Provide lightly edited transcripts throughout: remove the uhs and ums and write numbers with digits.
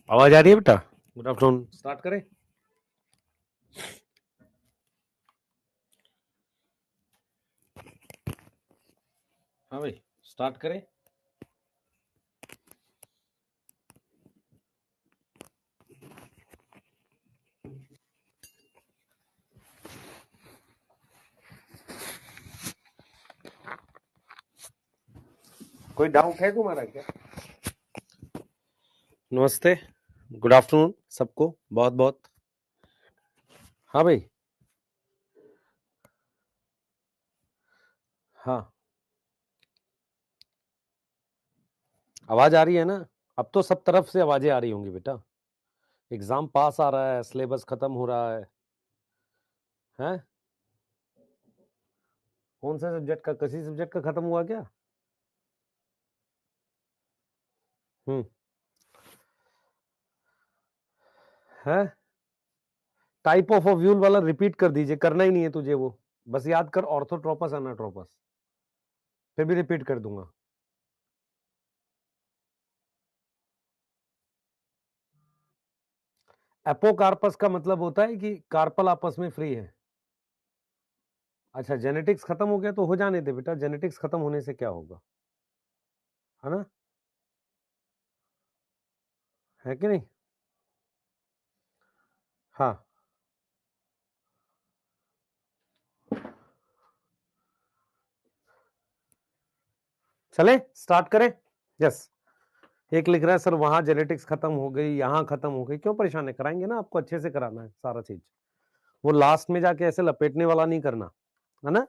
आवाज आ रही है बेटा? Good afternoon. स्टार्ट करें? हाँ भाई, स्टार्ट करें। कोई डाउट है तुम्हारा क्या? नमस्ते, गुड आफ्टरनून सबको, बहुत बहुत। हाँ भाई। हाँ, आवाज आ रही है ना? अब तो सब तरफ से आवाजें आ रही होंगी बेटा। एग्जाम पास आ रहा है, सिलेबस खत्म हो रहा है। हैं? कौन सा सब्जेक्ट का, किसी सब्जेक्ट का खत्म हुआ क्या? हम्म। है? टाइप ऑफ व्यूल वाला रिपीट कर दीजिए, करना ही नहीं है तुझे वो। बस याद कर, ऑर्थोट्रोपस एनाट्रोपस। फिर भी रिपीट कर दूंगा। एपोकार्पस का मतलब होता है कि कार्पल आपस में फ्री है। अच्छा, जेनेटिक्स खत्म हो गया तो हो जाने दे बेटा, जेनेटिक्स खत्म होने से क्या होगा, है ना? है कि नहीं? हाँ, चले स्टार्ट करें। यस। एक लिख रहा है सर वहां जेनेटिक्स खत्म हो गई, यहाँ खत्म हो गई, क्यों परेशान है? कराएंगे ना, आपको अच्छे से कराना है सारा चीज। वो लास्ट में जाके ऐसे लपेटने वाला नहीं करना, है ना?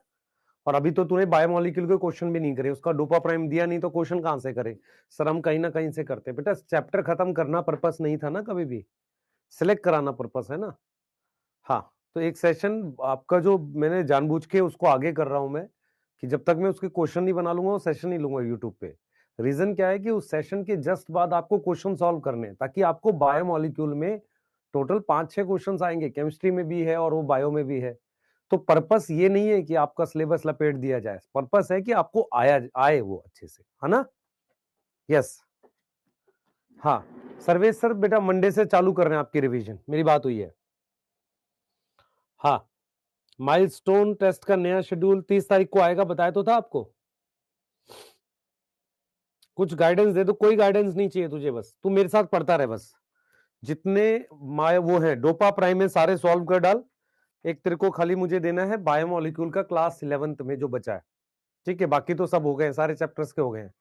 और अभी तो तूने बायोमोलिक्यूल के क्वेश्चन भी नहीं करे, उसका डोपा प्राइम दिया नहीं तो क्वेश्चन कहां से करे? सर हम कहीं ना कहीं से करते हैं बेटा, चैप्टर खत्म करना पर्पस नहीं था ना कभी भी, सिलेक्ट कराना पर्पस है ना। हाँ, तो एक सेशन आपका जो मैंने जानबूझ के उसको आगे कर रहा हूं मैं, कि जब तक मैं उसके क्वेश्चन नहीं बना लूंगा वो सेशन नहीं लूंगा यूट्यूब पे। रीजन क्या है कि उस सेशन के जस्ट बाद आपको क्वेश्चन सॉल्व करने हैं, ताकि आपको बायोमोलिक्यूल में टोटल 5-6 क्वेश्चन आएंगे, केमिस्ट्री में भी है और वो बायो में भी है। तो पर्पस ये नहीं है कि आपका सिलेबस लपेट दिया जाए, पर्पस है कि आपको आया आए वो अच्छे से, है ना? यस। हाँ, सर्वेश सर बेटा मंडे से चालू कर रहे हैं आपकी रिवीजन, मेरी बात हुई है। हाँ, माइलस्टोन टेस्ट का नया शेड्यूल 30 तारीख को आएगा, बताया तो था आपको। कुछ गाइडेंस दे दो, कोई गाइडेंस नहीं चाहिए तुझे, बस तू मेरे साथ पढ़ता रहे बस। जितने वो है डोपा प्राइम में सारे सॉल्व कर डाल। एक तेरे को खाली मुझे देना है बायोमोलिक्यूल का क्लास 11th में जो बचा है, ठीक है? बाकी तो सब हो गए, सारे चैप्टर्स के हो गए हैं।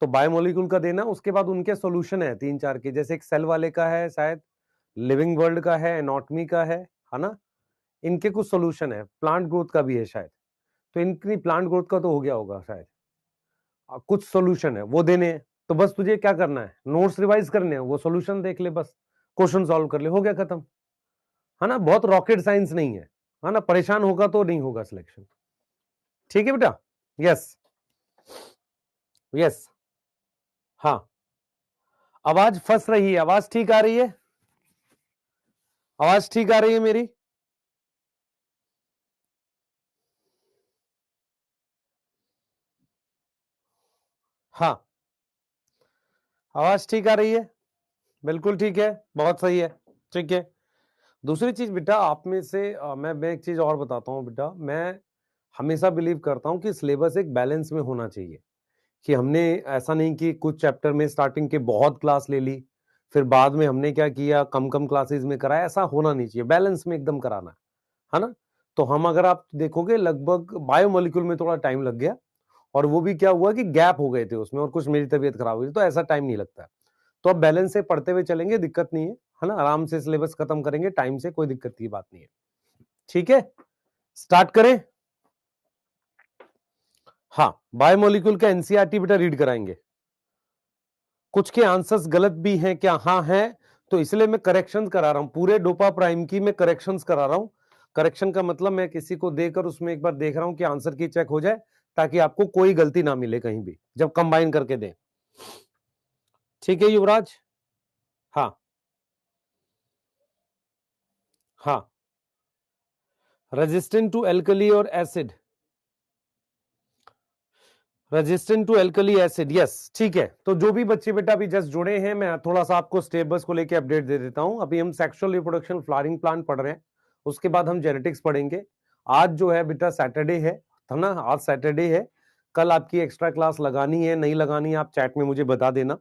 तो बायोमोलिक्यूल का देना, उसके बाद उनके सॉल्यूशन है 3-4 के, जैसे एक सेल वाले का है शायद, लिविंग वर्ल्ड का है, एनाटॉमी का है ना? इनके कुछ सॉल्यूशन है, प्लांट ग्रोथ का भी है शायद। तो इनकी प्लांट ग्रोथ का तो हो गया होगा शायद। कुछ सॉल्यूशन है वो देने हैं। तो बस तुझे क्या करना है, नोट्स रिवाइज करने हैं, वो सॉल्यूशन देख ले, बस क्वेश्चन सॉल्व कर ले, हो गया खत्म, है ना? बहुत रॉकेट साइंस नहीं है ना? परेशान होगा तो नहीं होगा सिलेक्शन। ठीक है बेटा? यस। यस। हाँ, आवाज फंस रही है, आवाज ठीक आ रही है? आवाज ठीक आ रही है मेरी? हाँ, आवाज ठीक आ रही है, बिल्कुल ठीक है, बहुत सही है। ठीक है। दूसरी चीज बेटा, आप में से मैं एक चीज और बताता हूँ बेटा, मैं हमेशा बिलीव करता हूँ कि सिलेबस एक बैलेंस में होना चाहिए। कि हमने ऐसा नहीं कि कुछ चैप्टर में स्टार्टिंग के बहुत क्लास ले ली, फिर बाद में हमने क्या किया, कम कम क्लासेस में कराया, ऐसा होना नहीं चाहिए, बैलेंस में एकदम कराना है ना? तो हम, अगर आप देखोगे, लगभग बायोमोलिक्यूल में थोड़ा टाइम लग गया, और वो भी क्या हुआ कि गैप हो गए थे उसमें, और कुछ मेरी तबीयत खराब हुई, तो ऐसा टाइम नहीं लगता है। तो अब बैलेंस से पढ़ते हुए चलेंगे, दिक्कत नहीं है ना? आराम से सिलेबस खत्म करेंगे टाइम से, कोई दिक्कत की बात नहीं है। ठीक है, स्टार्ट करें। हाँ, बायोमोलिक्यूल का एनसीईआरटी बेटा रीड कराएंगे। कुछ के आंसर्स गलत भी हैं क्या? हाँ है। तो इसलिए मैं करेक्शंस करा रहा हूं, पूरे डोपा प्राइम की मैं करेक्शंस करा रहा हूं। करेक्शन का मतलब मैं किसी को देकर उसमें एक बार देख रहा हूं कि आंसर की चेक हो जाए, ताकि आपको कोई गलती ना मिले कहीं भी जब कंबाइन करके दें। ठीक है युवराज? हाँ। हाँ, रेजिस्टेंट टू एल्कली और acid. Resistant to alkali acid, yes, ठीक है। तो जो भी बच्चे बेटा अभी जस्ट जुड़े हैं, मैं थोड़ा सा आपको स्टेप बस को लेके अपडेट दे देता हूं। अभी हम सेक्सुअल रिप्रोडक्शन फ्लावरिंग प्लांट पढ़ रहे हैं, उसके बाद हम जेनेटिक्स पढ़ेंगे। आज जो है बेटा सैटरडे है ना, आज सैटरडे है। कल आपकी एक्स्ट्रा क्लास लगानी है नहीं लगानी है, आप चैट में मुझे बता देना।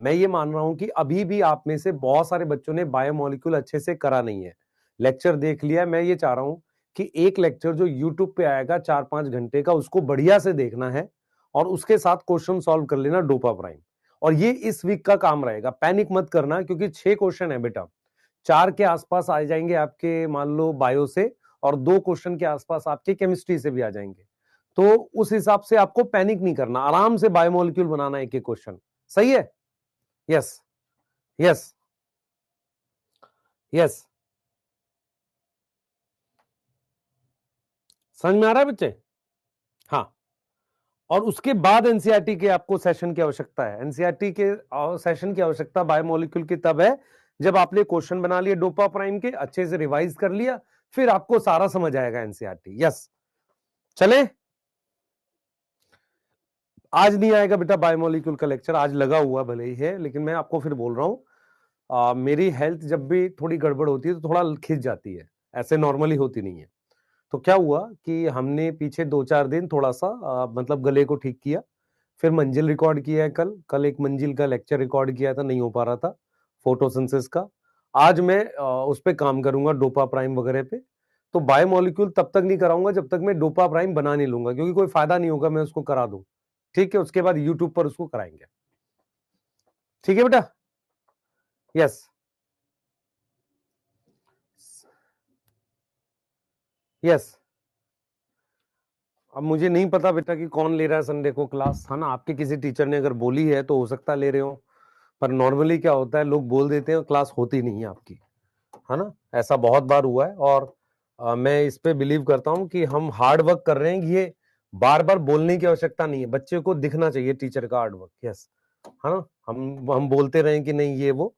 मैं ये मान रहा हूं कि अभी भी आप में से बहुत सारे बच्चों ने बायोमोलिक्यूल अच्छे से करा नहीं है, लेक्चर देख लिया। मैं ये चाह रहा हूं कि एक लेक्चर जो यूट्यूब पे आएगा 4-5 घंटे का, उसको बढ़िया से देखना है और उसके साथ क्वेश्चन सॉल्व कर लेना डोपा प्राइम। और ये इस वीक का काम रहेगा, पैनिक मत करना, क्योंकि 6 क्वेश्चन है बेटा। 4 के आसपास आ जाएंगे आपके मान लो बायो से, और 2 क्वेश्चन के आसपास आपके केमिस्ट्री से भी आ जाएंगे। तो उस हिसाब से आपको पैनिक नहीं करना, आराम से बायोमोलिक्यूल बनाना एक एक क्वेश्चन। सही है? यस यस यस, समझ में आ रहा है बच्चे? हाँ। और उसके बाद एनसीईआरटी के आपको सेशन की आवश्यकता है। एनसीईआरटी के सेशन की आवश्यकता बायोमोलिक्यूल की तब है जब आपने क्वेश्चन बना लिए डोपा प्राइम के, अच्छे से रिवाइज कर लिया, फिर आपको सारा समझ आएगा एनसीईआरटी। यस, चले। आज नहीं आएगा बेटा बायोमोलिक्यूल का लेक्चर, आज लगा हुआ भले ही है, लेकिन मैं आपको फिर बोल रहा हूं, मेरी हेल्थ जब भी थोड़ी गड़बड़ होती है तो थोड़ा खिंच जाती है, ऐसे नॉर्मली होती नहीं है। तो क्या हुआ कि हमने पीछे 2-4 दिन थोड़ा सा मतलब गले को ठीक किया, फिर मंजिल रिकॉर्ड किया है। कल कल एक मंजिल का लेक्चर रिकॉर्ड किया था, नहीं हो पा रहा था फोटोसिंथेसिस का। आज मैं उस पे काम करूंगा, डोपा प्राइम वगैरह पे। तो बायोमोलिक्यूल तब तक नहीं कराऊंगा जब तक मैं डोपा प्राइम बना नहीं लूंगा, क्योंकि कोई फायदा नहीं होगा मैं उसको करा दूं। ठीक है, उसके बाद यूट्यूब पर उसको कराएंगे। ठीक है बेटा? Yes yes. अब मुझे नहीं पता बेटा कि कौन ले रहा है संडे को क्लास, है ना। आपके किसी टीचर ने अगर बोली है तो हो सकता है ले रहे हो, पर नॉर्मली क्या होता है, लोग बोल देते हैं क्लास होती नहीं है आपकी, है ना। ऐसा बहुत बार हुआ है। और मैं इस पे बिलीव करता हूं कि हम हार्ड वर्क कर रहे हैं, ये बार बार बोलने की आवश्यकता नहीं है, बच्चे को दिखना चाहिए टीचर का हार्ड वर्क। यस, है ना। हम बोलते रहे कि नहीं ये वो।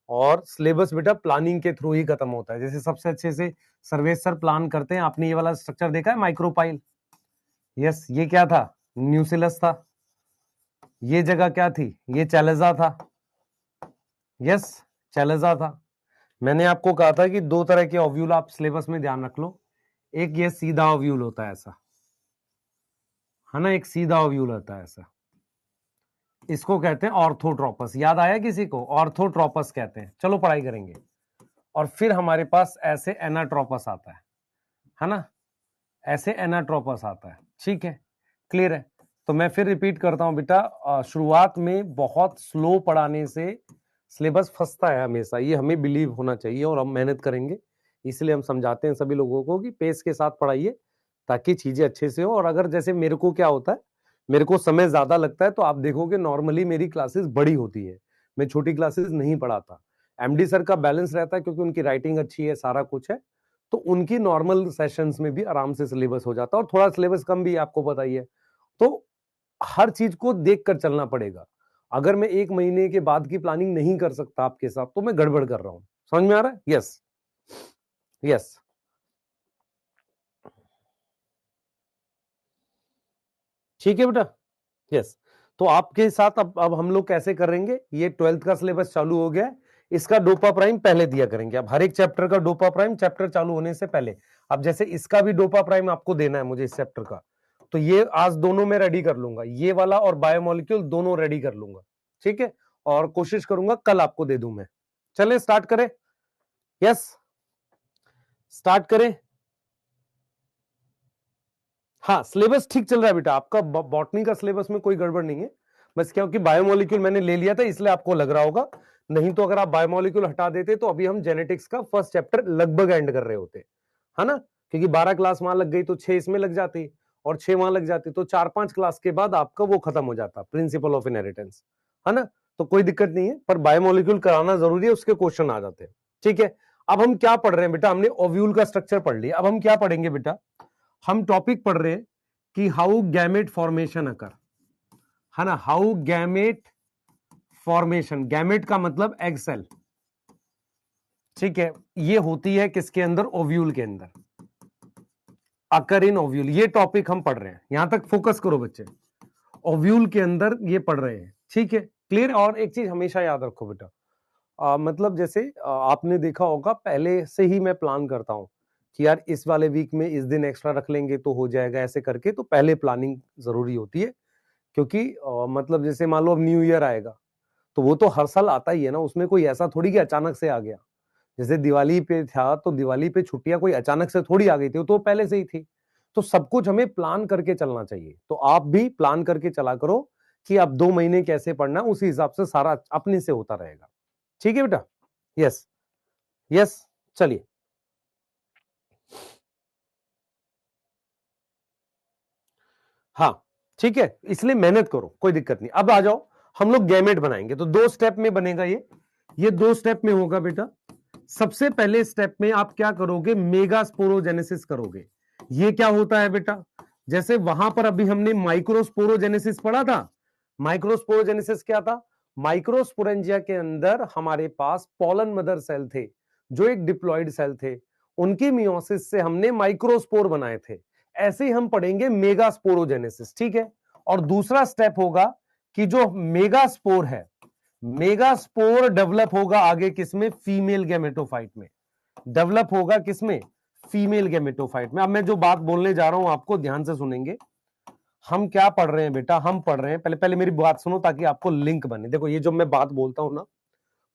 और सिलेबस बेटा प्लानिंग के थ्रू ही खत्म होता है। जैसे सबसे अच्छे से सर्वेश सर प्लान करते हैं, आपने ये वाला स्ट्रक्चर देखा है, माइक्रोपाइल। यस, ये क्या था? न्यूसिलस था। ये जगह क्या थी? ये चैलेजा था। यस, चैलेजा था। मैंने आपको कहा था कि 2 तरह के ओव्यूल आप सिलेबस में ध्यान रख लो। एक ये सीधा ओव्यूल होता है ऐसा, है ना, एक सीधा ओव्यूल होता है ऐसा, इसको कहते हैं ऑर्थोट्रोपस। याद आया किसी को? ऑर्थोट्रोपस कहते हैं। चलो पढ़ाई करेंगे। और फिर हमारे पास ऐसे एनाट्रोपस आता है ना, ऐसे एनाट्रोपस आता है। ठीक है, क्लियर है? तो मैं फिर रिपीट करता हूं बेटा, शुरुआत में बहुत स्लो पढ़ाने से सिलेबस फंसता है हमेशा, ये हमें बिलीव होना चाहिए, और हम मेहनत करेंगे। इसलिए हम समझाते हैं सभी लोगों को कि पेस के साथ पढ़ाइए ताकि चीजें अच्छे से हो। और अगर जैसे मेरे को क्या होता है, मेरे को समय ज्यादा लगता है, तो आप देखोगे नॉर्मली मेरी क्लासेस बड़ी होती है, मैं छोटी क्लासेस नहीं पढ़ाता। एमडी सर का बैलेंस रहता है क्योंकि उनकी राइटिंग अच्छी है, सारा कुछ है, तो उनकी नॉर्मल सेशंस में भी आराम से सिलेबस हो जाता है। और थोड़ा सिलेबस कम भी आपको पता ही है, तो हर चीज को देख कर चलना पड़ेगा। अगर मैं 1 महीने के बाद की प्लानिंग नहीं कर सकता आपके साथ, तो मैं गड़बड़ कर रहा हूं। समझ में आ रहा है? Yes yes. ठीक है बेटा? यस। तो आपके साथ अब हम लोग कैसे करेंगे, ये 12th का सिलेबस चालू हो गया है, इसका डोपा प्राइम पहले दिया करेंगे। अब हर एक चैप्टर का डोपा प्राइम चैप्टर चालू होने से पहले। अब जैसे इसका भी डोपा प्राइम आपको देना है मुझे, इस चैप्टर का, तो ये आज दोनों में रेडी कर लूंगा, ये वाला और बायोमोलिक्यूल दोनों रेडी कर लूंगा। ठीक है, और कोशिश करूंगा कल आपको दे दूं मैं। चले स्टार्ट करें? यस, स्टार्ट करें। हाँ, सिलेबस ठीक चल रहा है बेटा आपका, बॉटनी का सिलेबस में कोई गड़बड़ नहीं है। बस क्योंकि बायोमोलिक्यूल मैंने ले लिया था इसलिए आपको लग रहा होगा, नहीं तो अगर आप बायोमोलिक्यूल हटा देते तो अभी हम जेनेटिक्स का फर्स्ट चैप्टर लगभग एंड कर रहे होते, है ना। क्योंकि 12 क्लास वहां लग गई तो 6 इसमें लग जाती, और 6 वहां लग जाती, तो 4-5 क्लास के बाद आपका वो खत्म हो जाता, प्रिंसिपल ऑफ इनहेरिटेंस, है ना। तो कोई दिक्कत नहीं है, पर बायोमोलिक्यूल कराना जरूरी है, उसके क्वेश्चन आ जाते हैं। ठीक है, अब हम क्या पढ़ रहे हैं बेटा? हमने ओव्यूल का स्ट्रक्चर पढ़ लिया, अब हम क्या पढ़ेंगे बेटा? हम टॉपिक पढ़ रहे हैं कि हाउ गैमेट फॉर्मेशन अकर, है ना। हाउ गैमेट फॉर्मेशन, गैमेट का मतलब एग सेल, ठीक है, ये होती है किसके अंदर? ओव्यूल के अंदर, अकर इन ओव्यूल। ये टॉपिक हम पढ़ रहे हैं, यहां तक फोकस करो बच्चे। ओव्यूल के अंदर ये पढ़ रहे हैं, ठीक है, क्लियर। और एक चीज हमेशा याद रखो बेटा, मतलब जैसे आपने देखा होगा पहले से ही मैं प्लान करता हूँ कि यार इस वाले वीक में इस दिन एक्स्ट्रा रख लेंगे तो हो जाएगा, ऐसे करके तो पहले प्लानिंग जरूरी होती है। क्योंकि मतलब जैसे मान लो अब न्यू ईयर आएगा, तो वो तो हर साल आता ही है ना, उसमें कोई ऐसा थोड़ी कि अचानक से आ गया। जैसे दिवाली पे था तो दिवाली पे छुट्टियां कोई अचानक से थोड़ी आ गई थी, वो तो पहले से ही थी। तो सब कुछ हमें प्लान करके चलना चाहिए, तो आप भी प्लान करके चला करो कि अब 2 महीने कैसे पढ़ना है, उसी हिसाब से सारा अपने से होता रहेगा। ठीक है बेटा, यस यस, चलिए। हाँ ठीक है, इसलिए मेहनत करो, कोई दिक्कत नहीं। अब आ जाओ, हम लोग गैमेट बनाएंगे, तो 2 स्टेप में बनेगा ये 2 स्टेप में होगा बेटा। सबसे पहले स्टेप में आप क्या करोगे, मेगा स्पोरोजेनेसिस करोगे। ये क्या होता है बेटा, जैसे वहां पर अभी हमने माइक्रोस्पोरोजेनेसिस पढ़ा था। माइक्रोस्पोरोजेनेसिस क्या था, माइक्रोस्पोरेंजिया के अंदर हमारे पास पॉलन मदर सेल थे, जो एक डिप्लॉइड सेल थे, उनकी मियोसिस से हमने माइक्रोस्पोर बनाए थे। ऐसे ही हम पढ़ेंगे मेगास्पोरोजेनेसिस, ठीक है। और दूसरा स्टेप होगा कि जो मेगास्पोर है, मेगास्पोर डेवलप होगा आगे किसमें, फीमेल गैमेटोफाइट में। डेवलप होगा किसमें, फीमेल गैमेटोफाइट में। अब मैं जो बात बोलने जा रहा हूं आपको ध्यान से सुनेंगे। हम क्या पढ़ रहे हैं बेटा, हम पढ़ रहे हैं, पहले पहले मेरी बात सुनो ताकि आपको लिंक बने। देखो ये जो मैं बात बोलता हूं ना,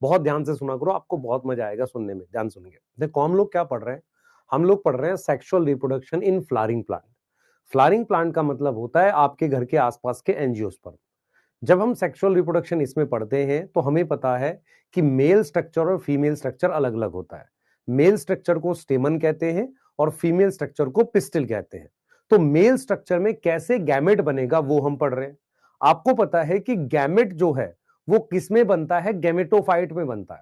बहुत ध्यान से सुना करो, आपको बहुत मजा आएगा सुनने में, ध्यान सुनिए। देखो हम लोग क्या पढ़ रहे हैं, हम लोग पढ़ रहे हैं sexual reproduction in flowering plant. Flowering plant का मतलब होता है आपके घर के आसपास के एनजीओस्पर्म। जब हम सेक्सुअल रिप्रोडक्शन इसमें पढ़ते हैं तो हमें पता है कि मेल स्ट्रक्चर और फीमेल स्ट्रक्चर अलग अलग होता है। मेल स्ट्रक्चर को स्टेमन कहते हैं और फीमेल स्ट्रक्चर को पिस्टिल कहते हैं। तो मेल स्ट्रक्चर में कैसे गैमेट बनेगा वो हम पढ़ रहे हैं। आपको पता है कि गैमेट जो है वो किस में बनता है, गैमेटोफाइट में बनता है।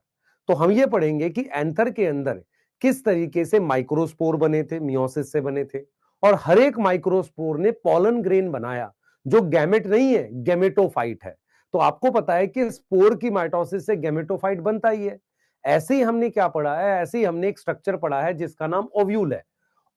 तो हम ये पढ़ेंगे कि एंथर के अंदर किस तरीके से माइक्रोस्पोर बने थे, मियोसिस से बने थे, और हर एक माइक्रोस्पोर ने पॉलन ग्रेन बनाया जो गैमेट नहीं है, गैमेटोफाइट है। तो आपको पता है कि स्पोर की माइटोसिस से गैमेटोफाइट बनता ही है। ऐसे ही हमने क्या पढ़ा है, ऐसे ही हमने एक स्ट्रक्चर पढ़ा है जिसका नाम ओव्यूल है।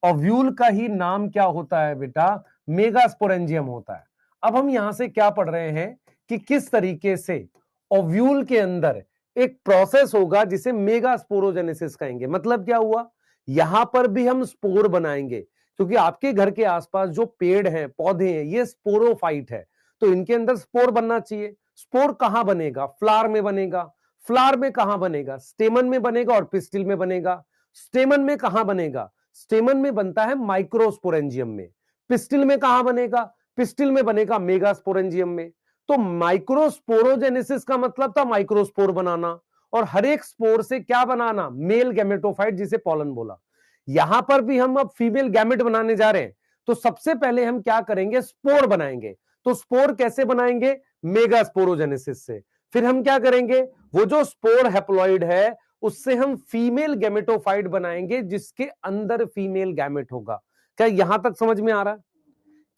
ओव्यूल का ही नाम क्या होता है बेटा, मेगास्पोरेंजियम होता है। अब हम यहां से क्या पढ़ रहे हैं कि किस तरीके से ओव्यूल के अंदर एक प्रोसेस होगा जिसे मेगास्पोरोजेनेसिस कहेंगे। मतलब क्या हुआ, यहां पर भी हम स्पोर बनाएंगे, क्योंकि आपके घर के आसपास जो पेड़ हैं, पौधे हैं, ये स्पोरोफाइट है, तो इनके अंदर स्पोर बनना चाहिए। स्पोर कहां बनेगा, फ्लावर में बनेगा। फ्लावर में कहां बनेगा, स्टेमन में बनेगा और पिस्टिल में बनेगा। स्टेमन में कहां बनेगा, स्टेमन में बनता है माइक्रोस्पोरेंजियम में। पिस्टिल में कहां बनेगा, पिस्टिल में बनेगा मेगास्पोरेंजियम में। तो माइक्रोस्पोरोजेनेसिस का मतलब था माइक्रोस्पोर बनाना, और हर एक स्पोर से क्या बनाना, मेल गैमेटोफाइट, जिसे पॉलन बोला। यहां पर भी हम अब फीमेल गैमेट बनाने जा रहे हैं, तो सबसे पहले हम क्या करेंगे, स्पोर बनाएंगे। तो स्पोर कैसे बनाएंगे, मेगास्पोरोजेनेसिस से। फिर हम क्या करेंगे, वो जो स्पोर हैप्लॉइड है उससे हम फीमेल गैमेटोफाइट बनाएंगे जिसके अंदर फीमेल गैमेट होगा। क्या यहां तक समझ में आ रहा है,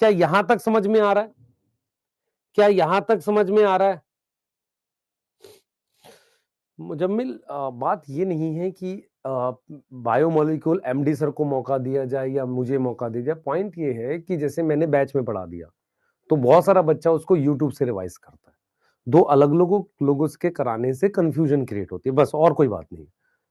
क्या यहां तक समझ में आ रहा है, क्या यहां तक समझ में आ रहा है। मुजम्मिल, बात ये नहीं है कि बायोमोलिक्यूल एमडी सर को मौका दिया जाए या मुझे मौका दिया जाए। पॉइंट ये है कि जैसे मैंने बैच में पढ़ा दिया तो बहुत सारा बच्चा उसको यूट्यूब से रिवाइज करता है। दो अलग लोगों के कराने से कंफ्यूजन क्रिएट होती है, बस, और कोई बात नहीं।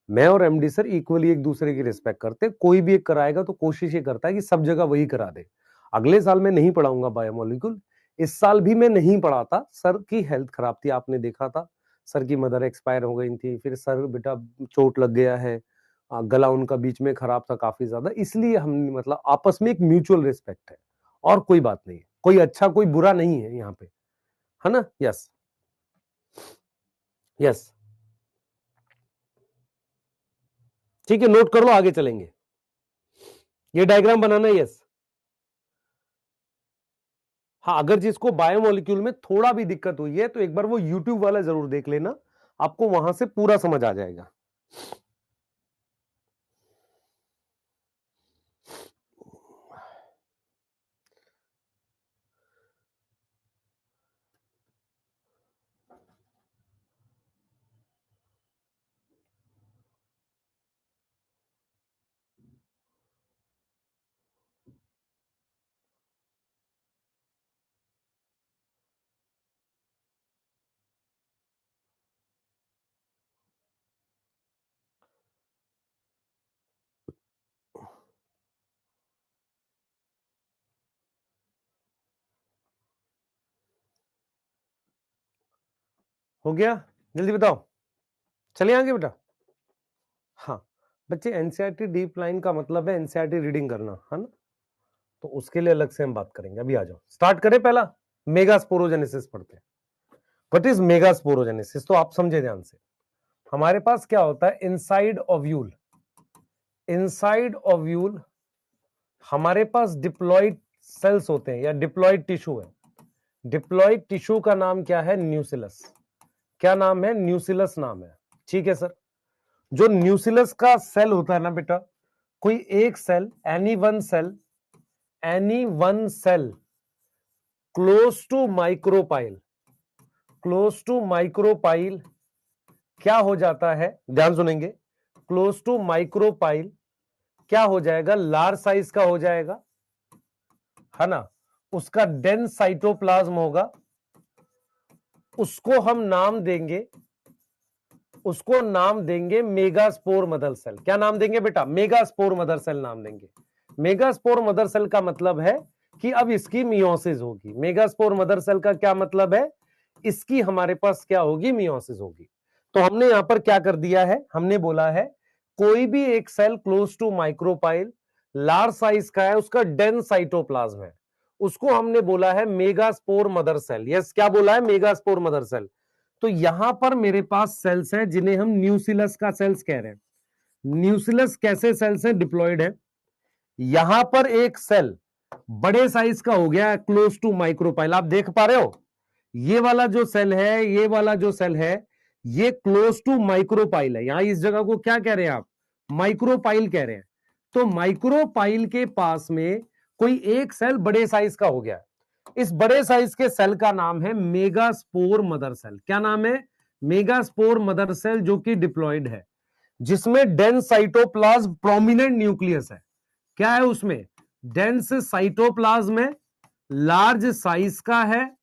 मैं और एमडी सर इक्वली एक दूसरे की रिस्पेक्ट करते हैं। कोई भी एक कराएगा तो कोशिश ये करता है कि सब जगह वही करा दे। अगले साल मैं नहीं पढ़ाऊंगा बायोमोलिक्यूल, इस साल भी मैं नहीं पढ़ाता। सर की हेल्थ खराब थी, आपने देखा था। सर की मदर एक्सपायर हो गई थी, फिर सर बेटा चोट लग गया है, गला उनका बीच में खराब था काफी ज्यादा, इसलिए हम मतलब आपस में एक म्यूचुअल रिस्पेक्ट है, और कोई बात नहीं है। कोई अच्छा कोई बुरा नहीं है यहाँ पे, है ना। यस यस, ठीक है, नोट कर लो, आगे चलेंगे। ये डायग्राम बनाना है, यस। हाँ, अगर जिसको बायोमोलिक्यूल में थोड़ा भी दिक्कत हुई है तो एक बार वो यूट्यूब वाला जरूर देख लेना, आपको वहां से पूरा समझ आ जाएगा। हो गया? जल्दी बताओ, चलिए आगे बेटा। हाँ बच्चे, एनसीईआरटी डीप लाइन का मतलब है एनसीईआरटी रीडिंग करना, है ना? तो उसके लिए अलग से हम बात करेंगे। अभी आ जाओ, स्टार्ट करें। पहला मेगास्पोरोजेनेसिस पढ़ते हैं। What is megasporogenesis? तो आप समझे ध्यान से। हमारे पास क्या होता है, इनसाइड ओव्यूल, इनसाइड ओव्यूल हमारे पास डिप्लॉइड सेल्स होते हैं या डिप्लॉइड टिश्यू है। डिप्लॉइड टिश्यू का नाम क्या है? न्यूसिलस। क्या नाम है? न्यूसिलस नाम है। ठीक है सर। जो न्यूसिलस का सेल होता है ना बेटा, कोई एक cell, any one cell, any one cell close to micropyle, close to micropyle क्या हो जाता है? ध्यान सुनेंगे। क्लोज टू माइक्रोपाइल क्या हो जाएगा? लार्ज साइज का हो जाएगा, है ना? उसका डेंस साइटोप्लाज्म होगा, उसको हम नाम देंगे, उसको नाम देंगे मेगास्पोर मदर सेल। क्या नाम देंगे बेटा? मेगास्पोर मदर सेल नाम देंगे। मेगास्पोर मदर सेल का मतलब है कि अब इसकी मियोसिस होगी। मेगास्पोर मदर सेल का क्या मतलब है? इसकी हमारे पास क्या होगी? मियोसिस होगी। तो हमने यहां पर क्या कर दिया है? हमने बोला है कोई भी एक cell close to micropyle, large size का है, उसका डेंस साइटोप्लाज्म है, उसको हमने बोला है मेगास्पोर मदर सेल। यस, क्या बोला है? Megaspore mother cell. तो यहां पर मेरे पास सेल्स हैं जिन्हें हम न्यूसिलस का सेल्स कह रहे हैं। न्यूसिलस कैसे सेल्स हैं? डिप्लॉयड है। यहां पर एक सेल बड़े साइज का हो गया क्लोज टू माइक्रोपाइल। आप देख पा रहे हो? ये वाला जो सेल है, ये वाला जो सेल है, ये क्लोज टू माइक्रोपाइल है। यहां इस जगह को क्या कह रहे हैं आप? माइक्रोपाइल कह रहे हैं। तो माइक्रोपाइल के पास में कोई एक सेल बड़े साइज का हो गया। इस बड़े साइज के सेल का नाम है मेगास्पोर मदर सेल। क्या नाम है? मेगास्पोर मदर सेल, जो कि डिप्लॉयड है, जिसमें डेंस साइटोप्लाज्म, प्रोमिनेंट न्यूक्लियस है। क्या है उसमें? डेंस साइटोप्लाज्म है, लार्ज साइज का है।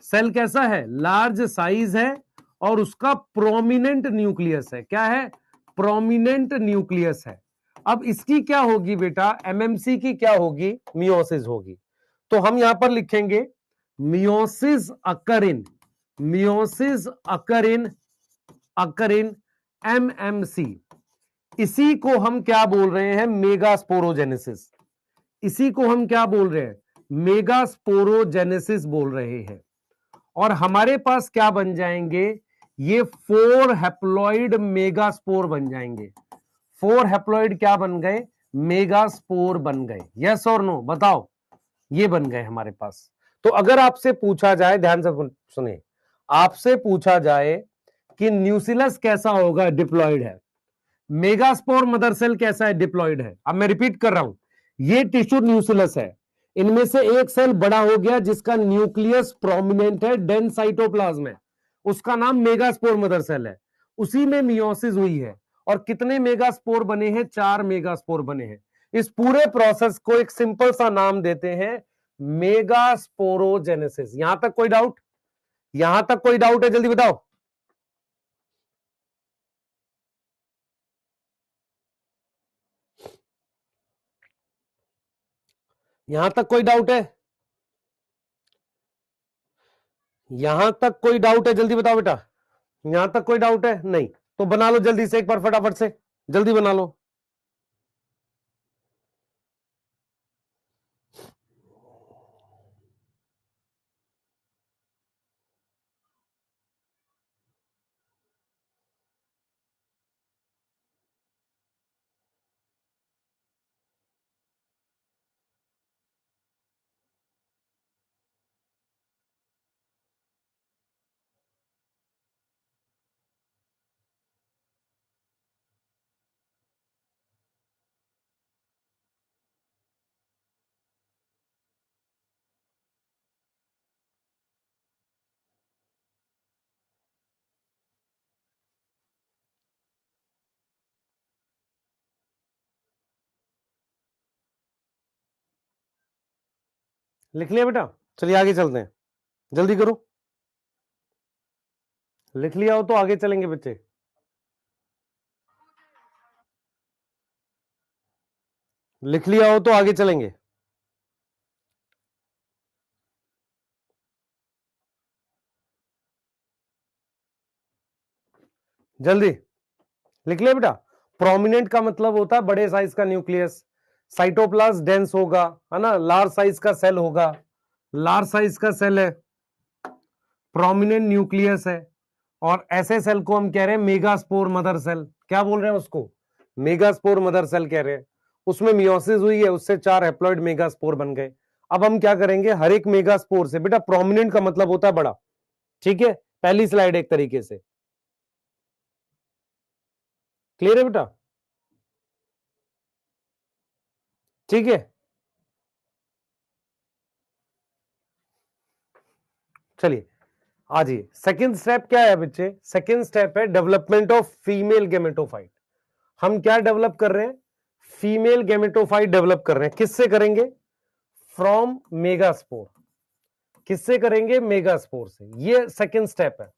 सेल कैसा है? लार्ज साइज है, और उसका प्रोमिनेंट न्यूक्लियस है। क्या है? प्रोमिनेंट न्यूक्लियस है। अब इसकी क्या होगी बेटा? एमएमसी की क्या होगी? मियोसिस होगी। तो हम यहां पर लिखेंगे मियोसिस अकर इन, मियोसिस अकर इन एमएमसी। इसी को हम क्या बोल रहे हैं? मेगास्पोरोजेनेसिस। इसी को हम क्या बोल रहे हैं? मेगास्पोरोजेनेसिस बोल रहे हैं। और हमारे पास क्या बन जाएंगे? ये 4 हैप्लॉइड मेगास्पोर बन जाएंगे। 4 हैप्लॉइड क्या बन गए? मेगास्पोर बन गए। यस और नो बताओ? ये बन गए हमारे पास। तो अगर आपसे पूछा जाए, ध्यान से सुने, आपसे पूछा जाए कि न्यूसिलस कैसा होगा? डिप्लॉयड है। मेगास्पोर मदर सेल कैसा है? डिप्लॉयड है। अब मैं रिपीट कर रहा हूं, ये टिश्यू न्यूसिलस है, इनमें से एक सेल बड़ा हो गया जिसका न्यूक्लियस प्रोमिनेंट है, डेंस साइटोप्लाज्म है, उसका नाम मेगास्पोर मदर सेल है। उसी में मियोसिस हुई है। और कितने मेगास्पोर बने हैं? 4 मेगास्पोर बने हैं। इस पूरे प्रोसेस को एक सिंपल सा नाम देते हैं मेगास्पोरोजेनेसिस। यहां तक कोई डाउट? यहां तक कोई डाउट है? जल्दी बताओ। यहां तक कोई डाउट है? यहां तक कोई डाउट है? जल्दी बताओ बेटा। यहां तक कोई डाउट है? नहीं? तो बना लो जल्दी से एक बार, फटाफट से जल्दी बना लो। लिख लिया बेटा? चलिए आगे चलते हैं, जल्दी करो। लिख लिया हो तो आगे चलेंगे बच्चे। लिख लिया हो तो आगे चलेंगे। जल्दी लिख ले बेटा। प्रोमिनेंट का मतलब होता है बड़े साइज का न्यूक्लियस, साइटोप्लाज्म डेंस होगा, है ना, लार्ज साइज का सेल होगा, लार्ज साइज का सेल है, प्रोमिनेंट न्यूक्लियस है, और ऐसे सेल को हम कह रहे हैं मेगास्पोर मदर सेल। क्या बोल रहे हैं उसको? मेगास्पोर मदर सेल कह रहे हैं। उसमें मियोसिस हुई है, उससे 4 हैप्लॉइड मेगास्पोर बन गए। अब हम क्या करेंगे, हर एक मेगास्पोर से, बेटा प्रोमिनेंट का मतलब होता है बड़ा, ठीक है, पहली स्लाइड एक तरीके से क्लियर है बेटा, ठीक है। चलिए आज ही सेकेंड स्टेप क्या है बच्चे? सेकेंड स्टेप है डेवलपमेंट ऑफ फीमेल गेमेटोफाइट। हम क्या डेवलप कर रहे हैं? फीमेल गेमेटोफाइट डेवलप कर रहे हैं। किससे करेंगे? From megaspore. किससे करेंगे? मेगास्पोर से। ये सेकेंड स्टेप है।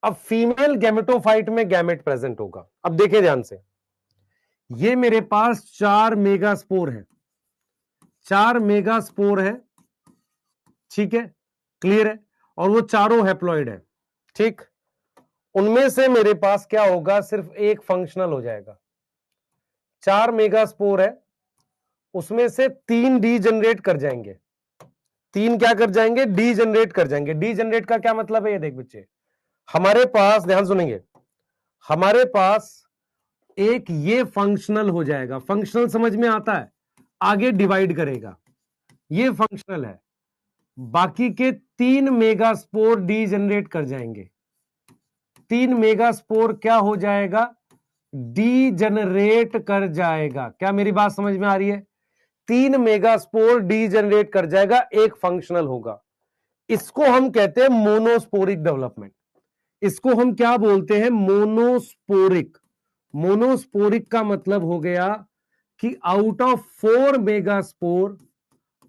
अब फीमेल गैमेटोफाइट में गैमेट प्रेजेंट होगा। अब देखिए ध्यान से, ये मेरे पास 4 मेगास्पोर है, 4 मेगास्पोर है, ठीक है, क्लियर है, और वो चारों हैप्लॉइड है, ठीक। उनमें से मेरे पास क्या होगा? सिर्फ एक फंक्शनल हो जाएगा। 4 मेगास्पोर है, उसमें से 3 डी जनरेट कर जाएंगे। 3 क्या कर जाएंगे? डी जनरेट कर जाएंगे। डी जनरेट का क्या मतलब है? ये देख बच्चे, हमारे पास, ध्यान सुनेंगे, हमारे पास एक ये फंक्शनल हो जाएगा। फंक्शनल समझ में आता है? आगे डिवाइड करेगा, ये फंक्शनल है। बाकी के 3 मेगास्पोर डी जनरेट कर जाएंगे। 3 मेगास्पोर क्या हो जाएगा? डी जनरेट कर जाएगा। क्या मेरी बात समझ में आ रही है? 3 मेगास्पोर डी जनरेट कर जाएगा, एक फंक्शनल होगा। इसको हम कहते हैं मोनोस्पोरिक डेवलपमेंट। इसको हम क्या बोलते हैं? मोनोस्पोरिक। मोनोस्पोरिक का मतलब हो गया कि out of 4 megaspore,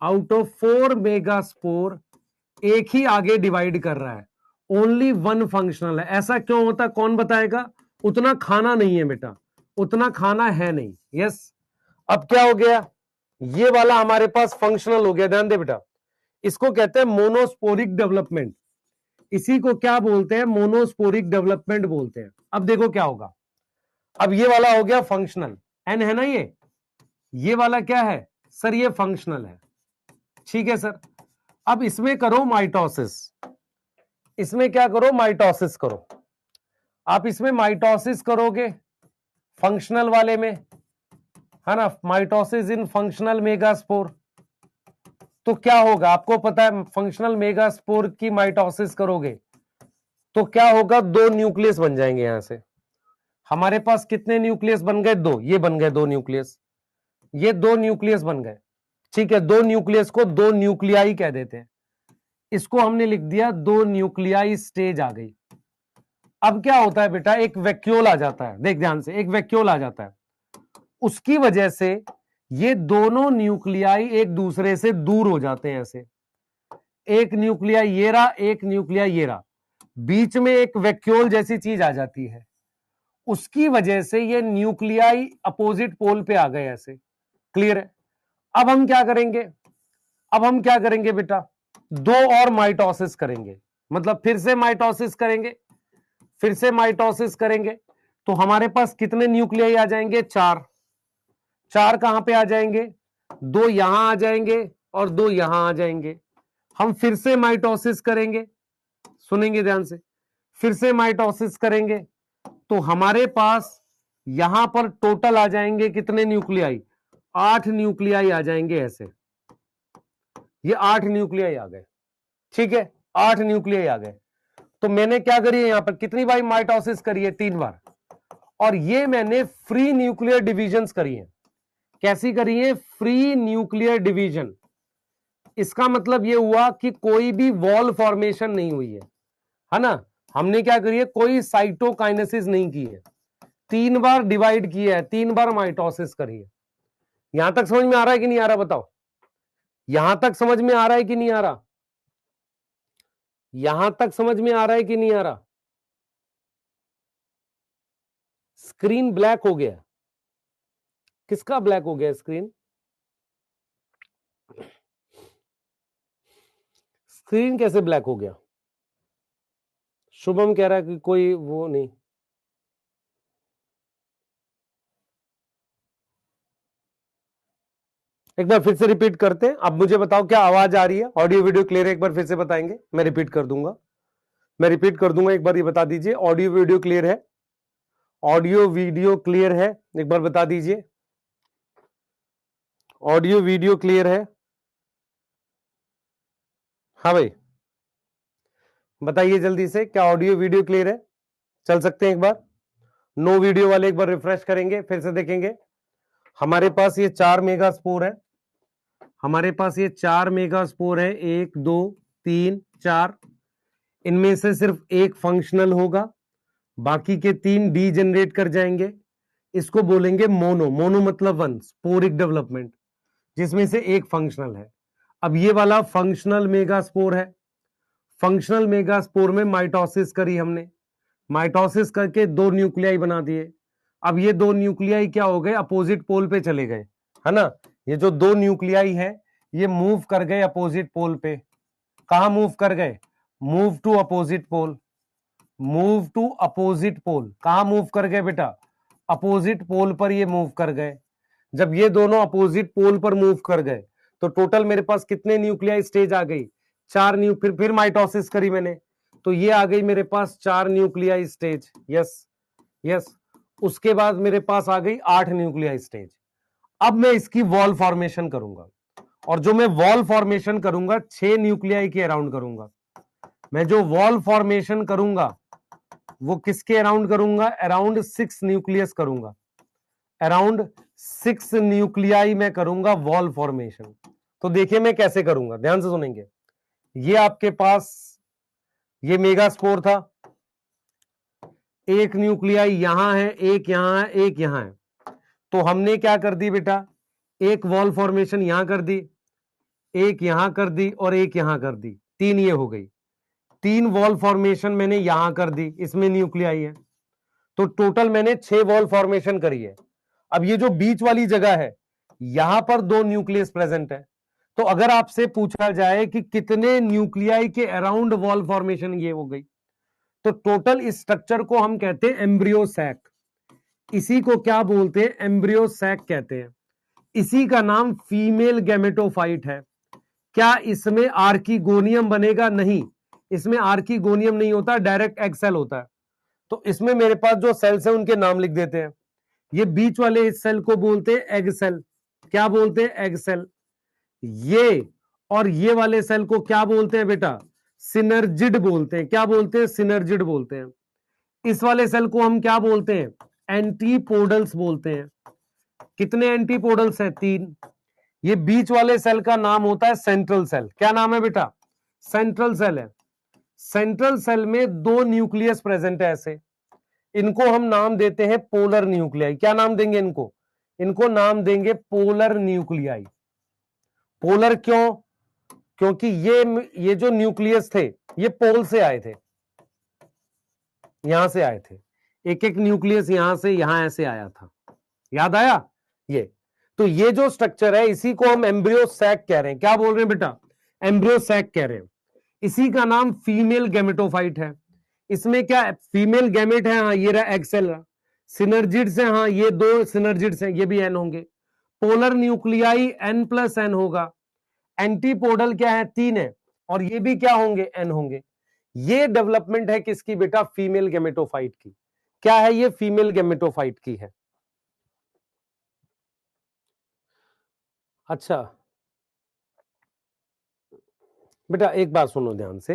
out of 4 megaspore एक ही आगे डिवाइड कर रहा है, ओनली 1 फंक्शनल है। ऐसा क्यों होता है? कौन बताएगा? उतना खाना नहीं है बेटा, उतना खाना है नहीं। यस। अब क्या हो गया? ये वाला हमारे पास फंक्शनल हो गया। ध्यान दे बेटा, इसको कहते हैं मोनोस्पोरिक डेवलपमेंट। इसी को क्या बोलते हैं? मोनोस्पोरिक डेवलपमेंट बोलते हैं। अब देखो क्या होगा। अब ये वाला हो गया फंक्शनल, एन है ना, ये वाला क्या है सर? ये फंक्शनल है, ठीक है सर। अब इसमें करो माइटोसिस, इसमें क्या करो? माइटोसिस करो। आप इसमें माइटोसिस करोगे फंक्शनल वाले में, है ना, माइटोसिस इन फंक्शनल मेगास्पोर। तो क्या होगा? आपको पता है फंक्शनल मेगास्पोर की माइटोसिस करोगे तो क्या होगा? 2 न्यूक्लियस बन जाएंगे। यहां से हमारे पास कितने न्यूक्लियस बन गए? 2। ये बन गए 2 न्यूक्लियस, ये 2 न्यूक्लियस बन गए, ठीक है। 2 न्यूक्लियस को 2 न्यूक्लियाई कह देते हैं। इसको हमने लिख दिया 2 न्यूक्लियाई स्टेज आ गई। अब क्या होता है बेटा? एक वैक्यूल आ जाता है। देख ध्यान से, एक वैक्यूल आ जाता है। उसकी वजह से ये दोनों न्यूक्लियाई एक दूसरे से दूर हो जाते हैं। ऐसे एक न्यूक्लियाई ये रहा, एक न्यूक्लियाई ये रहा, बीच में एक वैक्यूल जैसी चीज आ जाती है। उसकी वजह से ये न्यूक्लियाई अपोजिट पोल पे आ गए ऐसे, क्लियर है। अब हम क्या करेंगे? अब हम क्या करेंगे बेटा? 2 और माइटोसिस करेंगे, मतलब फिर से माइटोसिस करेंगे, फिर से माइटोसिस करेंगे। तो हमारे पास कितने न्यूक्लियाई आ जाएंगे? 4। 4 कहां पे आ जाएंगे? 2 यहां आ जाएंगे और 2 यहां आ जाएंगे। हम फिर से माइटोसिस करेंगे, सुनेंगे ध्यान से, फिर से माइटोसिस करेंगे तो हमारे पास यहां पर टोटल आ जाएंगे कितने न्यूक्लियाई? 8 न्यूक्लियाई आ जाएंगे ऐसे। ये 8 न्यूक्लियाई आ गए, ठीक है, 8 न्यूक्लियाई आ गए। तो मैंने क्या करी है? यहां पर कितनी बार माइटोसिस करी है? 3 बार। और ये मैंने फ्री न्यूक्लियर डिविजन्स करी है। कैसी करी है? Free nuclear division. इसका मतलब यह हुआ कि कोई भी वॉल फॉर्मेशन नहीं हुई है ना। हमने क्या करी है? कोई साइटोकाइनेसिस नहीं की है। 3 बार डिवाइड किया है, 3 बार माइटोसिस करी है। यहां तक समझ में आ रहा है कि नहीं आ रहा? बताओ, यहां तक समझ में आ रहा है कि नहीं आ रहा? यहां तक समझ में आ रहा है कि नहीं आ रहा? स्क्रीन ब्लैक हो गया। किसका ब्लैक हो गया स्क्रीन? स्क्रीन कैसे ब्लैक हो गया? शुभम कह रहा है कि कोई वो नहीं। एक बार फिर से रिपीट करते हैं। अब मुझे बताओ क्या आवाज आ रही है, ऑडियो वीडियो क्लियर है? एक बार फिर से बताएंगे, मैं रिपीट कर दूंगा, एक बार ये बता दीजिए, ऑडियो वीडियो क्लियर है? ऑडियो वीडियो क्लियर है? एक बार बता दीजिए, ऑडियो वीडियो क्लियर है? हाँ भाई बताइए जल्दी से, क्या ऑडियो वीडियो क्लियर है? चल सकते हैं एक बार? नो वीडियो वाले एक बार रिफ्रेश करेंगे, फिर से देखेंगे। हमारे पास ये 4 मेगा स्पोर है, हमारे पास ये 4 मेगा स्पोर है, 1 2 3 4। इनमें से सिर्फ एक फंक्शनल होगा, बाकी के 3 डी जनरेट कर जाएंगे। इसको बोलेंगे मोनो। मोनो मतलब 1, स्पोरिक डेवलपमेंट, जिसमें से एक फंक्शनल है। अब ये वाला फंक्शनल मेगा स्पोर है। फंक्शनल मेगा स्पोर में माइटोसिस करी हमने, माइटोसिस करके 2 न्यूक्लियाई बना दिए। अब ये 2 न्यूक्लियाई क्या हो गए? अपोजिट पोल पे चले गए, है ना। ये जो 2 न्यूक्लियाई है ये मूव कर गए अपोजिट पोल पे। कहा मूव कर गए? Move to opposite pole, move to opposite pole. कहा मूव कर गए बेटा? अपोजिट पोल पर ये मूव कर गए। जब ये दोनों अपोजिट पोल पर मूव कर गए तो टोटल मेरे पास कितने न्यूक्लियाई स्टेज आ गई? 4 फिर माइटोसिस करी मैंने, तो ये आ गई मेरे पास 4 न्यूक्लियाई स्टेज। Yes yes. उसके बाद मेरे पास आ गई 8 न्यूक्लियाई स्टेज। अब मैं इसकी वॉल फॉर्मेशन करूंगा, और जो मैं वॉल फॉर्मेशन करूंगा 6 न्यूक्लियाई के अराउंड करूंगा। मैं जो वॉल फॉर्मेशन करूंगा वो किसके अराउंड करूंगा? अराउंड 6 न्यूक्लियस करूंगा, अराउंड 6 न्यूक्लियाई में करूंगा वॉल फॉर्मेशन। तो देखिए मैं कैसे करूंगा, ध्यान से सुनेंगे। ये आपके पास ये मेगा स्पोर था, एक न्यूक्लियाई यहां है, एक यहां है, एक यहां है। तो हमने क्या कर दी बेटा? एक वॉल फॉर्मेशन यहां कर दी, एक यहां कर दी, और एक यहां कर दी। 3 ये हो गई। 3 वॉल फॉर्मेशन मैंने यहां कर दी, इसमें न्यूक्लियाई है। तो टोटल मैंने 6 वॉल फॉर्मेशन करी है। अब ये जो बीच वाली जगह है यहां पर 2 न्यूक्लियस प्रेजेंट है। तो अगर आपसे पूछा जाए कि कितने न्यूक्लियाई के अराउंड वॉल फॉर्मेशन ये हो गई, तो टोटल इस स्ट्रक्चर को हम कहते हैं एम्ब्रियो सैक। इसी को क्या बोलते हैं? एम्ब्रियो सैक कहते हैं। इसी का नाम फीमेल गैमेटोफाइट है। क्या इसमें आर्किगोनियम बनेगा? नहीं, इसमें आर्किगोनियम नहीं होता, डायरेक्ट एग सेल होता है। तो इसमें मेरे पास जो सेल्स हैं उनके नाम लिख देते हैं। ये बीच वाले इस सेल को बोलते हैं एग सेल। क्या बोलते हैं? Egg cell. ये और ये वाले सेल को क्या बोलते हैं बेटा? सिनर्जिड बोलते हैं। क्या बोलते हैं? सिनर्जिड बोलते हैं। इस वाले सेल को हम क्या बोलते हैं? एंटीपोडल्स बोलते हैं। कितने एंटीपोडल्स हैं? 3। ये बीच वाले सेल का नाम होता है सेंट्रल सेल। क्या नाम है बेटा? सेंट्रल सेल है। सेंट्रल सेल में 2 न्यूक्लियस प्रेजेंट है ऐसे, इनको हम नाम देते हैं पोलर न्यूक्लियाई। क्या नाम देंगे इनको? इनको नाम देंगे पोलर न्यूक्लियाई। पोलर क्यों? क्योंकि ये जो न्यूक्लियस थे ये पोल से आए थे, यहां से आए थे। एक एक न्यूक्लियस यहां से यहां ऐसे आया था, याद आया? ये तो ये जो स्ट्रक्चर है इसी को हम एम्ब्रियो सैक कह रहे हैं। क्या बोल रहे हैं बेटा? एम्ब्रियो सैक कह रहे हैं। इसी का नाम फीमेल गैमेटोफाइट है। इसमें क्या फीमेल गैमेट है? हाँ ये रहा एग सेल। सिनर्जिड्स है, हाँ ये 2 सिनर्जिड्स हैं, ये भी एन होंगे। पोलर न्यूक्लियाई n+n होगा। एंटीपोडल क्या है? 3 है, और ये भी क्या होंगे? n होंगे। ये डेवलपमेंट है किसकी बेटा? फीमेल गैमेटोफाइट की। क्या है ये? फीमेल गैमेटोफाइट की है। अच्छा बेटा एक बात सुनो ध्यान से,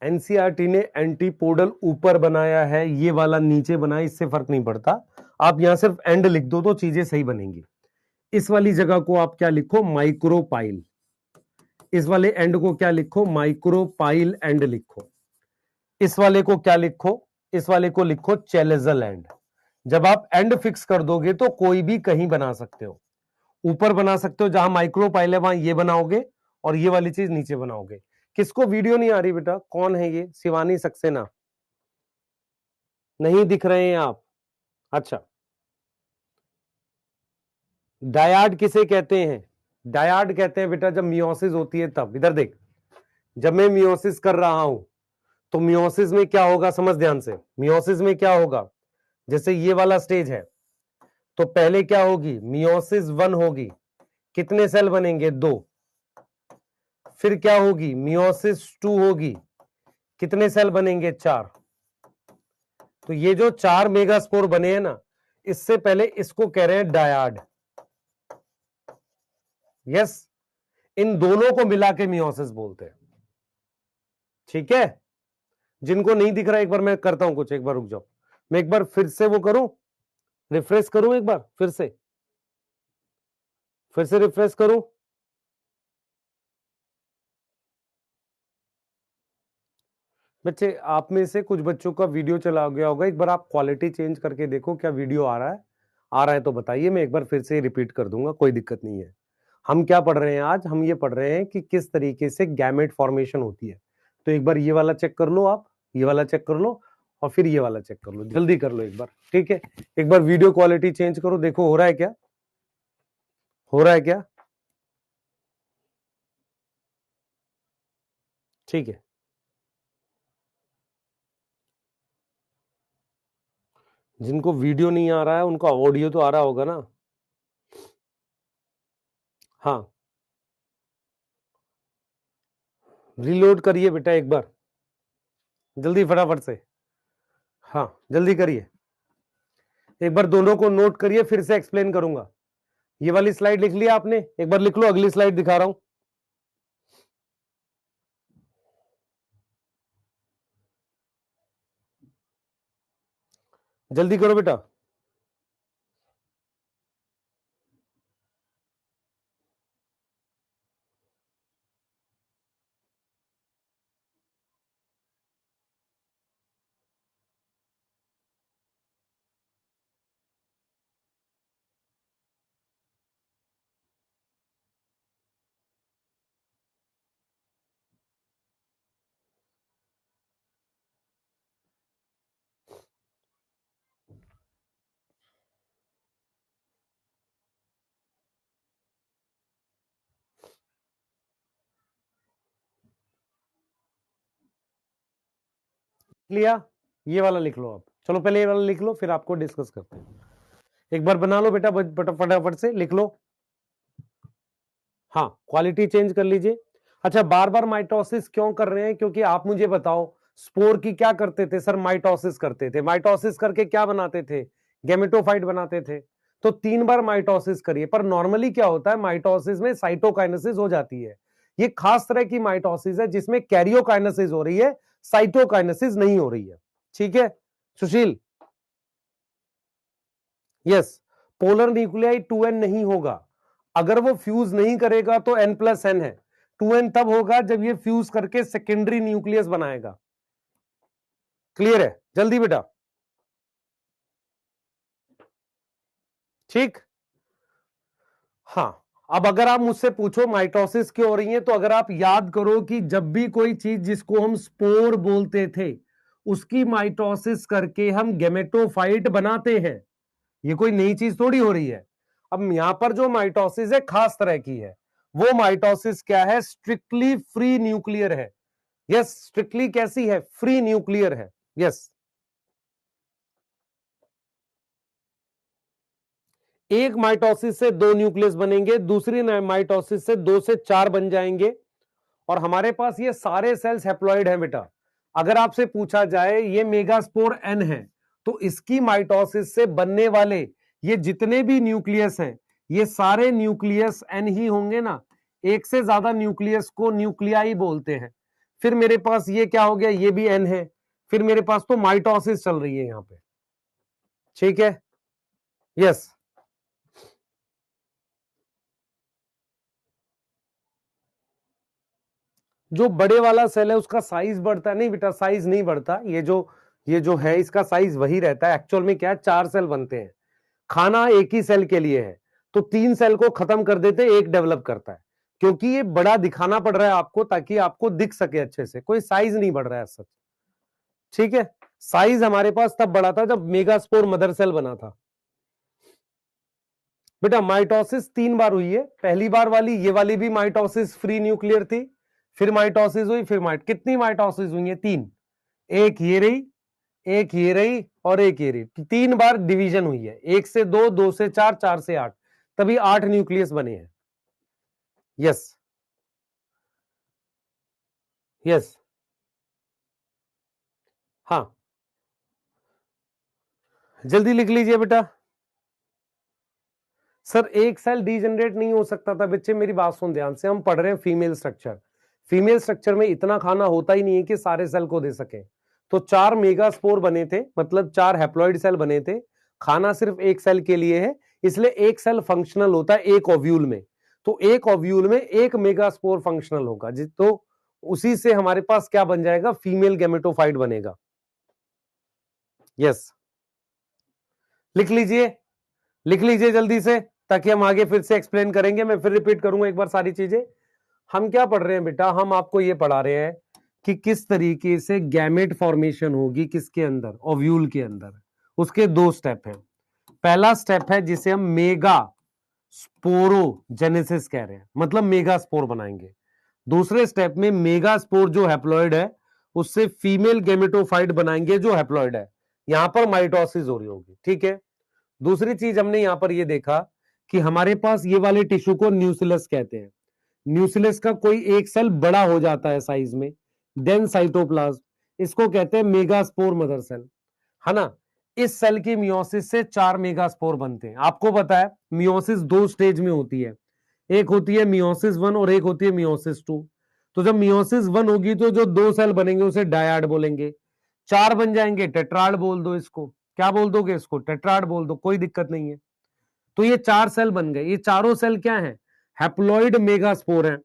एनसीईआरटी ने एंटीपोडल ऊपर बनाया है, ये वाला नीचे बनाया, इससे फर्क नहीं पड़ता। आप यहां सिर्फ एंड लिख दो तो चीजें सही बनेंगी। इस वाली जगह को आप क्या लिखो? माइक्रोपाइल। इस वाले एंड को क्या लिखो? माइक्रोपाइल एंड लिखो। इस वाले को क्या लिखो? इस वाले को लिखो चेलेजल एंड। जब आप एंड फिक्स कर दोगे तो कोई भी कहीं बना सकते हो, ऊपर बना सकते हो, जहां माइक्रोपाइल है वहां ये बनाओगे, और ये वाली चीज नीचे बनाओगे। किसको वीडियो नहीं आ रही बेटा? कौन है ये? शिवानी सक्सेना, नहीं दिख रहे हैं आप? अच्छा, डायाड किसे कहते हैं? डायाड कहते हैं बेटा जब मियोसिस होती है तब। इधर देख, जब मैं मियोसिस कर रहा हूं तो मियोसिस में क्या होगा? समझ ध्यान से, मियोसिस में क्या होगा? जैसे ये वाला स्टेज है तो पहले क्या होगी? मियोसिस 1 होगी, कितने सेल बनेंगे? 2। फिर क्या होगी? मियोसिस 2 होगी, कितने सेल बनेंगे? 4। तो ये जो 4 मेगास्पोर बने हैं ना, इससे पहले इसको कह रहे हैं डायाड। यस, इन दोनों को मिला के मियोसिस बोलते हैं। ठीक है, जिनको नहीं दिख रहा एक बार मैं करता हूं कुछ, एक बार रुक जाओ, मैं एक बार फिर से वो करूं, रिफ्रेश करूं एक बार, फिर से रिफ्रेश करूं। बच्चे, आप में से कुछ बच्चों का वीडियो चला गया होगा, एक बार आप क्वालिटी चेंज करके देखो क्या वीडियो आ रहा है। आ रहा है तो बताइए, मैं एक बार फिर से रिपीट कर दूंगा, कोई दिक्कत नहीं है। हम क्या पढ़ रहे हैं आज? हम ये पढ़ रहे हैं कि किस तरीके से गैमेट फॉर्मेशन होती है। तो एक बार ये वाला चेक कर लो, आप ये वाला चेक कर लो और फिर ये वाला चेक कर लो, जल्दी कर लो एक बार। ठीक है, एक बार वीडियो क्वालिटी चेंज करो, देखो हो रहा है क्या, हो रहा है क्या? ठीक है, जिनको वीडियो नहीं आ रहा है उनका ऑडियो तो आ रहा होगा ना? हाँ, रीलोड करिए बेटा एक बार, जल्दी फटाफट से। हाँ, जल्दी करिए, एक बार दोनों को नोट करिए, फिर से एक्सप्लेन करूंगा। ये वाली स्लाइड लिख लिया आपने? एक बार लिख लो, अगली स्लाइड दिखा रहा हूं। जल्दी करो बेटा। लिया, ये वाला लिख लो आप। चलो पहले ये वाला लिख लो, फिर आपको डिस्कस करते हैं। एक बार बना लो बेटा, फटाफट से लिख लो। हाँ, क्वालिटी चेंज कर लीजिए। अच्छा, बार बार माइटोसिस क्यों कर रहे हैं? क्योंकि आप मुझे बताओ, स्पोर की क्या करते थे सर? माइटोसिस करते थे। माइटोसिस करके क्या बनाते थे? गेमेटोफाइट बनाते थे। तो 3 बार माइटोसिस करिए। पर नॉर्मली क्या होता है, माइटोसिस में साइटोकाइनेसिस हो जाती है। ये खास तरह की माइटोसिस है जिसमें कैरियोकाइनेसिस हो रही है, साइटोकाइनेसिस नहीं हो रही है। ठीक है सुशील? यस, पोलर न्यूक्लियाई 2n नहीं होगा। अगर वो फ्यूज नहीं करेगा तो n+n है। 2n तब होगा जब ये फ्यूज करके सेकेंडरी न्यूक्लियस बनाएगा। क्लियर है? जल्दी बेटा। ठीक, हाँ। अब अगर आप मुझसे पूछो माइटोसिस क्यों हो रही है, तो अगर आप याद करो कि जब भी कोई चीज जिसको हम स्पोर बोलते थे, उसकी माइटोसिस करके हम गेमेटोफाइट बनाते हैं। ये कोई नई चीज थोड़ी हो रही है। अब यहां पर जो माइटोसिस है खास तरह की है। वो माइटोसिस क्या है? स्ट्रिक्टली फ्री न्यूक्लियर है। यस, स्ट्रिक्टली कैसी है? फ्री न्यूक्लियर है। यस, एक माइटोसिस से 2 न्यूक्लियस बनेंगे, दूसरी माइटोसिस से 2 से 4 बन जाएंगे। और हमारे पास ये सारे सेल्स हैप्लॉइड हैं बेटा। अगर आपसे पूछा जाए ये मेगास्पोर एन है, तो इसकी माइटोसिस से बनने वाले ये जितने भी न्यूक्लियस हैं, ये सारे न्यूक्लियस एन ही होंगे ना। एक से ज्यादा न्यूक्लियस को न्यूक्लियाई बोलते हैं। फिर मेरे पास ये क्या हो गया? ये भी एन है। फिर मेरे पास तो माइटोसिस चल रही है यहां पे। ठीक है? यस, जो बड़े वाला सेल है उसका साइज बढ़ता है? नहीं बेटा, साइज नहीं बढ़ता। ये जो है इसका साइज वही रहता है। एक्चुअल में क्या है, 4 सेल बनते हैं। खाना एक ही सेल के लिए है, तो 3 सेल को खत्म कर देते, एक डेवलप करता है। क्योंकि ये बड़ा दिखाना पड़ रहा है आपको, ताकि आपको दिख सके अच्छे से। कोई साइज नहीं बढ़ रहा है सच। ठीक है, साइज हमारे पास तब बढ़ा था जब मेगास्पोर मदर सेल बना था। बेटा माइटोसिस 3 बार हुई है। पहली बार वाली, ये वाली भी माइटोसिस फ्री न्यूक्लियर थी। फिर माइटोसिस हुई, फिर कितनी माइटोसिस हुई है? 3। एक ये रही, एक ये रही और एक ये रही। 3 बार डिवीजन हुई है। 1 से 2, 2 से 4, 4 से 8, तभी 8 न्यूक्लियस बने हैं। यस यस, हाँ जल्दी लिख लीजिए बेटा। सर एक सेल डीजनरेट नहीं हो सकता था बच्चे, मेरी बात सुन ध्यान से, हम पढ़ रहे हैं फीमेल स्ट्रक्चर। फीमेल स्ट्रक्चर में इतना खाना होता ही नहीं है कि सारे सेल को दे सके। तो 4 मेगास्पोर बने थे, मतलब 4 हैप्लॉइड सेल बने थे। खाना सिर्फ एक सेल के लिए है, इसलिए एक सेल फंक्शनल होता है एक ओव्यूल में। तो एक ओव्यूल में एक मेगास्पोर फंक्शनल होगा, तो उसी से हमारे पास क्या बन जाएगा, फीमेल गैमेटोफाइट बनेगा। यस, लिख लीजिए, लिख लीजिए जल्दी से, ताकि हम आगे फिर से एक्सप्लेन करेंगे। मैं फिर रिपीट करूंगा एक बार सारी चीजें। हम क्या पढ़ रहे हैं बेटा, हम आपको ये पढ़ा रहे हैं कि किस तरीके से गैमेट फॉर्मेशन होगी किसके अंदर, ओव्यूल के अंदर। उसके 2 स्टेप हैं। पहला स्टेप है जिसे हम मेगा स्पोरोजेनेसिस कह रहे हैं, मतलब मेगा स्पोर बनाएंगे। दूसरे स्टेप में मेगा स्पोर जो हैप्लॉइड है उससे फीमेल गैमेटोफाइट बनाएंगे जो हैप्लॉइड है। यहां पर माइटोसिस हो रही होगी, ठीक है। दूसरी चीज हमने यहां पर ये देखा कि हमारे पास ये वाले टिश्यू को न्यूक्लियस कहते हैं। न्यूक्लियस का कोई एक सेल बड़ा हो जाता है साइज में, देन साइटोप्लाज्म, इसको कहते हैं मेगास्पोर मदर सेल, है ना। इस सेल की मियोसिस से 4 मेगास्पोर बनते हैं। आपको पता है मियोसिस 2 स्टेज में होती है, एक होती है मियोसिस 1 और एक होती है मियोसिस 2। तो जब मियोसिस 1 होगी तो जो 2 सेल बनेंगे उसे डायड बोलेंगे, 4 बन जाएंगे टेट्राड बोल दो इसको। क्या बोल दोगे इसको, टेट्राड बोल दो, कोई दिक्कत नहीं है। तो ये 4 सेल बन गए, ये चारों सेल क्या है, हैप्लॉइड मेगास्पोर हैं।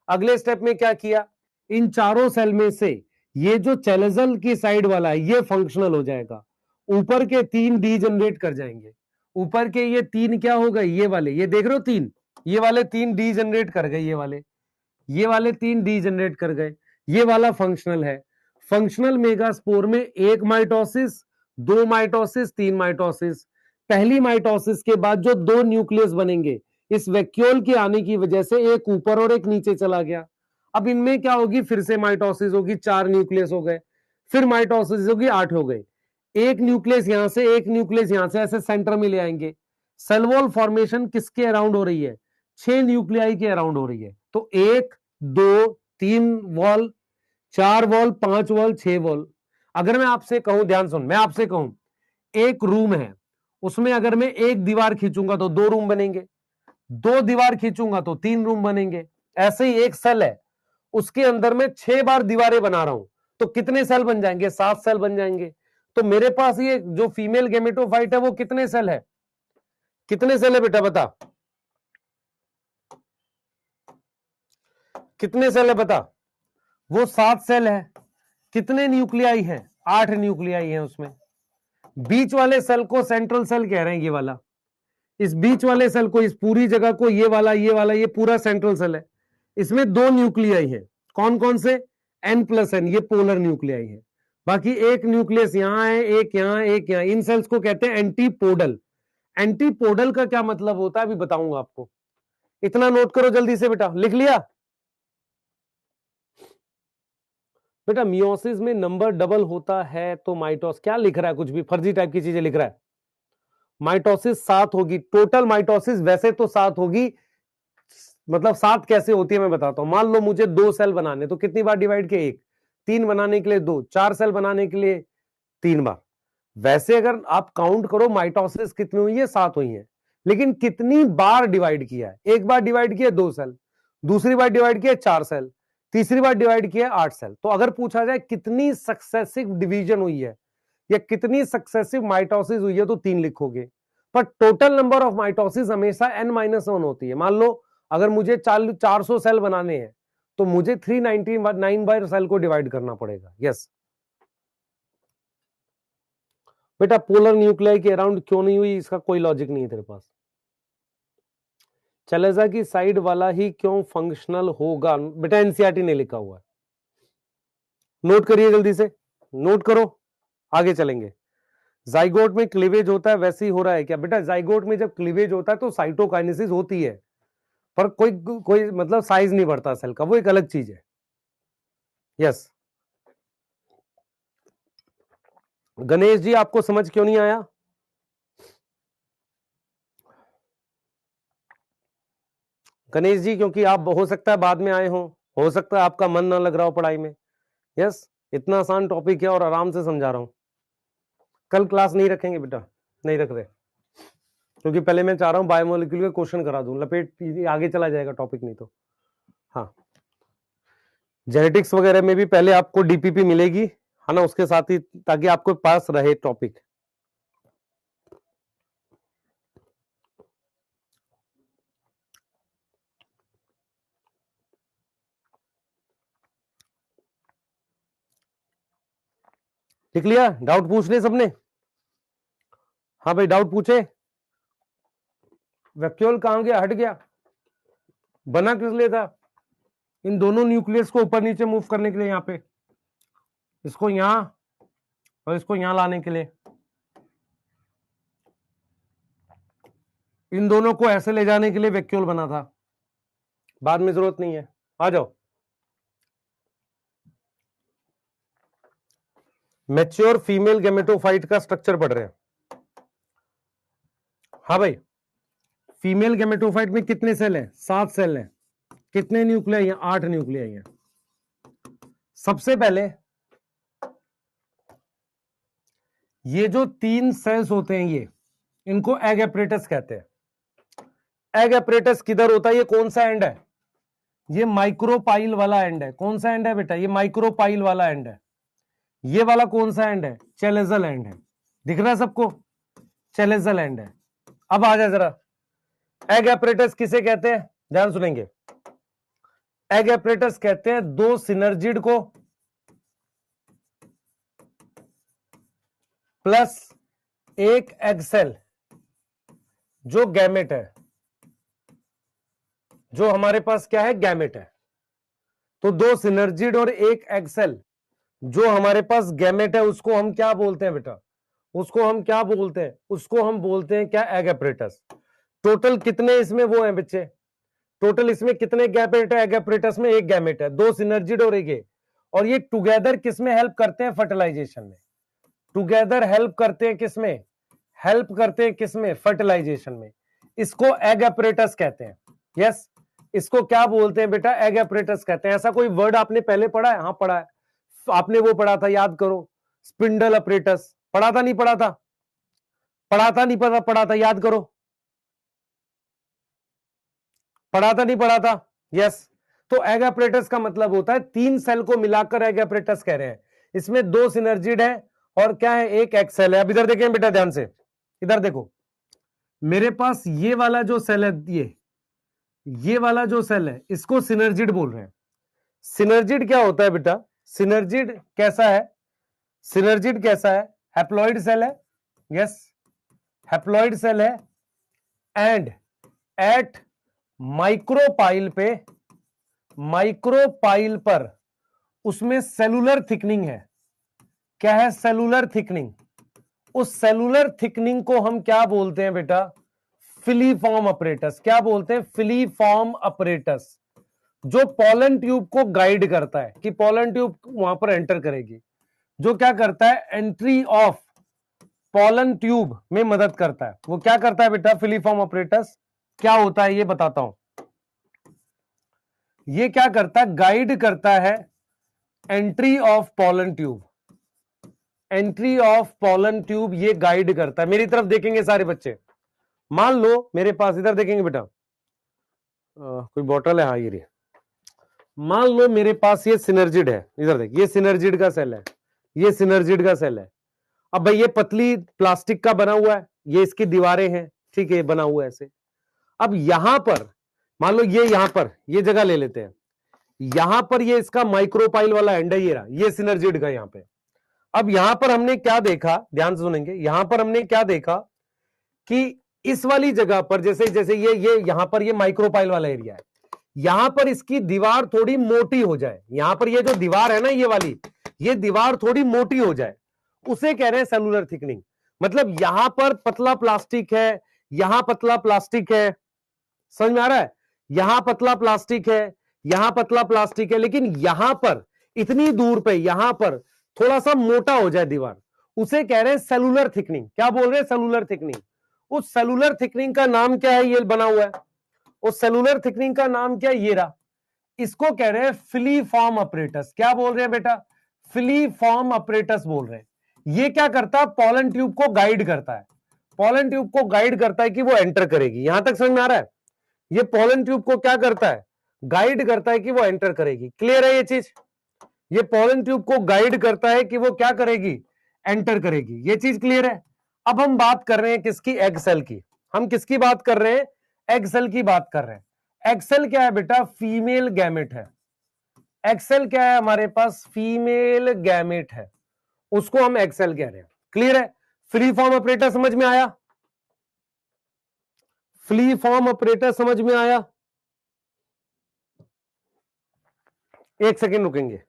अगले स्टेप में क्या किया, इन चारों सेल में से ये जो चैलेजल की साइड वाला है ये फंक्शनल हो जाएगा, ऊपर के 3 डीजनरेट कर जाएंगे। ऊपर के ये 3 क्या हो गए, ये वाले, ये देख रहे हो 3, ये वाले 3 डीजनरेट कर गए, ये वाले 3 डीजनरेट कर गए, ये वाला फंक्शनल है। फंक्शनल मेगास्पोर में 1 माइटोसिस, 2 माइटोसिस, 3 माइटोसिस। पहली माइटोसिस के बाद जो 2 न्यूक्लियस बनेंगे, इस वैक्यूल के आने की वजह से एक ऊपर और एक नीचे चला गया। अब इनमें क्या होगी, फिर से माइटोसिस होगी, 4 न्यूक्लियस हो गए, फिर माइटोसिस होगी, 8 हो गए। एक न्यूक्लियस यहां से, एक न्यूक्लियस यहां से, ऐसे सेंटर में ले आएंगे। सेल वॉल फॉर्मेशन किसके अराउंड हो रही है, 6 न्यूक्लियाई के अराउंड हो रही है। तो 1 2 3 वॉल, 4 वॉल, 5 वॉल, 6 वॉल। अगर मैं आपसे कहूं, ध्यान सुन, मैं आपसे कहूं एक रूम है, उसमें अगर मैं एक दीवार खींचूंगा तो 2 रूम बनेंगे, 2 दीवार खींचूंगा तो 3 रूम बनेंगे। ऐसे ही एक सेल है, उसके अंदर में 6 बार दीवारें बना रहा हूं, तो कितने सेल बन जाएंगे, 7 सेल बन जाएंगे। तो मेरे पास ये जो फीमेल गेमेटोफाइट है वो कितने सेल है, कितने सेल है बेटा बता, कितने सेल है बता, वो 7 सेल है। कितने न्यूक्लियाई है, 8 न्यूक्लियाई है उसमें। बीच वाले सेल को सेंट्रल सेल कह रहे हैं, ये वाला, इस बीच वाले सेल को, इस पूरी जगह को, ये वाला, ये वाला, ये पूरा सेंट्रल सेल है। इसमें 2 न्यूक्लियाई है, कौन कौन से, N+N, ये पोलर न्यूक्लियाई है। बाकी एक न्यूक्लियस यहां है, एक यहां, एक यहां। इन सेल्स को कहते हैं एंटीपोडल। एंटीपोडल का क्या मतलब होता है अभी बताऊंगा आपको, इतना नोट करो जल्दी से बेटा, लिख लिया बेटा। मियोसिस में नंबर डबल होता है तो माइटोस, क्या लिख रहा है, कुछ भी फर्जी टाइप की चीजें लिख रहा है। माइटोसिस 7 होगी, टोटल माइटोसिस वैसे तो 7 होगी, मतलब 7 कैसे होती है मैं बताता हूं। मान लो मुझे 2 सेल बनाने, तो कितनी बार डिवाइड किए, 1, 3 बनाने के लिए 2, 4 सेल बनाने के लिए 3 बार। वैसे अगर आप काउंट करो माइटोसिस कितनी हुई है, 7 हुई है। लेकिन कितनी बार डिवाइड किया है, एक बार डिवाइड किया 2 सेल, दूसरी बार डिवाइड किया 4 सेल, तीसरी बार डिवाइड किया 8 सेल। तो अगर पूछा जाए कितनी सक्सेसिव डिवीजन हुई है या कितनी सक्सेसिव माइटोसिस हुई है, तो 3 लिखोगे। पर टोटल नंबर ऑफ माइटोसिस हमेशा N-1 होती है। मान लो अगर मुझे 400 सेल बनाने हैं, तो मुझे 399 बार सेल को डिवाइड करना पड़ेगा। यस बेटा, पोलर न्यूक्लियाई के अराउंड क्यों नहीं हुई, इसका कोई लॉजिक नहीं है तेरे पास। चलेजा की साइड वाला ही क्यों फंक्शनल होगा बेटा, एनसीईआरटी ने लिखा हुआ है, नोट करिए जल्दी से, नोट करो, आगे चलेंगे। जाइगोट में क्लीवेज होता है, वैसे ही हो रहा है क्या बेटा, जाइगोट में जब क्लीवेज होता है तो साइटोकाइनेसिस होती है, पर कोई कोई मतलब साइज नहीं बढ़ता सेल का, वो एक अलग चीज है। यस गणेश जी, आपको समझ क्यों नहीं आया, गणेश जी, क्योंकि आप हो सकता है बाद में आए हो सकता है आपका मन ना लग रहा हो पढ़ाई में। यस, इतना आसान टॉपिक है और आराम से समझा रहा हूं। कल क्लास नहीं रखेंगे बेटा, नहीं रख रहे, क्योंकि पहले मैं चाह रहा हूं बायोमोलिक्यूल के क्वेश्चन करा दूं, लपेट आगे चला जाएगा टॉपिक नहीं तो। हाँ, जेनेटिक्स वगैरह में भी पहले आपको डीपीपी मिलेगी, है ना, उसके साथ ही, ताकि आपको पास रहे टॉपिक। लिख लिया? डाउट पूछ ले सबने? हाँ भाई, डाउट पूछे? वैक्यूल कहां गया, हट गया? बना किस लिए था? इन दोनों न्यूक्लियस को ऊपर नीचे मूव करने के लिए, यहां पे इसको यहां और इसको यहां लाने के लिए, इन दोनों को ऐसे ले जाने के लिए वैक्यूल बना था। बाद में जरूरत नहीं है। आ जाओ, मैच्योर फीमेल गैमेटोफाइट का स्ट्रक्चर पढ़ रहे हैं। हाँ भाई, फीमेल गैमेटोफाइट में कितने सेल हैं? 7 सेल हैं। कितने न्यूक्लियाई हैं? 8 न्यूक्लियाई हैं। सबसे पहले ये जो 3 सेल्स होते हैं, ये इनको एग एपरेटस कहते हैं। एग एपरेटस किधर होता है? ये कौन सा एंड है? ये माइक्रोपाइल वाला एंड है। कौन सा एंड है बेटा? ये माइक्रोपाइल वाला एंड है। ये वाला कौन सा एंड है? चेलेजल एंड है। दिख रहा है सबको? चेलेजल एंड है। अब आ जाए जरा, एग एपरेटस किसे कहते हैं? ध्यान सुनेंगे। एग एपरेटस कहते हैं 2 सिनर्जिड को प्लस एक एग सेल जो गैमेट है, जो हमारे पास क्या है? गैमेट है। तो 2 सिनर्जिड और एक एग सेल जो हमारे पास गैमेट है, उसको हम क्या बोलते हैं बेटा? उसको हम क्या बोलते हैं? उसको हम बोलते हैं क्या? Egg apparatus. टोटल कितने इसमें वो हैं बच्चे? टोटल इसमें कितने गैमेट है? एग एपरेटस में एक गैमेट है, 2 सिनर्जिड और एक। और ये टुगेदर किसमें हेल्प करते हैं? फर्टिलाइजेशन में। टुगेदर हेल्प करते हैं किसमें? हेल्प करते हैं किसमें? फर्टिलाइजेशन में। इसको एग एपरेटस कहते हैं। यस, इसको क्या बोलते हैं बेटा? एग एपरेटस कहते हैं। ऐसा कोई वर्ड आपने पहले पढ़ा है? हाँ पढ़ा है। आपने वो पढ़ा था, याद करो, स्पिंडल अपरेटस। पढ़ा था नहीं पढ़ा था? पढ़ा था नहीं पढ़ा था? याद करो, पढ़ा था नहीं पढ़ा था? यस। तो एग एपरेटस का मतलब होता है 3 सेल को मिलाकर एग एपरेटस कह रहे हैं। इसमें 2 सिनर्जिड है और क्या है? एक एग सेल है। अब इधर देखें बेटा, ध्यान से इधर देखो। मेरे पास ये वाला जो सेल है, ये वाला जो सेल है, इसको सिनर्जिड बोल रहे हैं। सिनर्जिड क्या होता है बेटा? सिनर्जिड कैसा है? सिनर्जिड कैसा है? हैप्लॉइड सेल है। यस, हैप्लॉइड सेल है। एंड एट माइक्रोपाइल पे, माइक्रोपाइल पर उसमें सेलुलर थिकनिंग है। क्या है? Cellular thickening. उस सेलुलर थिकनिंग को हम क्या बोलते हैं बेटा? Filiform apparatus. क्या बोलते हैं? फिलीफॉर्म अपरेटस, जो पोलन ट्यूब को गाइड करता है कि पोलन ट्यूब वहां पर एंटर करेगी। जो क्या करता है? एंट्री ऑफ पोलन ट्यूब में मदद करता है। वो क्या करता है बेटा? फिलीफॉर्म अपरेटस क्या होता है ये बताता हूं। ये क्या करता है? गाइड करता है entry of pollen tube. Entry of pollen tube ये गाइड करता है। मेरी तरफ देखेंगे सारे बच्चे। मान लो मेरे पास, इधर देखेंगे बेटा, कोई बोतल है, हाँ ये रही। मान लो मेरे पास ये सिनर्जिड है, इधर देख, ये सिनर्जिड का सेल है, ये सिनर्जिड का सेल है। अब भाई ये पतली प्लास्टिक का बना हुआ है, ये इसकी दीवारें हैं, ठीक है, बना हुआ है ऐसे। अब यहां पर मान लो ये, यहां पर ये जगह ले लेते हैं, यहां पर ये इसका माइक्रोपाइल वाला एंड है, ये रहा, ये सिनर्जिड का यहां पे। अब यहां पर हमने क्या देखा? ध्यान से सुनेंगे। यहां पर हमने क्या देखा कि इस वाली जगह पर, जैसे जैसे ये यहां पर ये माइक्रोपाइल वाला एरिया है, यहां पर इसकी दीवार थोड़ी मोटी हो जाए, यहां पर ये जो दीवार है ना, ये वाली, ये दीवार थोड़ी मोटी हो जाए, उसे कह रहे हैं सेलुलर थिकनिंग। मतलब यहां पर पतला प्लास्टिक है, यहां पतला प्लास्टिक है, समझ में आ रहा है? यहां पतला प्लास्टिक है, यहां पतला प्लास्टिक है, लेकिन यहां पर इतनी दूर पे, यहां पर थोड़ा सा मोटा हो जाए दीवार, उसे कह रहे हैं सेलुलर थिकनिंग। क्या बोल रहे हैं? Cellular thickening. उस सेलुलर थिकनिंग का नाम क्या है? ये बना हुआ है, उस सेलुलर थिकनिंग का नाम क्या, ये रहा, इसको कह रहे हैं फिलीफॉर्म अपरेटस। क्या बोल रहे हैं बेटा, फिलीफॉर्म अपरेटस बोल रहे हैं। ये क्या करता है, पॉलन ट्यूब को गाइड करता है, पॉलन ट्यूब को गाइड करता है कि वो एंटर करेगी। यहां तक समझ में आ रहा है, ये पॉलन ट्यूब को क्या करता है, गाइड करता है कि वो एंटर करेगी। क्लियर है ये चीज, ये पॉलन ट्यूब को गाइड करता है कि वो क्या करेगी, एंटर करेगी। ये चीज क्लियर है। अब हम बात कर रहे हैं किसकी, एग सेल की। हम किसकी बात कर रहे हैं, एग सेल की बात कर रहे हैं। एग सेल क्या है बेटा, फीमेल गैमेट है। एग सेल क्या है हमारे पास, फीमेल गैमेट है, उसको हम एग सेल कह रहे हैं। क्लियर है, फ्री फॉर्म ऑपरेटर समझ में आया, फ्री फॉर्म ऑपरेटर समझ में आया। एक सेकेंड रुकेंगे।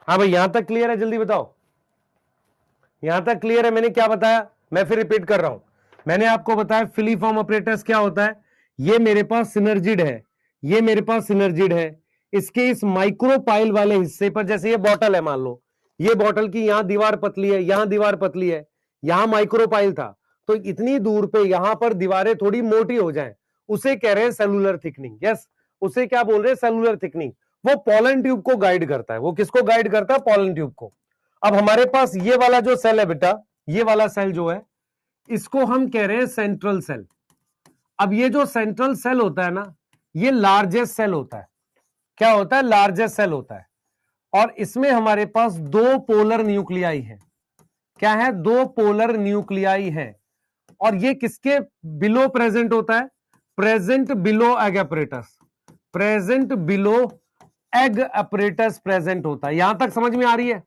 हाँ भाई, यहां तक क्लियर है, जल्दी बताओ। यहां तक क्लियर है, मैंने क्या बताया, मैं फिर रिपीट कर रहा हूं। मैंने आपको बताया फिलीफॉर्म ऑपरेटर्स क्या होता है। ये मेरे पास सिनर्जिड है, ये मेरे पास सिनर्जिड है। इसके इस माइक्रोपाइल वाले हिस्से पर, जैसे ये बॉटल है, मान लो ये बॉटल की यहां दीवार पतली है, यहां दीवार पतली है, यहां माइक्रोपाइल था, तो इतनी दूर पे यहां पर दीवारें थोड़ी मोटी हो जाएं, उसे कह रहे हैं सेलुलर थिकनिंग। यस, उसे क्या बोल रहे हैं, सेलुलर थिकनिंग। वो पॉलन ट्यूब को गाइड करता है। वो किसको गाइड करता है, पॉलन ट्यूब को। अब हमारे पास ये वाला जो सेल है बेटा, ये वाला सेल जो है, इसको हम कह रहे हैं सेंट्रल सेल। अब ये जो सेंट्रल सेल होता है ना, ये लार्जेस्ट सेल होता है। क्या होता है, लार्जेस्ट सेल होता है। और इसमें हमारे पास दो पोलर न्यूक्लियाई है। क्या है, दो पोलर न्यूक्लियाई है। और ये किसके बिलो प्रेजेंट होता है, present below egg apparatus, present below egg apparatus present होता है। यहां तक समझ में आ रही है,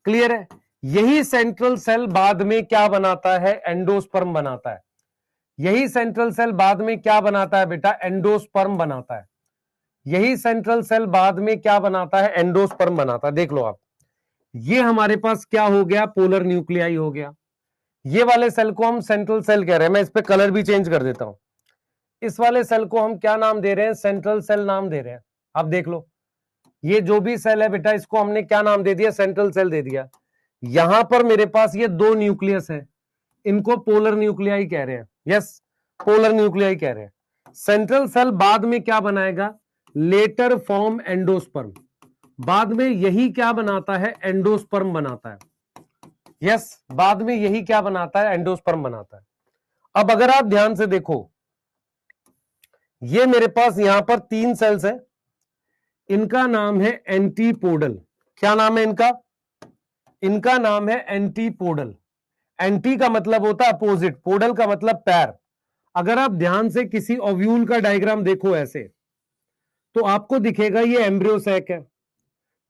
क्लियर है। यही सेंट्रल सेल बाद में क्या बनाता है, एंडोस्पर्म बनाता है। यही सेंट्रल सेल बाद में क्या बनाता है बेटा, एंडोस्पर्म बनाता है। यही सेंट्रल सेल बाद में क्या बनाता है, एंडोस्पर्म बनाता है। देख लो आप, ये हमारे पास क्या हो गया, पोलर न्यूक्लियाई हो गया। ये वाले सेल को हम सेंट्रल सेल कह रहे हैं। मैं इस पे कलर भी चेंज कर देता हूं। इस वाले सेल को हम क्या नाम दे रहे हैं, सेंट्रल सेल नाम दे रहे हैं। आप देख लो, ये जो भी सेल है बेटा, इसको हमने क्या नाम दे दिया, सेंट्रल सेल दे दिया। यहां पर मेरे पास ये दो न्यूक्लियस है, इनको पोलर न्यूक्लियाई कह रहे हैं। यस, पोलर न्यूक्लियाई कह रहे हैं। सेंट्रल सेल बाद में क्या बनाएगा, लेटर फॉर्म एंडोस्पर्म। बाद में यही क्या बनाता है, एंडोस्पर्म बनाता है। यस, बाद में यही क्या बनाता है, एंडोस्पर्म बनाता है। अब अगर आप ध्यान से देखो, ये मेरे पास यहां पर तीन सेल्स है, इनका नाम है एंटीपोडल। क्या नाम है इनका, इनका नाम है एंटीपोडल। एंटी का मतलब होता है अपोजिट, पोडल का मतलब पैर। अगर आप ध्यान से किसी ओव्यूल का डायग्राम देखो ऐसे, तो आपको दिखेगा ये एम्ब्रियो सैक है।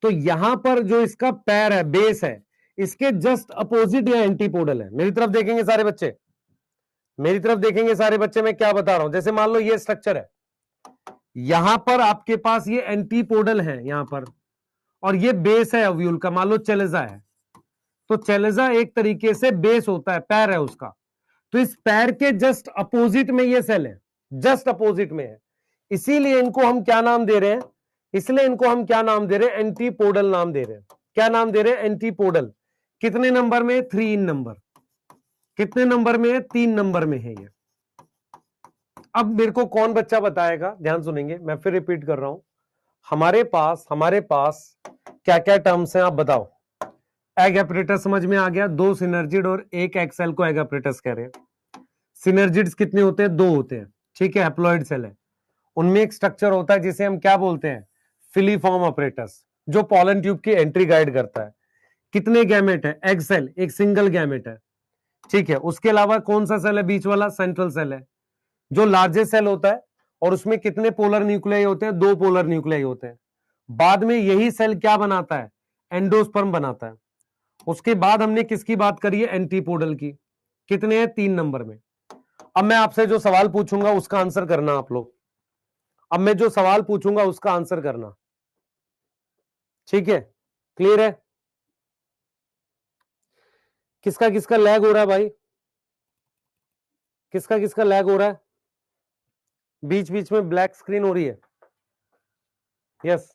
तो यहां पर जो इसका पैर है, बेस है, इसके जस्ट अपोजिट ये एंटीपोडल है। मेरी तरफ देखेंगे सारे बच्चे, मेरी तरफ देखेंगे सारे बच्चे, मैं क्या बता रहा हूं। जैसे मान लो ये स्ट्रक्चर है, यहां पर आपके पास ये एंटीपोडल है यहां पर, और ये बेस है ओव्यूल का, मान लो चेलेजा है। तो चेलेजा एक तरीके से बेस होता है, पैर है उसका। तो इस पैर के जस्ट अपोजिट में ये सेल है, जस्ट अपोजिट में है। इसीलिए इनको हम क्या नाम दे रहे हैं, इसलिए इनको हम क्या नाम दे रहे हैं, एंटीपोडल नाम दे रहे हैं। क्या नाम दे रहे हैं, एंटीपोडल। कितने नंबर में, 3 नंबर। कितने नंबर में है, 3 नंबर में है ये। अब मेरे को कौन बच्चा बताएगा, ध्यान सुनेंगे, मैं फिर रिपीट कर रहा हूं। हमारे पास क्या क्या टर्म्स हैं, आप बताओ। एग एपरेटस समझ में आ गया, 2 सिनर्जिड और 1 एक्सेल को एग एपरेटस कह रहे हैं। सिनर्जिड्स कितने होते हैं, 2 होते हैं, ठीक है, हैप्लॉइड सेल है। उनमें एक स्ट्रक्चर होता है जिसे हम क्या बोलते हैं, फिलीफॉर्म अपरेटस, जो पॉलन ट्यूब की एंट्री गाइड करता है। कितने गैमेट है, एग सेल एक सिंगल गैमेट है, ठीक है। उसके अलावा कौन सा सेल है, बीच वाला सेंट्रल सेल है, जो लार्जेस्ट सेल होता है, और उसमें कितने पोलर न्यूक्लियाई होते हैं, 2 पोलर न्यूक्लियाई होते हैं। बाद में यही सेल क्या बनाता है, एंडोस्पर्म बनाता है। उसके बाद हमने किसकी बात करी है, एंटीपोडल की। कितने हैं, 3 नंबर में। अब मैं आपसे जो सवाल पूछूंगा उसका आंसर करना आप लोग। अब मैं जो सवाल पूछूंगा उसका आंसर करना, ठीक है, क्लियर है। किसका किसका लैग हो रहा है भाई, किसका किसका लैग हो रहा है, बीच बीच में ब्लैक स्क्रीन हो रही है। यस,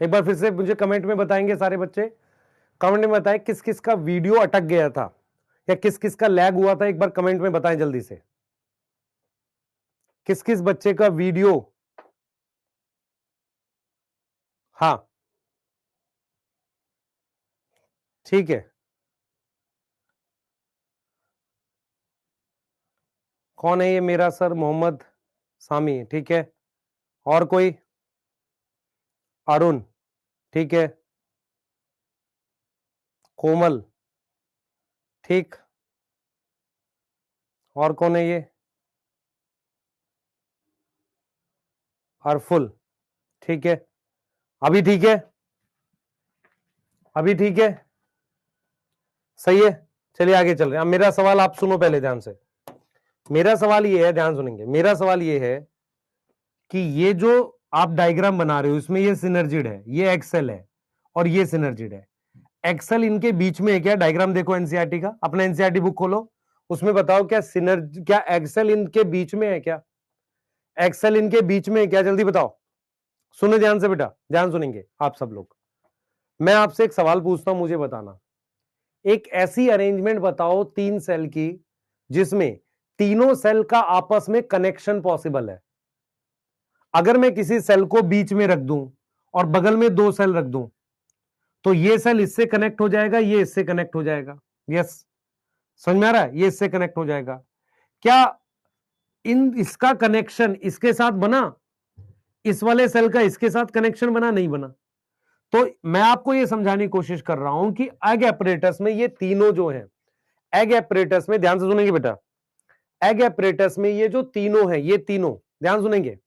एक बार फिर से मुझे कमेंट में बताएंगे सारे बच्चे, कमेंट में बताएं किस किस का वीडियो अटक गया था या किस किस का लैग हुआ था, एक बार कमेंट में बताएं जल्दी से। किस किस बच्चे का वीडियो, हाँ ठीक है। कौन है ये, मेरा सर मोहम्मद सामी, ठीक है। और कोई, अरुण, ठीक है, कोमल, ठीक। और कौन है ये, अरफुल, ठीक है। अभी ठीक है, अभी ठीक है, सही है। चलिए आगे चल रहे हैं। अब मेरा सवाल आप सुनो पहले ध्यान से। मेरा सवाल ये है, ध्यान सुनेंगे, मेरा सवाल ये है कि ये जो आप डायग्राम बना रहे हो इसमें ये सिनर्जिड है, ये एक्सेल है और ये सिनर्जिड है। एक्सेल इनके बीच में है क्या, डायग्राम देखो एनसीईआरटी का, अपना एनसीईआरटी बुक खोलो, उसमें बताओ क्या सिनर्जी, क्या एक्सेल इनके बीच में है क्या, एक्सेल इनके बीच में है क्या, जल्दी बताओ। सुनो ध्यान से बेटा, ध्यान सुनेंगे आप सब लोग। मैं आपसे एक सवाल पूछता हूं, मुझे बताना। एक ऐसी अरेंजमेंट बताओ 3 सेल की जिसमें तीनों सेल का आपस में कनेक्शन पॉसिबल है। अगर मैं किसी सेल को बीच में रख दूं और बगल में 2 सेल रख दूं, तो ये सेल इससे कनेक्ट हो जाएगा, ये इससे कनेक्ट हो जाएगा। यस, समझ में आ रहा है, ये इससे कनेक्ट हो जाएगा। क्या इन इसका कनेक्शन इसके साथ बना, इस वाले सेल का इसके साथ कनेक्शन बना, नहीं बना। तो मैं आपको यह समझाने की कोशिश कर रहा हूं कि एग एपरेटस में ये तीनों जो है, एग एपरेटस में, ध्यान से सुनेंगे बेटा, एग एपरेटस में ये जो तीनों है, ये तीनों ध्यान सुनेंगे,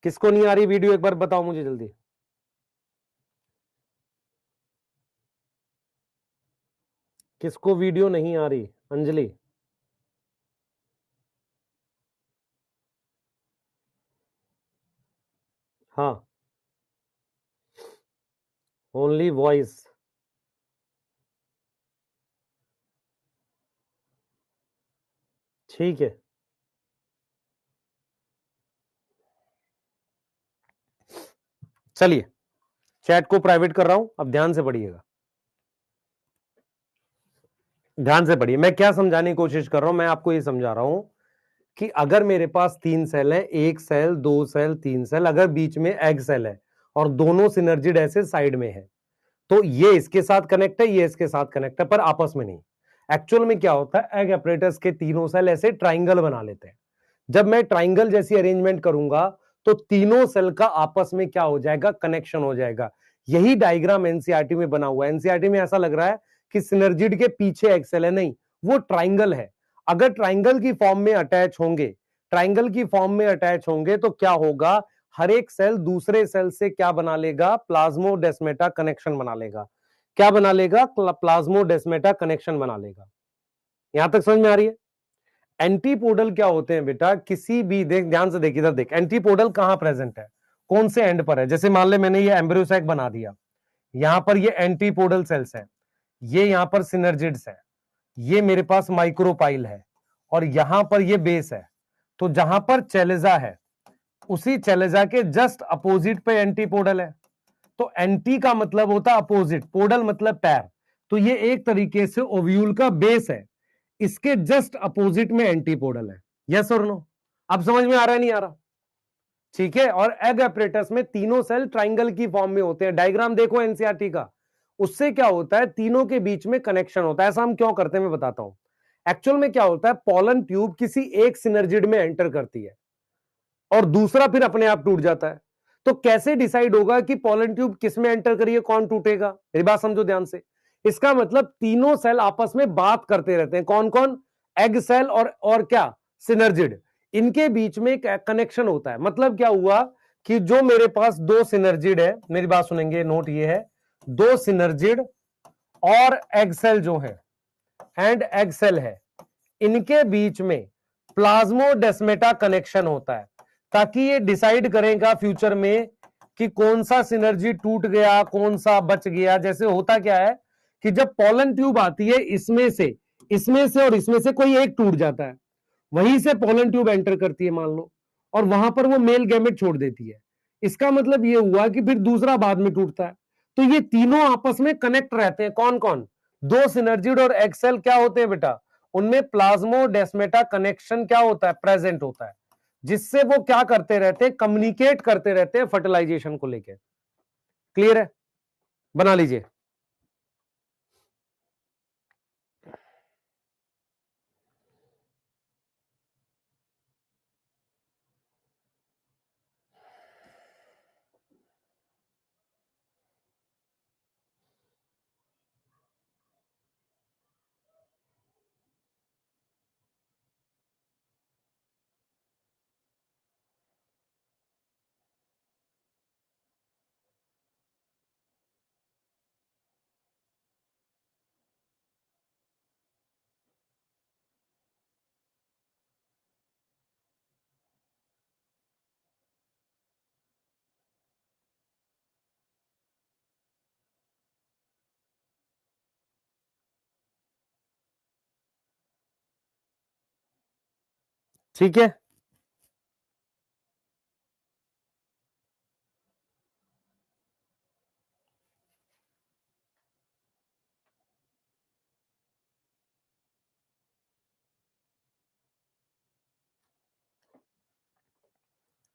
किसको नहीं आ रही वीडियो एक बार बताओ मुझे जल्दी। किसको वीडियो नहीं आ रही? अंजलि, हाँ, ओनली वॉइस। ठीक है, चलिए चैट को प्राइवेट कर रहा हूं, अब ध्यान से पढ़िएगा, ध्यान से पढ़िए। मैं क्या समझाने की कोशिश कर रहा हूं, मैं आपको ये समझा रहा हूं कि अगर मेरे पास 3 सेल है, 1 सेल, 2 सेल, 3 सेल, अगर बीच में एग सेल है और दोनों सिनर्जिड ऐसे साइड में है, तो ये इसके साथ कनेक्ट है, ये इसके साथ कनेक्ट है, पर आपस में नहीं। एक्चुअल में क्या होता है, एग अपरेटस के तीनों सेल ऐसे ट्राइंगल बना लेते हैं। जब मैं ट्राइंगल जैसी अरेंजमेंट करूंगा तो तीनों सेल का आपस में क्या हो जाएगा, कनेक्शन हो जाएगा। यही डायग्राम एनसीईआरटी में बना हुआ है। एनसीईआरटी में ऐसा लग रहा है कि सिनर्जिड के पीछे एक सेल है, नहीं, वो ट्राइंगल है। अगर ट्राइंगल की फॉर्म में अटैच होंगे, ट्राइंगल की फॉर्म में अटैच होंगे तो क्या होगा, हर एक सेल दूसरे सेल से क्या बना लेगा, प्लाज्मोडेस्माटा कनेक्शन बना लेगा। क्या बना लेगा, प्लाज्मोडेस्माटा कनेक्शन बना लेगा। यहां तक समझ में आ रही है? एंटीपोडल क्या होते हैं बेटा, किसी भी, देख ध्यान से देख, इधर देख, एंटीपोडल कहां प्रेजेंट है, कौन से एंड पर है। जैसे मान ले मैंने ये एम्ब्रियो सैक बना दिया, यहां पर ये एंटीपोडल सेल्स है, ये यहां पर सिनर्जिड्स है, ये मेरे पास माइक्रोपाइल है, और यहां पर ये बेस है। तो जहां पर चैलेजा है, उसी चैलेजा के जस्ट अपोजिट पे एंटीपोडल है। तो एंटी का मतलब होता है अपोजिट, पोडल मतलब पैर। तो ये एक तरीके से ओव्यूल का बेस है, इसके जस्ट अपोजिट में एंटीपोडल है। यस और नो? अब समझ में आ रहा है नहीं आ रहा? ठीक है। और एग अपरेटस में तीनों सेल ट्राइंगल की फॉर्म में होते हैं। डायग्राम देखो एनसीईआरटी का, उससे क्या होता है, तीनों के बीच में कनेक्शन होता है। ऐसा हम क्यों करते हैं मैं बताता हूं। एक्चुअल में क्या होता है, पॉलन ट्यूब किसी एक सिनर्जिड में एंटर करती है और दूसरा फिर अपने आप टूट जाता है। तो कैसे डिसाइड होगा कि पॉलन ट्यूब किस में एंटर करिए, कौन टूटेगा? मेरी बात समझो ध्यान से। इसका मतलब तीनों सेल आपस में बात करते रहते हैं। कौन कौन? एग सेल और क्या, सिनर्जिड। इनके बीच में एक कनेक्शन होता है। मतलब क्या हुआ कि जो मेरे पास दो सिनर्जिड है, मेरी बात सुनेंगे, नोट ये है, दो सिनर्जिड और एग सेल जो है, एंड एग सेल है, इनके बीच में प्लाज्मोडेस्माटा कनेक्शन होता है, ताकि ये डिसाइड करेगा फ्यूचर में कि कौन सा सिनर्जी टूट गया, कौन सा बच गया। जैसे होता क्या है कि जब पॉलन ट्यूब आती है, इसमें से और इसमें से कोई एक टूट जाता है, वहीं से पॉलन ट्यूब एंटर करती है मान लो, और वहां पर वो मेल गैमेट छोड़ देती है। इसका मतलब ये हुआ कि फिर दूसरा बाद में टूटता है। तो ये तीनों आपस में कनेक्ट रहते हैं। कौन कौन? दो सिनर्जिड और एक्सेल क्या होते हैं बेटा, उनमें प्लाज्मोडेस्माटा कनेक्शन क्या होता है, प्रेजेंट होता है, जिससे वो क्या करते रहते हैं, कम्युनिकेट करते रहते हैं फर्टिलाइजेशन को लेकर। क्लियर है? बना लीजिए। ठीक है,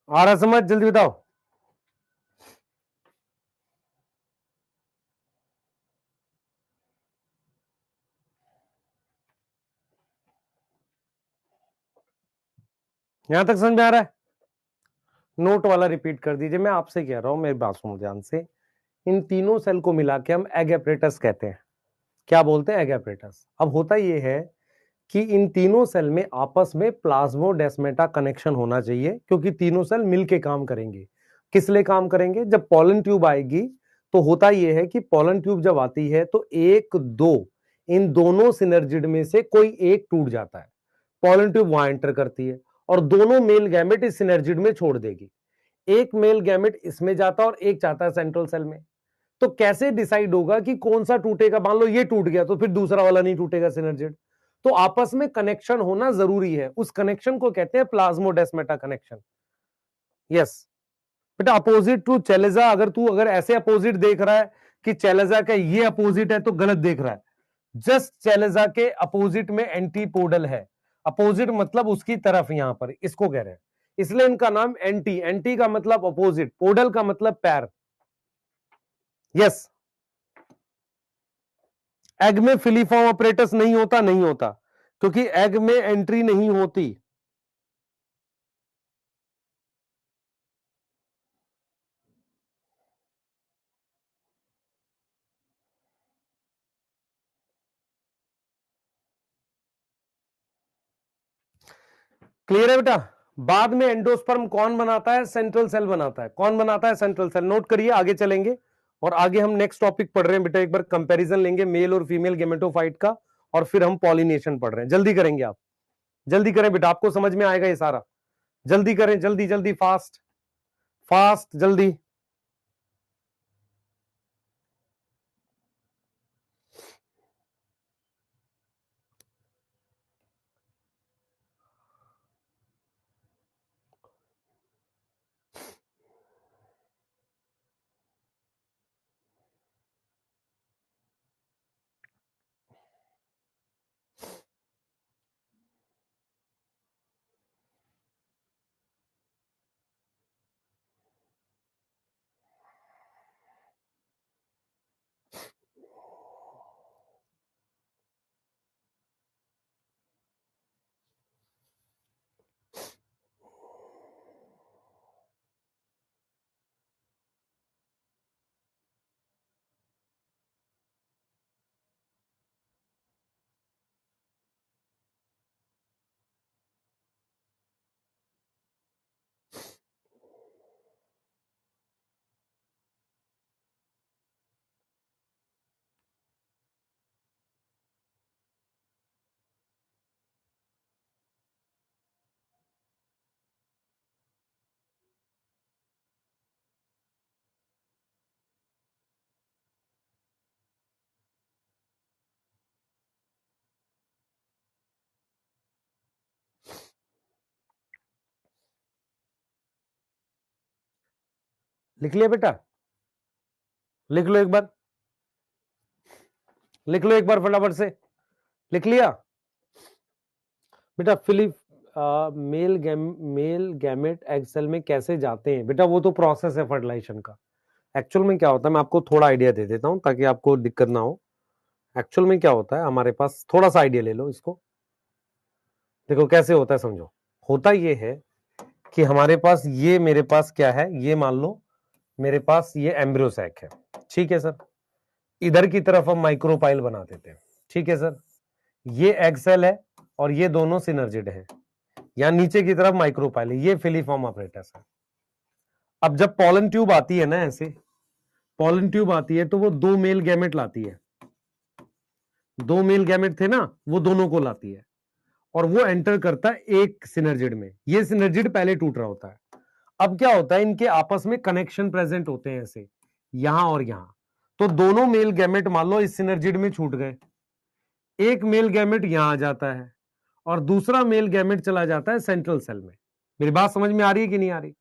आ रहा समझ? जल्दी बताओ। यहां तक समझ में आ रहा है? नोट वाला रिपीट कर दीजिए। मैं आपसे कह रहा हूं, मेरी बात सुनो ध्यान से। इन तीनों सेल को मिला के हम एग एपरेटस कहते हैं। क्या बोलते हैं? Egg apparatus. अब होता यह है कि इन तीनों सेल में आपस में प्लाज्मोडेस्माटा कनेक्शन होना चाहिए, क्योंकि तीनों सेल मिलके काम करेंगे। किस लिए काम करेंगे? जब पॉलन ट्यूब आएगी तो होता यह है कि पॉलन ट्यूब जब आती है तो एक दो इन दोनों सिनर्जिड में से कोई एक टूट जाता है, पॉलन ट्यूब वहां एंटर करती है और दोनों मेल गैमेट इस सिनर्जिड में छोड़ देगी। एक मेल गैमेट इसमें जाता है और एक जाता है सेंट्रल सेल में। तो कैसे डिसाइड होगा कि कौन सा टूटेगा? मान लो ये टूट गया तो फिर दूसरा वाला नहीं टूटेगा सिनर्जिड। तो आपस में कनेक्शन होना जरूरी है, उस कनेक्शन को कहते हैं प्लाज्मोडेस्माटा कनेक्शन। यस बेटा, अपोजिट टू चैलेजा, अगर ऐसे अपोजिट देख रहा है कि चैलेजा का ये अपोजिट है तो गलत देख रहा है। जस्ट चैलेजा के अपोजिट में एंटीपोडल है। अपोजिट मतलब उसकी तरफ, यहां पर इसको कह रहे हैं, इसलिए इनका नाम एंटी। एंटी का मतलब अपोजिट, पोडल का मतलब पैर। यस, एग में फिलीफॉर्म ऑपरेटस नहीं होता, नहीं होता, क्योंकि एग में एंट्री नहीं होती। क्लियर है बेटा? बाद में एंडोस्पर्म कौन बनाता है? सेंट्रल सेल बनाता है। कौन बनाता है? Central cell. नोट करिए, आगे चलेंगे और आगे हम नेक्स्ट टॉपिक पढ़ रहे हैं बेटा। एक बार कंपैरिजन लेंगे मेल और फीमेल गेमेटोफाइट का, और फिर हम पॉलिनेशन पढ़ रहे हैं। जल्दी करेंगे आप, जल्दी करें बेटा, आपको समझ में आएगा ये सारा। जल्दी करें, जल्दी जल्दी, फास्ट फास्ट, जल्दी। लिख लिया बेटा? लिख लो एक बार, लिख लो एक बार फटाफट से। लिख लिया बेटा? फिलिप मेल गैमेट एग सेल में कैसे जाते हैं बेटा? वो तो प्रोसेस है फर्टिलाइजेशन का। एक्चुअल में क्या होता है, मैं आपको थोड़ा आइडिया दे देता हूं ताकि आपको दिक्कत ना हो। एक्चुअल में क्या होता है, हमारे पास थोड़ा सा आइडिया ले लो इसको। देखो कैसे होता है, समझो। होता ये है कि हमारे पास ये, मेरे पास क्या है, ये मान लो मेरे पास ये एम्ब्रियो सैक है, ठीक है सर। इधर की तरफ हम माइक्रोपाइल बना देते हैं, ठीक है सर। ये एग सेल है और ये दोनों सिनर्जिड है। यहां नीचे की तरफ माइक्रोपाइल है, ये फिलीफॉर्म ऑपरेटस है। अब जब पॉलन ट्यूब आती है ना, ऐसे पॉलन ट्यूब आती है तो वो दो मेल गैमेट लाती है। दो मेल गैमेट थे ना, वो दोनों को लाती है और वो एंटर करता है एक सिनर्जिड में। ये सिनर्जिड पहले टूट रहा होता है। अब क्या होता है, इनके आपस में कनेक्शन प्रेजेंट होते हैं ऐसे, यहां और यहां। तो दोनों मेल गैमेट मान लो इस सिनर्जिड में छूट गए। एक मेल गैमेट यहां आ जाता है और दूसरा मेल गैमेट चला जाता है सेंट्रल सेल में। मेरी बात समझ में आ रही है कि नहीं आ रही?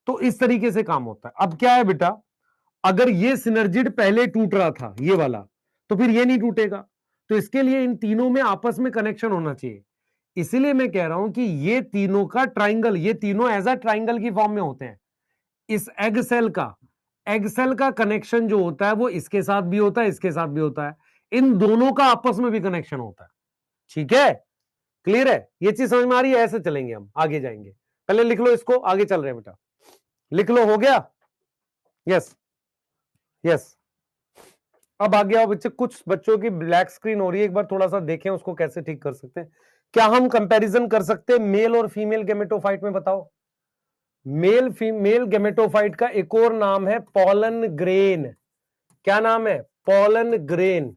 तो इस तरीके से काम होता है। अब क्या है बेटा, अगर ये सिनर्जिड पहले टूट रहा था ये वाला, तो फिर ये नहीं टूटेगा। तो इसके लिए इन तीनों में आपस में कनेक्शन होना चाहिए। इसीलिए मैं कह रहा हूं कि ये तीनों का ट्राइंगल, ये तीनों एज अ ट्राइंगल की फॉर्म में होते हैं। इस एग सेल का कनेक्शन जो होता है वो इसके साथ भी होता है, इसके साथ भी होता है। इन दोनों का आपस में भी कनेक्शन होता है। ठीक है? क्लियर है? ये चीज समझ में आ रही है? ऐसे चलेंगे हम, आगे जाएंगे। पहले लिख लो इसको, आगे चल रहे हैं बेटा। लिख लो, हो गया? Yes yes. अब आ गया बच्चे, कुछ बच्चों की ब्लैक स्क्रीन हो रही है, एक बार थोड़ा सा देखें उसको कैसे ठीक कर सकते हैं। क्या हम कंपैरिजन कर सकते हैं मेल और फीमेल गैमेटोफाइट में? बताओ। मेल फीमेल गैमेटोफाइट का एक और नाम है पॉलन ग्रेन। क्या नाम है? Pollen grain.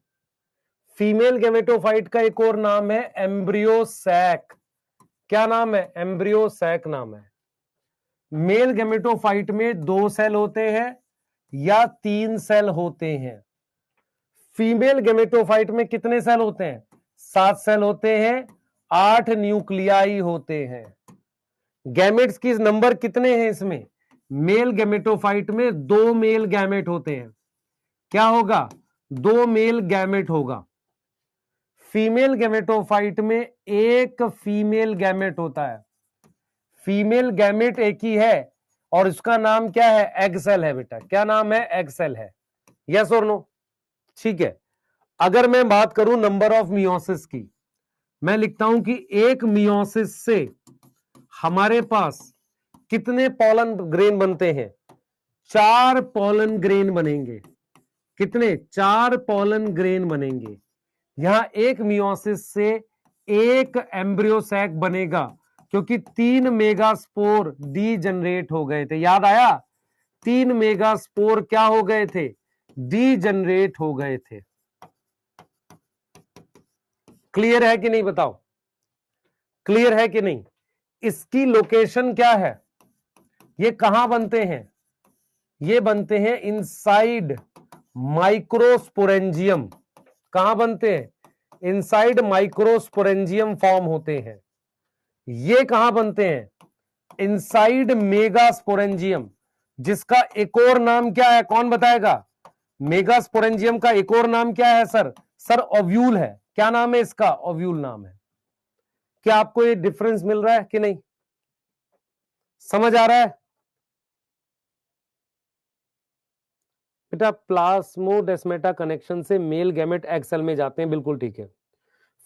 फीमेल गैमेटोफाइट का एक और नाम है एम्ब्रियो सैक। क्या नाम है? एम्ब्रियो सैक नाम है। मेल गैमेटोफाइट में 2 सेल होते हैं या 3 सेल होते हैं? फीमेल गैमेटोफाइट में कितने सेल होते हैं? 7 सेल होते हैं, 8 न्यूक्लियाई होते हैं। गैमेट्स की नंबर कितने हैं इसमें? मेल गैमेटोफाइट में 2 मेल गैमेट होते हैं। क्या होगा? 2 मेल गैमेट होगा। फीमेल गैमेटोफाइट में 1 फीमेल गैमेट होता है। फीमेल गैमेट एक ही है और उसका नाम क्या है? एग सेल है बेटा। क्या नाम है? एग सेल है। यस और नो? ठीक है। अगर मैं बात करूं नंबर ऑफ मियोसिस की, मैं लिखता हूं कि एक मियोसिस से हमारे पास कितने पॉलन ग्रेन बनते हैं? 4 पॉलन ग्रेन बनेंगे। कितने? 4 पॉलन ग्रेन बनेंगे। यहां एक मियोसिस से एक एम्ब्रियो सैक बनेगा क्योंकि 3 मेगास्पोर डी जनरेट हो गए थे। याद आया? 3 मेगास्पोर क्या हो गए थे? डी जनरेट हो गए थे। क्लियर है कि नहीं? बताओ, क्लियर है कि नहीं? इसकी लोकेशन क्या है? ये कहां बनते हैं? ये बनते हैं इनसाइड माइक्रोस्पोरेंजियम। कहां बनते हैं? इनसाइड माइक्रोस्पोरेंजियम फॉर्म होते हैं। ये कहां बनते हैं? इनसाइड मेगास्पोरेंजियम, जिसका एक और नाम क्या है? कौन बताएगा? मेगास्पोरेंजियम का एक और नाम क्या है सर? सर ओव्यूल है। क्या नाम है इसका? ओव्यूल नाम है। क्या आपको ये डिफरेंस मिल रहा है कि नहीं? समझ आ रहा है बेटा? प्लास्मोडेस्मेटा कनेक्शन से मेल गैमेट एग सेल में जाते हैं, बिल्कुल ठीक है।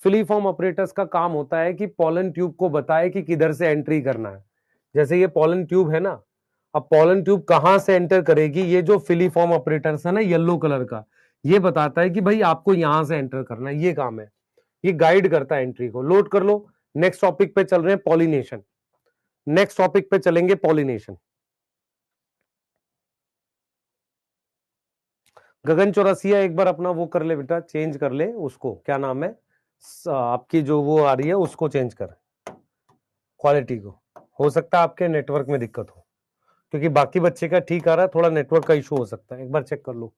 फिलीफॉर्म ऑपरेटर्स का काम होता है कि पॉलन ट्यूब को बताए कि किधर से एंट्री करना है। जैसे ये पॉलन ट्यूब है ना, अब पॉलन ट्यूब कहां से एंटर करेगी, ये जो फिलीफॉर्म ऑपरेटर्स है ना येलो कलर का, ये बताता है कि भाई आपको यहां से एंटर करना है। ये काम है, ये गाइड करता है एंट्री को। लोड कर लो। नेक्स्ट टॉपिक पे चल रहे हैं, पॉलिनेशन। नेक्स्ट टॉपिक पे चलेंगे, पॉलिनेशन। गगन चौरसिया एक बार अपना वो कर ले बेटा, चेंज कर ले उसको। क्या नाम है आपकी जो वो आ रही है उसको चेंज कर, क्वालिटी को। हो सकता है आपके नेटवर्क में दिक्कत हो, क्योंकि बाकी बच्चे का ठीक आ रहा है, थोड़ा नेटवर्क का इशू हो सकता है। एक बार चेक कर लो,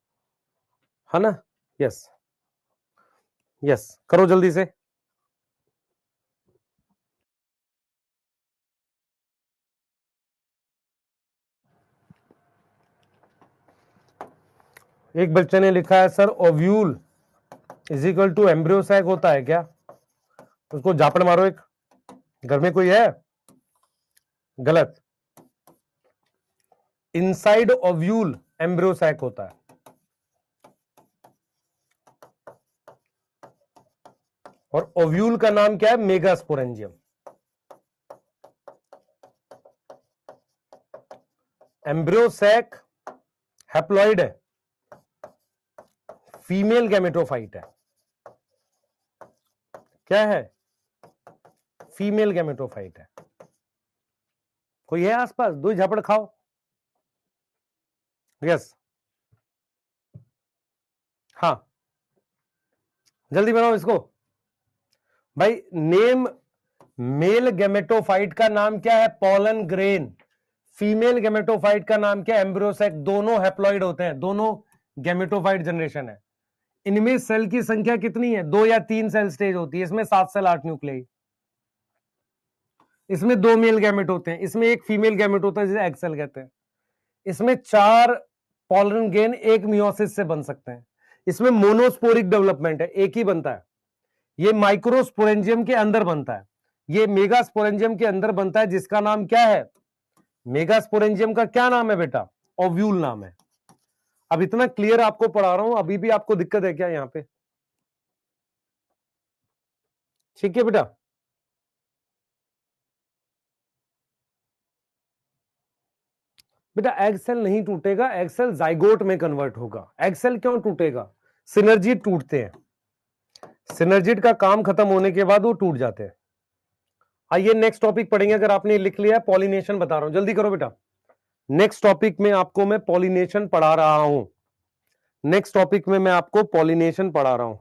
है ना? यस यस, करो जल्दी से। एक बच्चे ने लिखा है sir ovule is equal to embryo sac होता है क्या? उसको झापड़ मारो एक। घर में कोई है? गलत। इनसाइड ओव्यूल एम्ब्रियो सैक होता है। और ओव्यूल का नाम क्या है? मेगास्पोरेंजियम। एम्ब्रियो सैक हैप्लॉइड है, फीमेल गैमेटोफाइट है। क्या है? फीमेल गैमेटोफाइट है। कोई है आसपास? दो झापड़ खाओ। यस, हाँ, जल्दी बनाओ इसको भाई। नेम मेल गैमेटोफाइट का नाम क्या है? Pollen grain. फीमेल गैमेटोफाइट का नाम क्या है? एम्ब्रियोसैक। दोनों हैप्लॉइड होते हैं, दोनों गैमेटोफाइट जनरेशन है। इनमें सेल की संख्या कितनी है? 2 या 3 सेल स्टेज होती है। इसमें 7 सेल 8 न्यूक्लियाई। इसमें 2 मेल गैमेट होते हैं, इसमें एक फीमेल गैमेट होता है जिसे एग सेल कहते हैं। इसमें 4 पॉलन ग्रेन एक मियोसिस से बन सकते हैं। इसमें मोनोस्पोरिक डेवलपमेंट है, एक ही बनता है। ये माइक्रोस्पोरेंजियम के अंदर बनता है, ये मेगास्पोरेंजियम के अंदर बनता है, जिसका नाम क्या है? मेगास्पोरेंजियम का क्या नाम है बेटा? ओव्यूल नाम है। अब इतना क्लियर आपको पढ़ा रहा हूं, अभी भी आपको दिक्कत है क्या यहां पे? ठीक है बेटा। बेटा एग सेल नहीं टूटेगा, एग सेल जाइगोट में कन्वर्ट होगा। एग सेल क्यों टूटेगा? सिनर्जी टूटते हैं, सिनर्जिट का काम खत्म होने के बाद वो टूट जाते हैं। आइए नेक्स्ट टॉपिक पढ़ेंगे। अगर आपने लिख लिया है, पॉलिनेशन बता रहा हूं, जल्दी करो बेटा। नेक्स्ट टॉपिक में आपको मैं पॉलिनेशन पढ़ा रहा हूं। नेक्स्ट टॉपिक में मैं आपको पॉलिनेशन पढ़ा रहा हूं।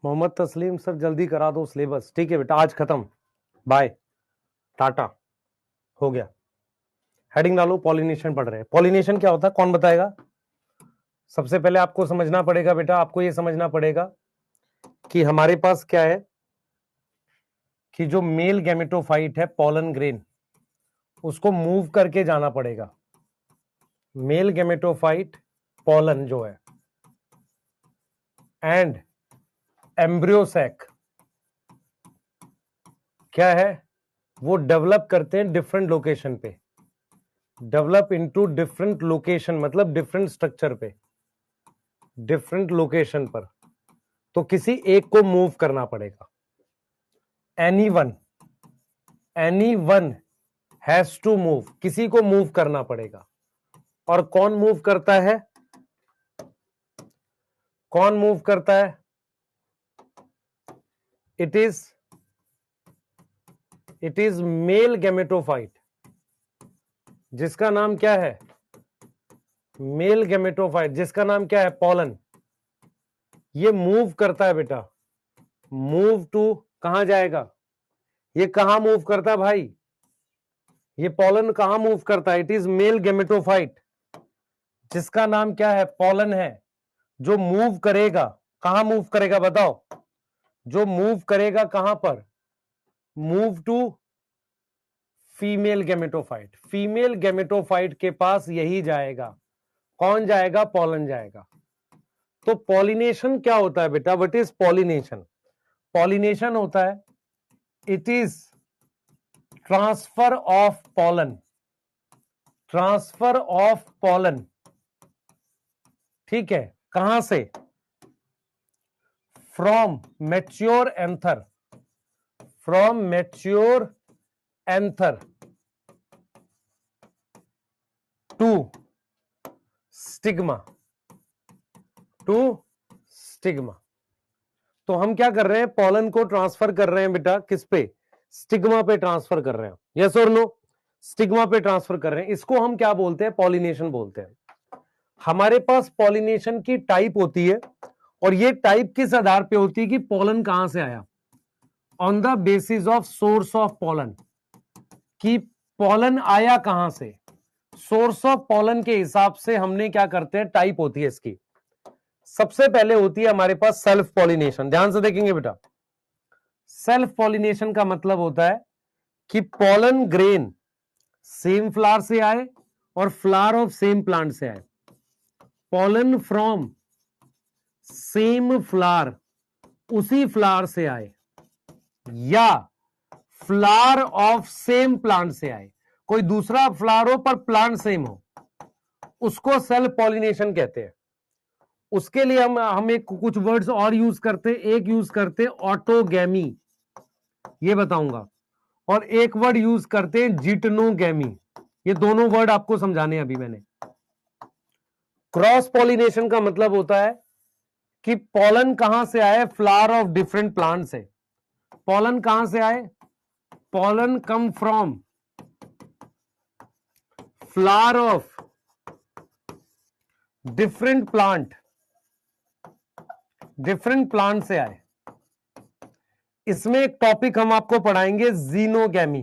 मोहम्मद तस्लीम सर, जल्दी करा दो सिलेबस। ठीक है बेटा, आज खत्म, बाय, टाटा, हो गया। हेडिंग डालो, पॉलिनेशन पढ़ रहे हैं। पॉलिनेशन क्या होता है, कौन बताएगा? सबसे पहले आपको समझना पड़ेगा बेटा, आपको यह समझना पड़ेगा कि हमारे पास क्या है, कि जो मेल गैमेटोफाइट है पॉलन ग्रेन, उसको मूव करके जाना पड़ेगा। मेल गैमेटोफाइट पॉलन जो है एंड एम्ब्रियोसैक क्या है, वो डेवलप करते हैं डिफरेंट लोकेशन पे। डेवलप इनटू डिफरेंट लोकेशन मतलब डिफरेंट स्ट्रक्चर पे, डिफरेंट लोकेशन पर। तो किसी एक को मूव करना पड़ेगा। एनीवन हैज टू मूव, किसी को मूव करना पड़ेगा। और कौन मूव करता है? कौन मूव करता है? इट इज मेल गैमेटोफाइट, जिसका नाम क्या है? मेल गैमेटोफाइट, जिसका नाम क्या है? पॉलन। ये मूव करता है बेटा। मूव टू कहां जाएगा? ये कहां मूव करता है भाई? ये पॉलन कहां मूव करता है? इट इज मेल गैमेटोफाइट, जिसका नाम क्या है? पॉलन है, जो मूव करेगा। कहां मूव करेगा बताओ? जो मूव करेगा कहां पर? Move to female gametophyte. Female gametophyte के पास यही जाएगा। कौन जाएगा? पॉलन जाएगा। तो पॉलिनेशन क्या होता है बेटा? What is pollination? पॉलिनेशन होता है, it is transfer of pollen. Transfer of pollen, ठीक है, कहां से? From mature anther, from mature anther to stigma, to stigma. तो हम क्या कर रहे हैं? पॉलन को ट्रांसफर कर रहे हैं बेटा, किस पे? स्टिग्मा पे ट्रांसफर कर रहे हैं। यस और नो? स्टिग्मा पे ट्रांसफर कर रहे हैं। इसको हम क्या बोलते हैं? पॉलिनेशन बोलते हैं। हमारे पास पॉलिनेशन की टाइप होती है, और ये टाइप किस आधार पे होती है कि पॉलन कहां से आया? On the basis of source of pollen, कि पॉलन आया कहां से। सोर्स ऑफ पॉलन के हिसाब से हमने क्या करते हैं, टाइप होती है इसकी। सबसे पहले होती है हमारे पास सेल्फ पॉलिनेशन। ध्यान से देखेंगे बेटा, सेल्फ पॉलिनेशन का मतलब होता है कि पॉलन ग्रेन सेम फ्लावर से आए और फ्लावर ऑफ सेम प्लांट से आए। पॉलन फ्रॉम सेम फ्लावर, उसी फ्लावर से आए, या फ्लावर ऑफ सेम प्लांट से आए। कोई दूसरा फ्लावर हो पर प्लांट सेम हो, उसको सेल्फ पॉलिनेशन कहते हैं। उसके लिए हम एक कुछ वर्ड्स और यूज करते हैं। एक यूज करते हैं ऑटोगैमी, ये बताऊंगा, और एक वर्ड यूज करते हैं जिटनोगैमी। ये दोनों वर्ड आपको समझाने अभी मैंने। क्रॉस पॉलिनेशन का मतलब होता है कि पॉलन कहां से आए? फ्लावर ऑफ डिफरेंट प्लांट से। पॉलन कहां से आए? Pollen come from flower of different plant, different plant से आए। इसमें एक टॉपिक हम आपको पढ़ाएंगे, जीनोगैमी।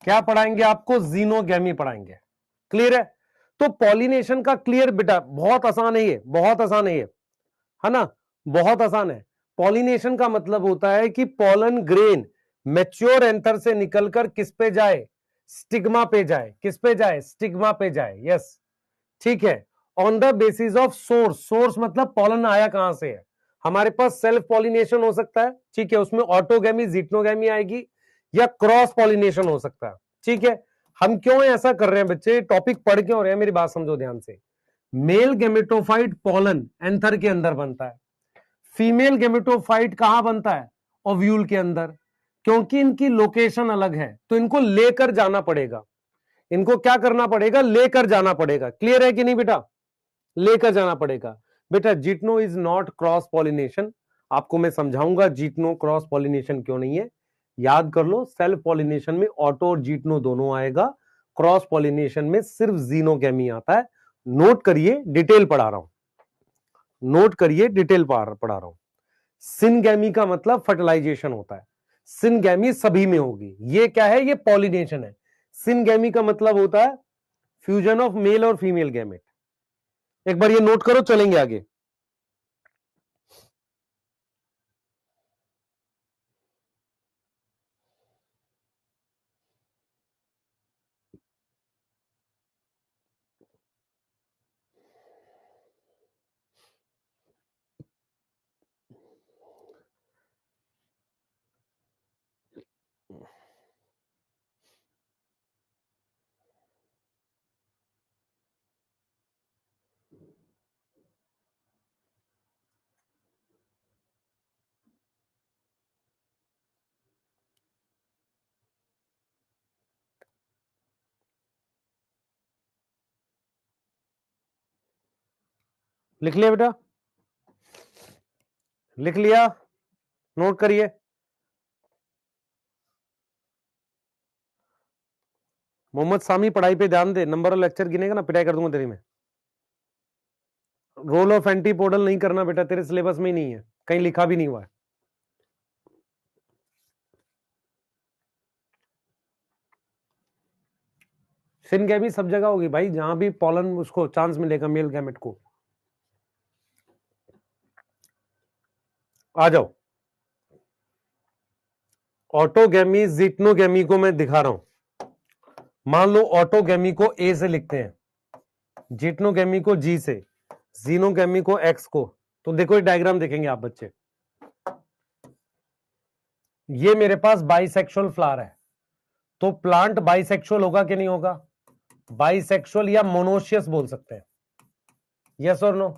क्या पढ़ाएंगे आपको? जीनोगैमी पढ़ाएंगे। क्लियर है? तो पॉलिनेशन का क्लियर बेटा बहुत आसान है, ये बहुत आसान है, ये है ना, बहुत आसान है। पॉलिनेशन का मतलब होता है कि पॉलन ग्रेन मैच्योर एंथर से निकलकर किस पे जाए, स्टिग्मा पे जाए, किस पे जाए, स्टिग्मा पे जाए। यस, ठीक है। On the basis of source, source मतलब पॉलन आया कहां से है। हमारे पास सेल्फ पॉलिनेशन हो सकता है, ठीक है, उसमें ऑटोगैमी जिटनोगैमी आएगी, या क्रॉस पॉलिनेशन हो सकता है, ठीक है। हम क्यों ऐसा कर रहे हैं बच्चे, टॉपिक पढ़ क्यों रहे हैं, मेरी बात समझो ध्यान से। मेल गेमेटोफाइट पॉलन एंथर के अंदर बनता है, फीमेल गेमेटोफाइट कहां बनता है, ओव्यूल के अंदर। क्योंकि इनकी लोकेशन अलग है तो इनको लेकर जाना पड़ेगा, इनको क्या करना पड़ेगा, लेकर जाना पड़ेगा। क्लियर है कि नहीं बेटा, लेकर जाना पड़ेगा। बेटा जिटनो इज नॉट क्रॉस पॉलिनेशन, आपको मैं समझाऊंगा जिटनो क्रॉस पॉलिनेशन क्यों नहीं है। याद कर लो, सेल्फ पॉलिनेशन में ऑटो और जिटनो दोनों आएगा, क्रॉस पॉलिनेशन में सिर्फ जीनोगैमी आता है। नोट करिए, डिटेल पढ़ा रहा हूं, नोट करिए, डिटेल पढ़ा रहा हूं। सिनगैमी का मतलब फर्टिलाइजेशन होता है, सिनगैमी सभी में होगी। ये क्या है, ये पॉलिनेशन है। सिनगैमी का मतलब होता है फ्यूजन ऑफ मेल और फीमेल गैमेट। एक बार ये नोट करो, चलेंगे आगे। लिख लिया बेटा, लिख लिया, नोट करिए। मोहम्मद सामी पढ़ाई पे ध्यान दे, नंबर और लेक्चर गिनेगा ना पिटाई कर दूंगा तेरी में। रोल ऑफ एंटीपोडल नहीं करना बेटा, तेरे सिलेबस में ही नहीं है, कहीं लिखा भी नहीं हुआ है। सिनगैमी सब जगह होगी भाई, जहां भी पॉलन उसको चांस मिलेगा मेल गैमेट को। आ जाओ, ऑटोगैमी जिटनोगैमी को मैं दिखा रहा हूं। मान लो ऑटोगैमी को ए से लिखते हैं, जिटनोगैमी को जी से, जीनोगैमी को एक्स को। तो देखो ये डायग्राम देखेंगे आप बच्चे, ये मेरे पास बाइसेक्सुअल फ्लावर है, तो प्लांट बाइसेक्सुअल होगा कि नहीं होगा, बाइसेक्सुअल या मोनोशियस बोल सकते हैं, यस और नो।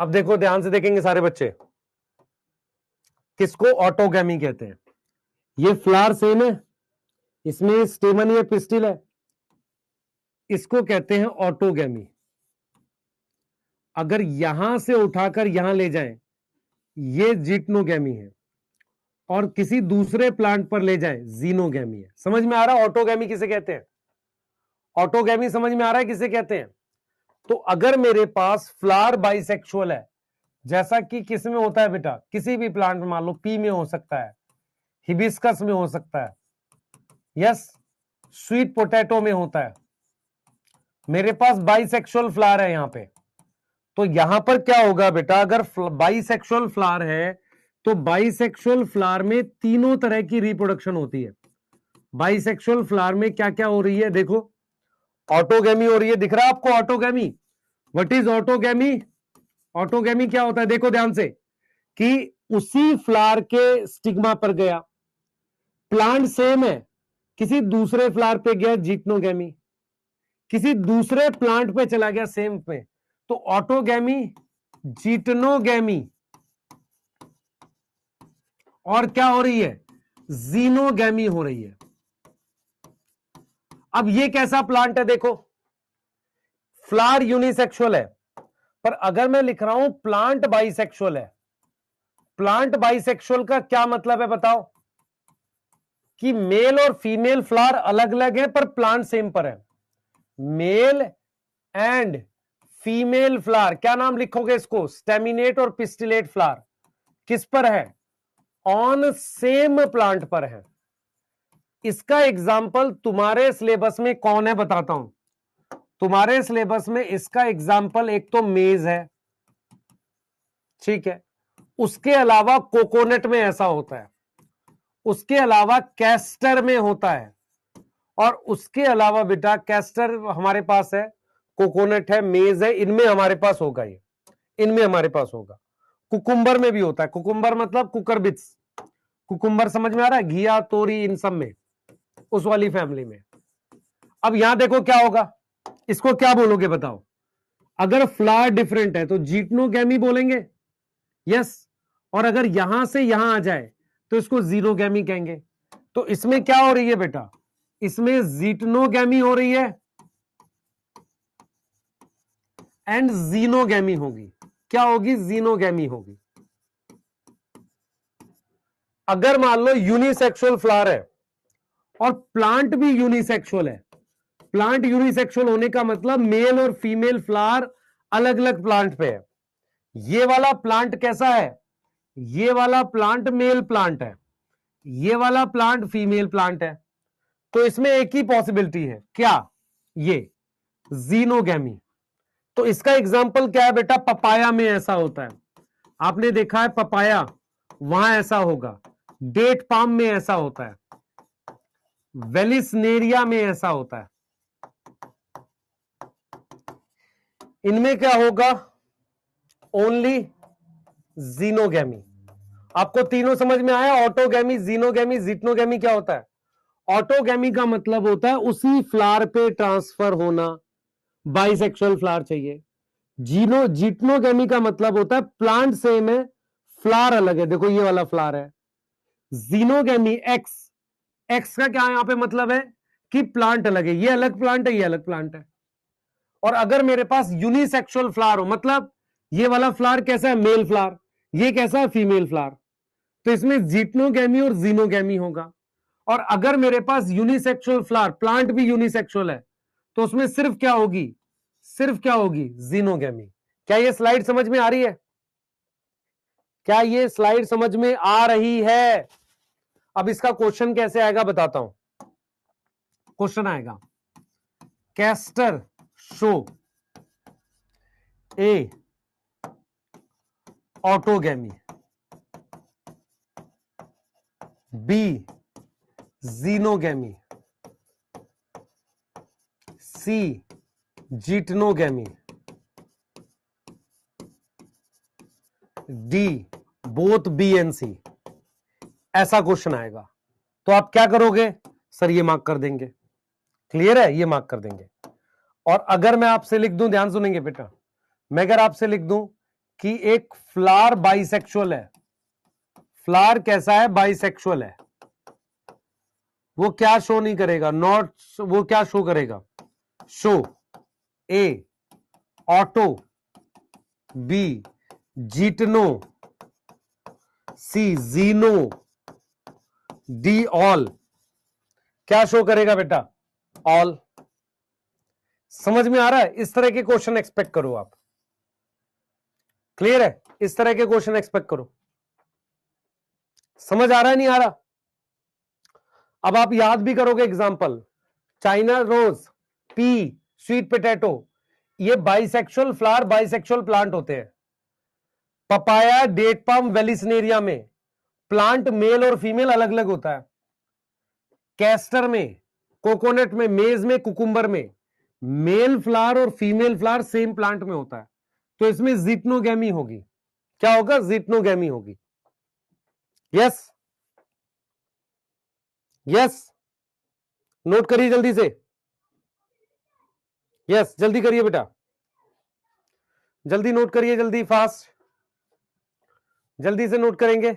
अब देखो ध्यान से देखेंगे सारे बच्चे, किसको ऑटोगैमी कहते हैं। ये फ्लावर सेम है, इसमें स्टेमन या पिस्टिल है, इसको कहते हैं ऑटोगैमी। अगर यहां से उठाकर यहां ले जाएं, ये जिटनोगैमी है, और किसी दूसरे प्लांट पर ले जाएं, जीनोगैमी है। समझ में आ रहा है ऑटोगैमी किसे कहते हैं, ऑटोगैमी समझ में आ रहा है किसे कहते हैं। तो अगर मेरे पास फ्लावर बाइसेक्सुअल है, जैसा कि किस में होता है बेटा, किसी भी प्लांट में, मान लो पी में हो सकता है, हिबिस्कस में हो सकता है, यस, स्वीट पोटैटो में होता है, मेरे पास बाइसेक्सुअल फ्लावर है यहां पे। तो यहां पर क्या होगा बेटा, अगर बाइसेक्सुअल फ्लावर है तो बाइसेक्सुअल फ्लावर में तीनों तरह की रिप्रोडक्शन होती है। बाइसेक्सुअल फ्लावर में क्या क्या हो रही है, देखो, ऑटोगैमी हो रही है, दिख रहा है आपको autogamy. What is autogamy, autogamy क्या होता है, देखो ध्यान से, कि उसी फ्लावर के स्टिग्मा पर गया, प्लांट सेम है, किसी दूसरे फ्लावर पे गया जिटनोगैमी, किसी दूसरे प्लांट पे चला गया सेम पे, तो ऑटोगैमी, जिटनोगैमी, और क्या हो रही है, जीनोगैमी हो रही है। अब ये कैसा प्लांट है, देखो, फ्लावर यूनिसेक्सुअल है, पर अगर मैं लिख रहा हूं प्लांट बाइसेक्सुअल है, प्लांट बाइसेक्सुअल का क्या मतलब है बताओ, कि मेल और फीमेल फ्लावर अलग अलग है पर प्लांट सेम पर है। मेल एंड फीमेल फ्लावर, क्या नाम लिखोगे इसको, स्टेमिनेट और पिस्टिलेट फ्लावर, किस पर है, ऑन सेम प्लांट पर है। इसका एग्जाम्पल तुम्हारे सिलेबस में कौन है बताता हूं, तुम्हारे सिलेबस में इसका एग्जाम्पल एक तो मेज है, ठीक है, उसके अलावा कोकोनट में ऐसा होता है, उसके अलावा कैस्टर में होता है, और उसके अलावा बेटा कैस्टर हमारे पास है, कोकोनट है, मेज है, इनमें हमारे पास होगा, ये इनमें हमारे पास होगा। कुकुम्बर में भी होता है, कुकुम्बर मतलब कुकरबिट्स, कुकुम्बर समझ में आ रहा है, घिया तोरी इन सब में, उस वाली फैमिली में। अब यहां देखो क्या होगा, इसको क्या बोलोगे बताओ? अगर फ्लावर डिफरेंट है तो जीटनोगैमी बोलेंगे, यस, और अगर यहां से यहां आ जाए तो इसको जीरोगैमी कहेंगे। तो इसमें क्या हो रही है बेटा? इसमें जीटनोगैमी हो रही है एंड जीनोगैमी होगी। क्या होगी? जीनोगैमी होगी। अगर मान लो यूनिसेक्सुअल फ्लावर है और प्लांट भी यूनिसेक्सुअल है, प्लांट यूनिसेक्सुअल होने का मतलब मेल और फीमेल फ्लावर अलग अलग प्लांट पे है। ये वाला प्लांट कैसा है? ये वाला प्लांट मेल प्लांट है, ये वाला प्लांट फीमेल प्लांट है। तो इसमें एक ही पॉसिबिलिटी है, क्या? ये जीनोगैमी। तो इसका एग्जाम्पल क्या है बेटा? पपाया में ऐसा होता है, आपने देखा है पपाया, वहां ऐसा होगा, डेट पाम में ऐसा होता है, वेलिसनेरिया में ऐसा होता है। इनमें क्या होगा? Only xenogamy. आपको तीनों समझ में आया? ऑटोगैमी, जीनोगैमी, जिटनोगैमी क्या होता है? ऑटोगैमी का मतलब होता है उसी फ्लावर पे ट्रांसफर होना, बाइसेक्सुअल फ्लावर चाहिए। जिटनोगैमी का मतलब होता है प्लांट सेम है, फ्लावर अलग है। देखो ये वाला फ्लावर है। जीनोगैमी एक्स, एक्स का क्या यहां पे मतलब है कि प्लांट अलग है, ये अलग प्लांट है, ये अलग प्लांट है। और अगर मेरे पास यूनिसेक्सुअल फ्लावर हो, मतलब ये वाला फ्लावर कैसा है? मेल फ्लावर, ये कैसा है? फीमेल फ्लावर, तो इसमें जीटनोगैमी और जीनोगैमी होगा। और अगर मेरे पास यूनिसेक्सुअल फ्लावर, प्लांट भी यूनिसेक्सुअल है, तो उसमें सिर्फ क्या होगी? सिर्फ क्या होगी? जीनोगैमी। क्या ये स्लाइड समझ में आ रही है? क्या ये स्लाइड समझ में आ रही है? अब इसका क्वेश्चन कैसे आएगा बताता हूं। क्वेश्चन आएगा, castor show A autogamy, B xenogamy, C geitonogamy, D both B and C. ऐसा क्वेश्चन आएगा तो आप क्या करोगे? सर ये मार्क कर देंगे। क्लियर है? ये मार्क कर देंगे। और अगर मैं आपसे लिख दूं, ध्यान सुनेंगे बेटा, मैं अगर आपसे लिख दूं कि एक फ्लावर बाइसेक्सुअल है, फ्लावर कैसा है? बाइसेक्सुअल है, वो क्या शो नहीं करेगा? नॉट, वो क्या शो करेगा? शो ए ऑटो, बी जीटनो, सी जीनो, डी ऑल। क्या शो करेगा बेटा? ऑल। समझ में आ रहा है? इस तरह के क्वेश्चन एक्सपेक्ट करो आप। क्लियर है? इस तरह के क्वेश्चन एक्सपेक्ट करो। समझ आ रहा है नहीं आ रहा? अब आप याद भी करोगे example, China rose, pea, sweet potato, ये बाइसेक्सुअल फ्लावर, बाइसेक्सुअल प्लांट होते हैं। पपाया, डेट पाम, वेलिसनेरिया में प्लांट मेल और फीमेल अलग अलग होता है। कैस्टर में, कोकोनट में, मेज में, कुकुम्बर में मेल फ्लावर और फीमेल फ्लावर सेम प्लांट में होता है। तो इसमें जिटनोगैमी होगी। क्या होगा? जिटनोगैमी होगी। यस, यस, नोट करिए जल्दी से। यस, जल्दी करिए बेटा, जल्दी नोट करिए, जल्दी फास्ट, जल्दी से नोट करेंगे।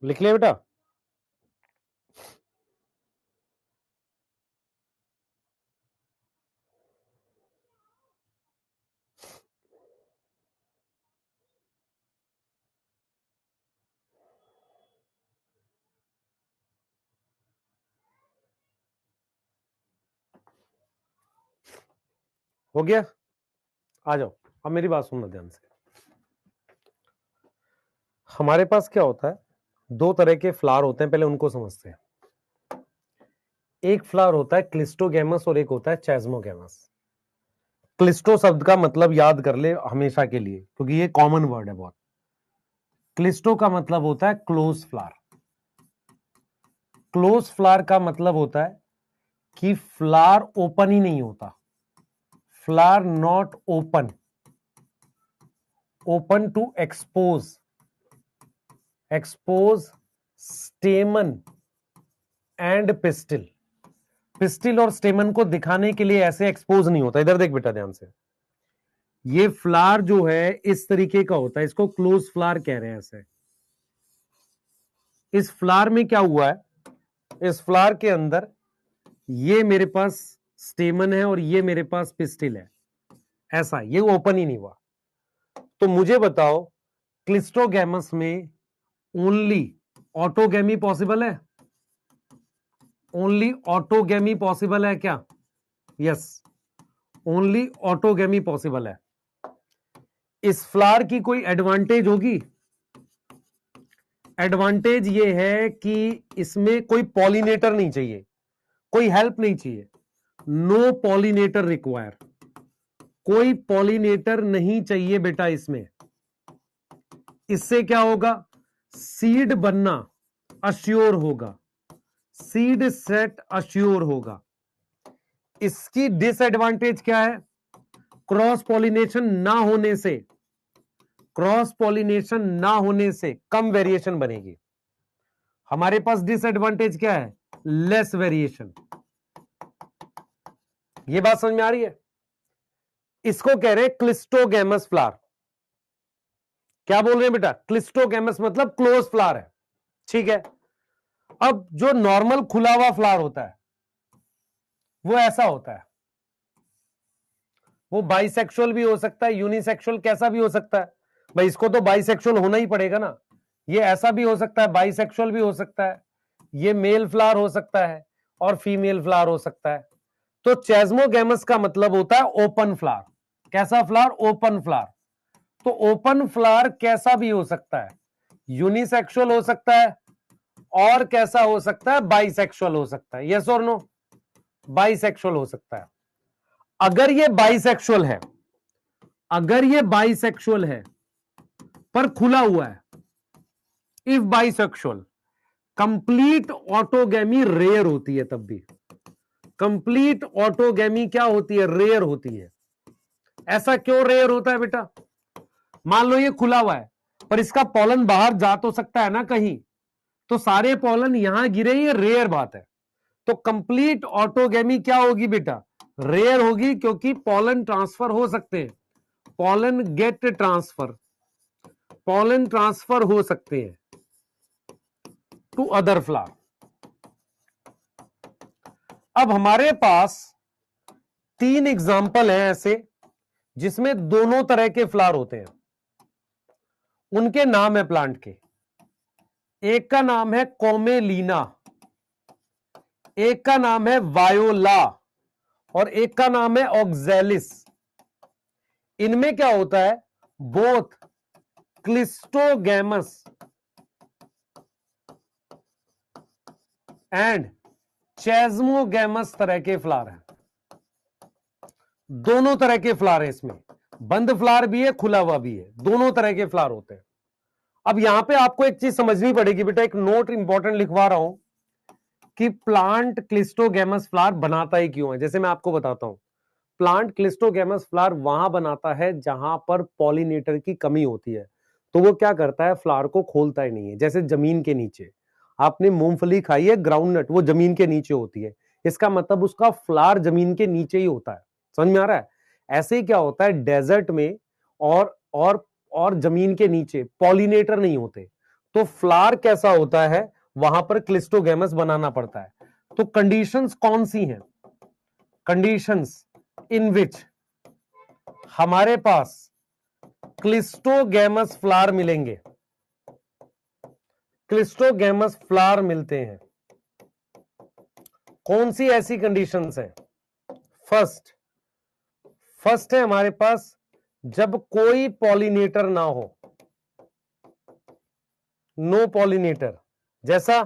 लिख लिया बेटा? हो गया? आ जाओ, अब मेरी बात सुनना ध्यान से। हमारे पास क्या होता है, दो तरह के फ्लावर होते हैं, पहले उनको समझते हैं। एक फ्लावर होता है क्लिस्टोगैमस और एक होता है चेस्मोगैमस। क्लिस्टो शब्द का मतलब याद कर ले हमेशा के लिए, क्योंकि ये कॉमन वर्ड है बहुत। क्लिस्टो का मतलब होता है क्लोज फ्लावर। क्लोज फ्लावर का मतलब होता है कि फ्लावर ओपन ही नहीं होता, flower not open, open to expose, expose stamen and pistil. Pistil और स्टेमन को दिखाने के लिए ऐसे एक्सपोज नहीं होता। इधर देख बेटा ध्यान से, ये फ्लावर जो है इस तरीके का होता है, इसको क्लोज फ्लावर कह रहे हैं। ऐसे इस फ्लावर में क्या हुआ है, इस फ्लावर के अंदर ये मेरे पास स्टेमन है और ये मेरे पास पिस्टिल है, ऐसा, ये ओपन ही नहीं हुआ। तो मुझे बताओ, क्लिस्टोगैमस में ओनली ऑटोगैमी पॉसिबल है? ओनली ऑटोगैमी पॉसिबल है क्या? यस, ओनली ऑटोगैमी पॉसिबल है। इस फ्लावर की कोई एडवांटेज होगी? एडवांटेज ये है कि इसमें कोई पॉलिनेटर नहीं चाहिए, कोई हेल्प नहीं चाहिए। नो पॉलिनेटर रिक्वायर, कोई पॉलिनेटर नहीं चाहिए बेटा इसमें। इससे क्या होगा, सीड बनना अश्योर होगा, सीड सेट अश्योर होगा। इसकी डिसएडवांटेज क्या है? क्रॉस पॉलिनेशन ना होने से, क्रॉस पॉलिनेशन ना होने से कम वेरिएशन बनेगी। हमारे पास डिसएडवांटेज क्या है? Less variation. ये बात समझ में आ रही है? इसको कह रहे हैं क्लिस्टोगैमस फ्लावर। क्या बोल रहे हैं बेटा? क्लिस्टोगैमस मतलब क्लोज फ्लावर है, ठीक है। अब जो नॉर्मल खुला हुआ फ्लावर होता है वो ऐसा होता है, वो बाइसेक्सुअल भी हो सकता है, यूनिसेक्सुअल, कैसा भी हो सकता है। भाई इसको तो बाइसेक्सुअल होना ही पड़ेगा ना। ये ऐसा भी हो सकता है, बाइसेक्सुअल भी हो सकता है, ये मेल फ्लावर हो सकता है और फीमेल फ्लावर हो सकता है। तो चेस्मोगैमस का मतलब होता है ओपन फ्लावर। कैसा फ्लावर? Open flower. तो ओपन फ्लावर कैसा भी हो सकता है, यूनिसेक्सुअल हो सकता है और कैसा हो सकता है, बाइसेक्सुअल हो सकता है। यस और नो? बाइसेक्सुअल हो सकता है। अगर ये बाइसेक्सुअल है, अगर ये बाइसेक्सुअल है पर खुला हुआ है, if bisexual, complete autogamy rare होती है। तब भी कंप्लीट ऑटोगैमी क्या होती है? रेयर होती है। ऐसा क्यों रेयर होता है बेटा? मान लो ये खुला हुआ है पर इसका पॉलन बाहर जा तो सकता है ना कहीं, तो सारे पॉलन यहां गिरे, ये रेयर बात है। तो कंप्लीट ऑटोगैमी क्या होगी बेटा? रेयर होगी, क्योंकि पॉलन ट्रांसफर हो सकते हैं, pollen get transfer, pollen transfer हो सकते हैं टू अदर फ्लावर। अब हमारे पास तीन एग्जाम्पल हैं ऐसे जिसमें दोनों तरह के फ्लावर होते हैं, उनके नाम है प्लांट के। एक का नाम है कोमेलीना, एक का नाम है वायोला और एक का नाम है ऑक्जेलिस। इनमें क्या होता है? बोथ क्लिस्टोगैमस एंड चेस्मोगैमस तरह के फ्लावर हैं। दोनों तरह के फ्लावर है इसमें, बंद फ्लावर भी है, खुला हुआ भी है, दोनों तरह के फ्लावर होते हैं। अब यहां पे आपको एक चीज समझनी पड़ेगी बेटा, एक नोट इंपॉर्टेंट लिखवा रहा हूं कि प्लांट क्लिस्टोगैमस फ्लावर बनाता ही क्यों है। जैसे मैं आपको बताता हूं, प्लांट क्लिस्टोगैमस फ्लावर वहां बनाता है जहां पर पॉलिनेटर की कमी होती है। तो वो क्या करता है? फ्लावर को खोलता ही नहीं है। जैसे जमीन के नीचे आपने मूंगफली खाई है, ग्राउंडनट, वो जमीन के नीचे होती है, इसका मतलब उसका फ्लावर जमीन के नीचे ही होता है। समझ में आ रहा है? ऐसे ही क्या होता है डेजर्ट में और और जमीन के नीचे पॉलिनेटर नहीं होते, तो फ्लावर कैसा होता है, वहां पर क्लिस्टोगैमस बनाना पड़ता है। तो कंडीशंस कौन सी हैं? कंडीशंस इन विच हमारे पास क्लिस्टोगैमस फ्लावर मिलेंगे, क्लिस्टोगैमस फ्लावर मिलते हैं। कौन सी ऐसी कंडीशंस है? फर्स्ट है हमारे पास जब कोई पॉलिनेटर ना हो, नो पॉलिनेटर, जैसा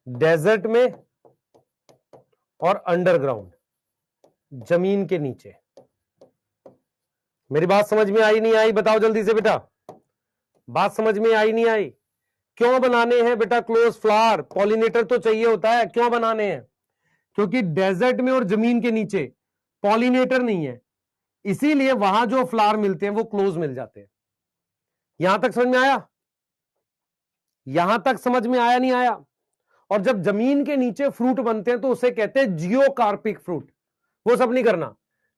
डेजर्ट में और अंडरग्राउंड, जमीन के नीचे। मेरी बात समझ में आई नहीं आई? बताओ जल्दी से बेटा, बात समझ में आई नहीं आई? क्यों बनाने हैं बेटा क्लोज फ्लावर? पॉलिनेटर तो चाहिए होता है, क्यों बनाने हैं? क्योंकि डेजर्ट में और जमीन के नीचे पॉलिनेटर नहीं है, इसीलिए वहां जो फ्लावर मिलते हैं वो क्लोज मिल जाते हैं। यहां तक समझ में आया? यहां तक समझ में आया नहीं आया? और जब जमीन के नीचे फ्रूट बनते हैं तो उसे कहते हैं जियोकार्पिक फ्रूट। वो सब नहीं करना।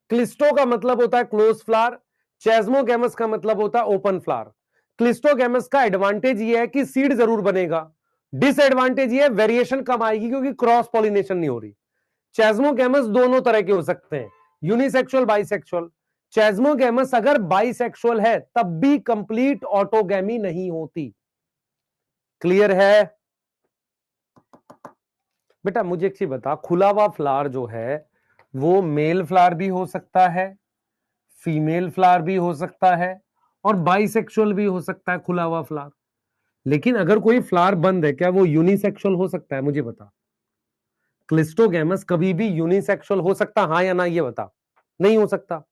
क्लिस्टो का मतलब होता है क्लोज फ्लावर, चेस्मोगैमस का मतलब होता है ओपन फ्लावर। क्लिस्टोगैमस का एडवांटेज ये है कि सीड जरूर बनेगा, डिसएडवांटेज ये है वेरिएशन कम आएगी क्योंकि क्रॉस पॉलिनेशन नहीं हो रही। चेस्मोगैमस दोनों तरह के हो सकते हैं, यूनिसेक्सुअल बाइसेक्सुअल। चेस्मोगैमस अगर बाइसेक्सुअल है तब भी कंप्लीट ऑटोगैमी नहीं होती। क्लियर है बेटा? मुझे एक चीज बता, खुला हुआ फ्लावर जो है वो मेल फ्लावर भी हो सकता है, फीमेल फ्लावर भी हो सकता है और बाइसेक्सुअल भी हो सकता है खुला हुआ फ्लावर। लेकिन अगर कोई फ्लावर बंद है, क्या वो यूनिसेक्सुअल हो सकता है? मुझे बता। क्लिस्टोगैमस कभी भी यूनिसेक्सुअल हो सकता, हाँ या ना? ये बता। नहीं हो सकता।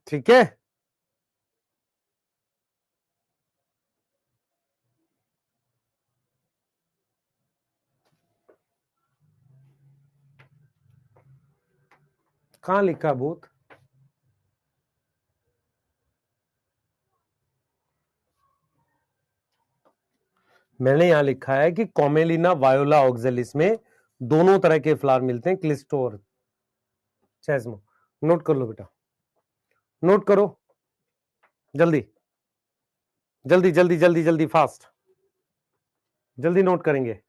ठीक है, कहां लिखा भूत? मैंने यहां लिखा है कि कॉमेलिना वायोला ऑक्जेलिस में दोनों तरह के फ्लावर मिलते हैं, क्लिस्टो और चेस्मो। नोट कर लो बेटा, नोट करो जल्दी जल्दी जल्दी जल्दी जल्दी, फास्ट, जल्दी नोट करेंगे।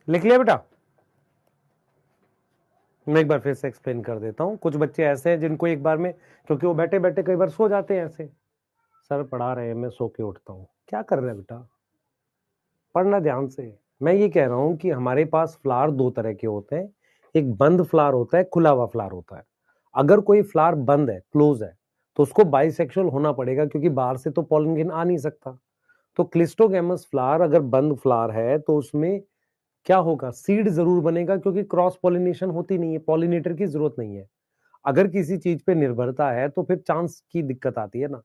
लिख लिया बेटा? मैं एक बार फिर से एक्सप्लेन कर देता हूं। कुछ बच्चे ऐसे हैं जिनको एक बार में, क्योंकि वो बैठे बैठे कई बार सो जाते हैं ऐसे, सर पढ़ा रहे हैं मैं सो के उठता हूं। क्या कर रहे हैं बेटा? पढ़ना ध्यान से। मैं ये कह रहा हूं कि हमारे पास फ्लावर दो तरह के होते हैं, एक बंद फ्लावर होता है, खुला हुआ फ्लावर होता है। अगर कोई फ्लावर बंद है, क्लोज है, तो उसको बाइसेक्सुअल होना पड़ेगा क्योंकि बाहर से तो पॉलिनेशन आ नहीं सकता। तो क्लिस्टोगैमस फ्लावर अगर बंद फ्लावर है तो उसमें क्या होगा? सीड जरूर बनेगा क्योंकि क्रॉस पॉलिनेशन होती नहीं है, पॉलिनेटर की जरूरत नहीं है। अगर किसी चीज पे निर्भरता है तो फिर चांस की दिक्कत आती है ना,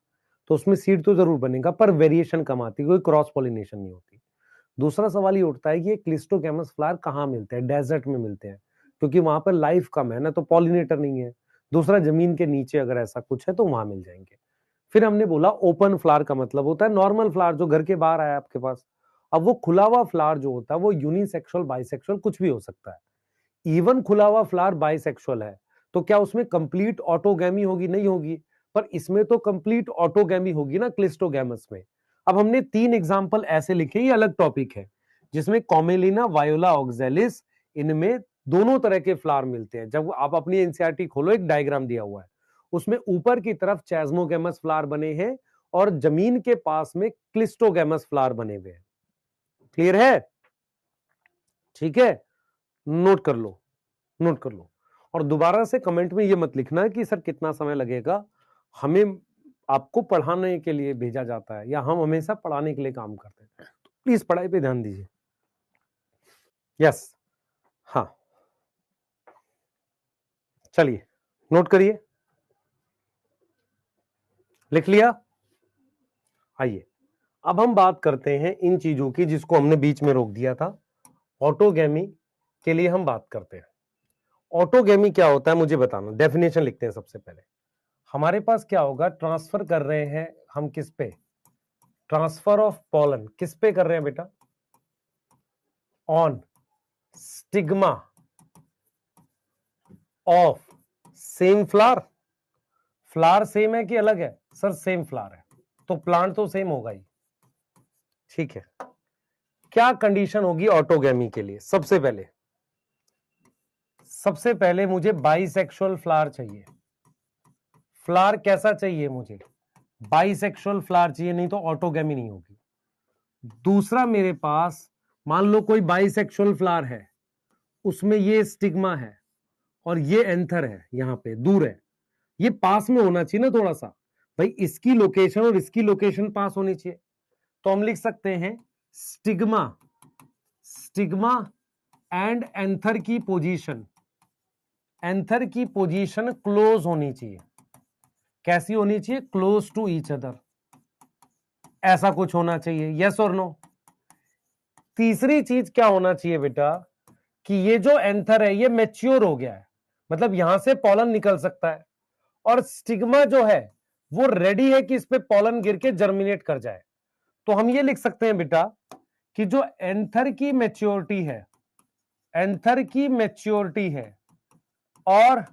तो उसमें सीड तो जरूर बनेगा पर वेरिएशन कम आती है, कोई क्रॉस पॉलिनेशन नहीं होती। दूसरा सवाल ये उठता है कि ये क्लिस्टोगैमस फ्लावर कहाँ मिलते हैं? डेजर्ट में मिलते हैं क्योंकि वहां पर लाइफ कम है ना, तो पॉलिनेटर नहीं है। दूसरा, जमीन के नीचे अगर ऐसा कुछ है तो वहां मिल जाएंगे। फिर हमने बोला ओपन फ्लावर का मतलब होता है नॉर्मल फ्लावर जो घर के बाहर आया आपके पास। अब वो खुला हुआ फ्लावर जो होता है वो यूनिसेक्सुअल बाइसेक्सुअल कुछ भी हो सकता है। इवन खुला हुआ फ्लावर बाइसेक्सुअल है तो क्या उसमें कंप्लीट ऑटोगैमी होगी? नहीं होगी। पर इसमें तो कंप्लीट ऑटोगैमी होगी ना क्लिस्टोगैमस में। अब हमने 3 एग्जांपल ऐसे लिखे, ये अलग टॉपिक है, जिसमें कॉमेलिना वायोला ऑक्जेलिस, इनमें दोनों तरह के फ्लावर मिलते हैं। जब आप अपनी एनसीईआरटी खोलो, एक डायग्राम दिया हुआ है, उसमें ऊपर की तरफ चेस्मोगैमस फ्लावर बने हैं और जमीन के पास में क्लिस्टोगैमस फ्लावर बने हुए हैं। क्लियर है? ठीक है, नोट कर लो, नोट कर लो। और दोबारा से कमेंट में ये मत लिखना कि सर कितना समय लगेगा, हमें आपको पढ़ाने के लिए भेजा जाता है या हम हमेशा पढ़ाने के लिए काम करते हैं, तो प्लीज पढ़ाई पे ध्यान दीजिए। यस, हाँ, चलिए नोट करिए, लिख लिया। आइए अब हम बात करते हैं इन चीजों की जिसको हमने बीच में रोक दिया था। ऑटोगैमी के लिए हम बात करते हैं। ऑटोगैमी क्या होता है मुझे बताना, डेफिनेशन लिखते हैं सबसे पहले। हमारे पास क्या होगा, ट्रांसफर कर रहे हैं हम किस पे, ट्रांसफर ऑफ पॉलन किस पे कर रहे हैं बेटा, on stigma of same flower. Flower same है कि अलग है, सर सेम फ्लावर है, तो प्लांट तो सेम होगा ही, ठीक है। क्या कंडीशन होगी ऑटोगैमी के लिए, सबसे पहले मुझे बाइसेक्सुअल फ्लावर चाहिए। फ्लावर कैसा चाहिए मुझे, बाइसेक्सुअल फ्लावर चाहिए, नहीं तो ऑटोगैमी नहीं होगी। दूसरा, मेरे पास मान लो कोई बाइसेक्सुअल फ्लावर है, उसमें ये स्टिग्मा है और ये एंथर है, यहां पे दूर है, ये पास में होना चाहिए ना थोड़ा सा, भाई इसकी लोकेशन और इसकी लोकेशन पास होनी चाहिए। तो हम लिख सकते हैं स्टिग्मा एंड एंथर की पोजीशन, क्लोज होनी चाहिए। कैसी होनी चाहिए, क्लोज टू ईच अदर, ऐसा कुछ होना चाहिए, यस और नो। तीसरी चीज क्या होना चाहिए बेटा, कि ये जो एंथर है ये मैच्योर हो गया है, मतलब यहां से पॉलन निकल सकता है, और स्टिग्मा जो है वो रेडी है कि इस पे पॉलन गिर के जर्मिनेट कर जाए। तो हम ये लिख सकते हैं बेटा कि जो एंथर की मैच्योरिटी है और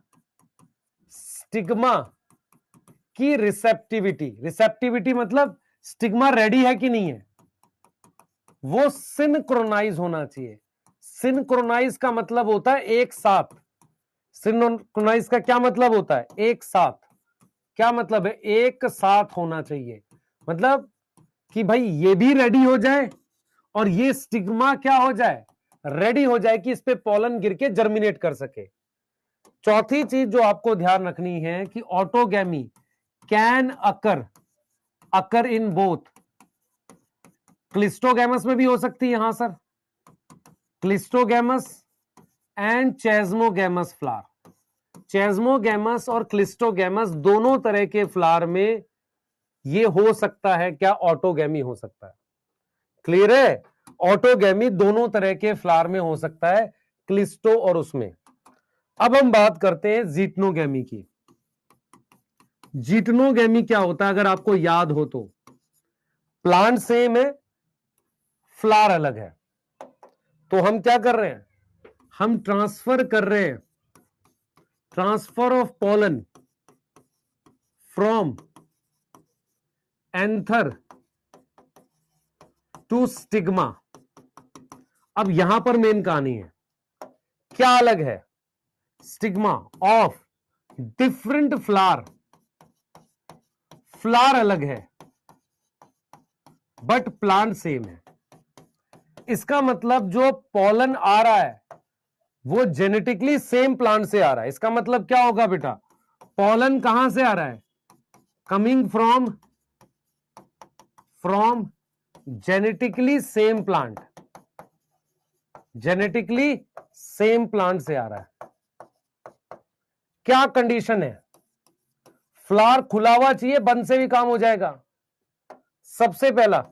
स्टिग्मा की रिसेप्टिविटी मतलब स्टिग्मा रेडी है कि नहीं है, वो सिनक्रोनाइज होना चाहिए। सिनक्रोनाइज का मतलब होता है एक साथ। सिनक्रोनाइज का क्या मतलब होता है, एक साथ। क्या मतलब है, एक साथ होना चाहिए, मतलब कि भाई ये भी रेडी हो जाए और ये स्टिग्मा क्या हो जाए, रेडी हो जाए कि इस पे पॉलन गिर के जर्मिनेट कर सके। चौथी चीज जो आपको ध्यान रखनी है कि autogamy can occur in both, cleistogamous में भी हो सकती है, हां सर, क्लिस्टोगैमस एंड चेस्मोगैमस फ्लावर। चेस्मोगैमस और क्लिस्टोगैमस दोनों तरह के फ्लावर में ये हो सकता है, क्या ऑटोगैमी हो सकता है। क्लियर है, ऑटोगैमी दोनों तरह के फ्लावर में हो सकता है, क्लिस्टो और उसमें। अब हम बात करते हैं जीटनोगैमी की। जीटनोगैमी क्या होता है अगर आपको याद हो तो, प्लांट सेम है, फ्लावर अलग है, तो हम क्या कर रहे हैं, हम ट्रांसफर कर रहे हैं, transfer of pollen from anther to stigma. अब यहां पर मेन कहानी है, क्या अलग है, स्टिग्मा ऑफ डिफरेंट फ्लावर अलग है बट प्लांट सेम है। इसका मतलब जो पॉलन आ रहा है वो जेनेटिकली सेम प्लांट से आ रहा है। इसका मतलब क्या होगा बेटा, पॉलन कहां से आ रहा है, coming from genetically same plant, से आ रहा है। क्या कंडीशन है, फ्लावर खुला हुआ चाहिए, बंद से भी काम हो जाएगा। सबसे पहला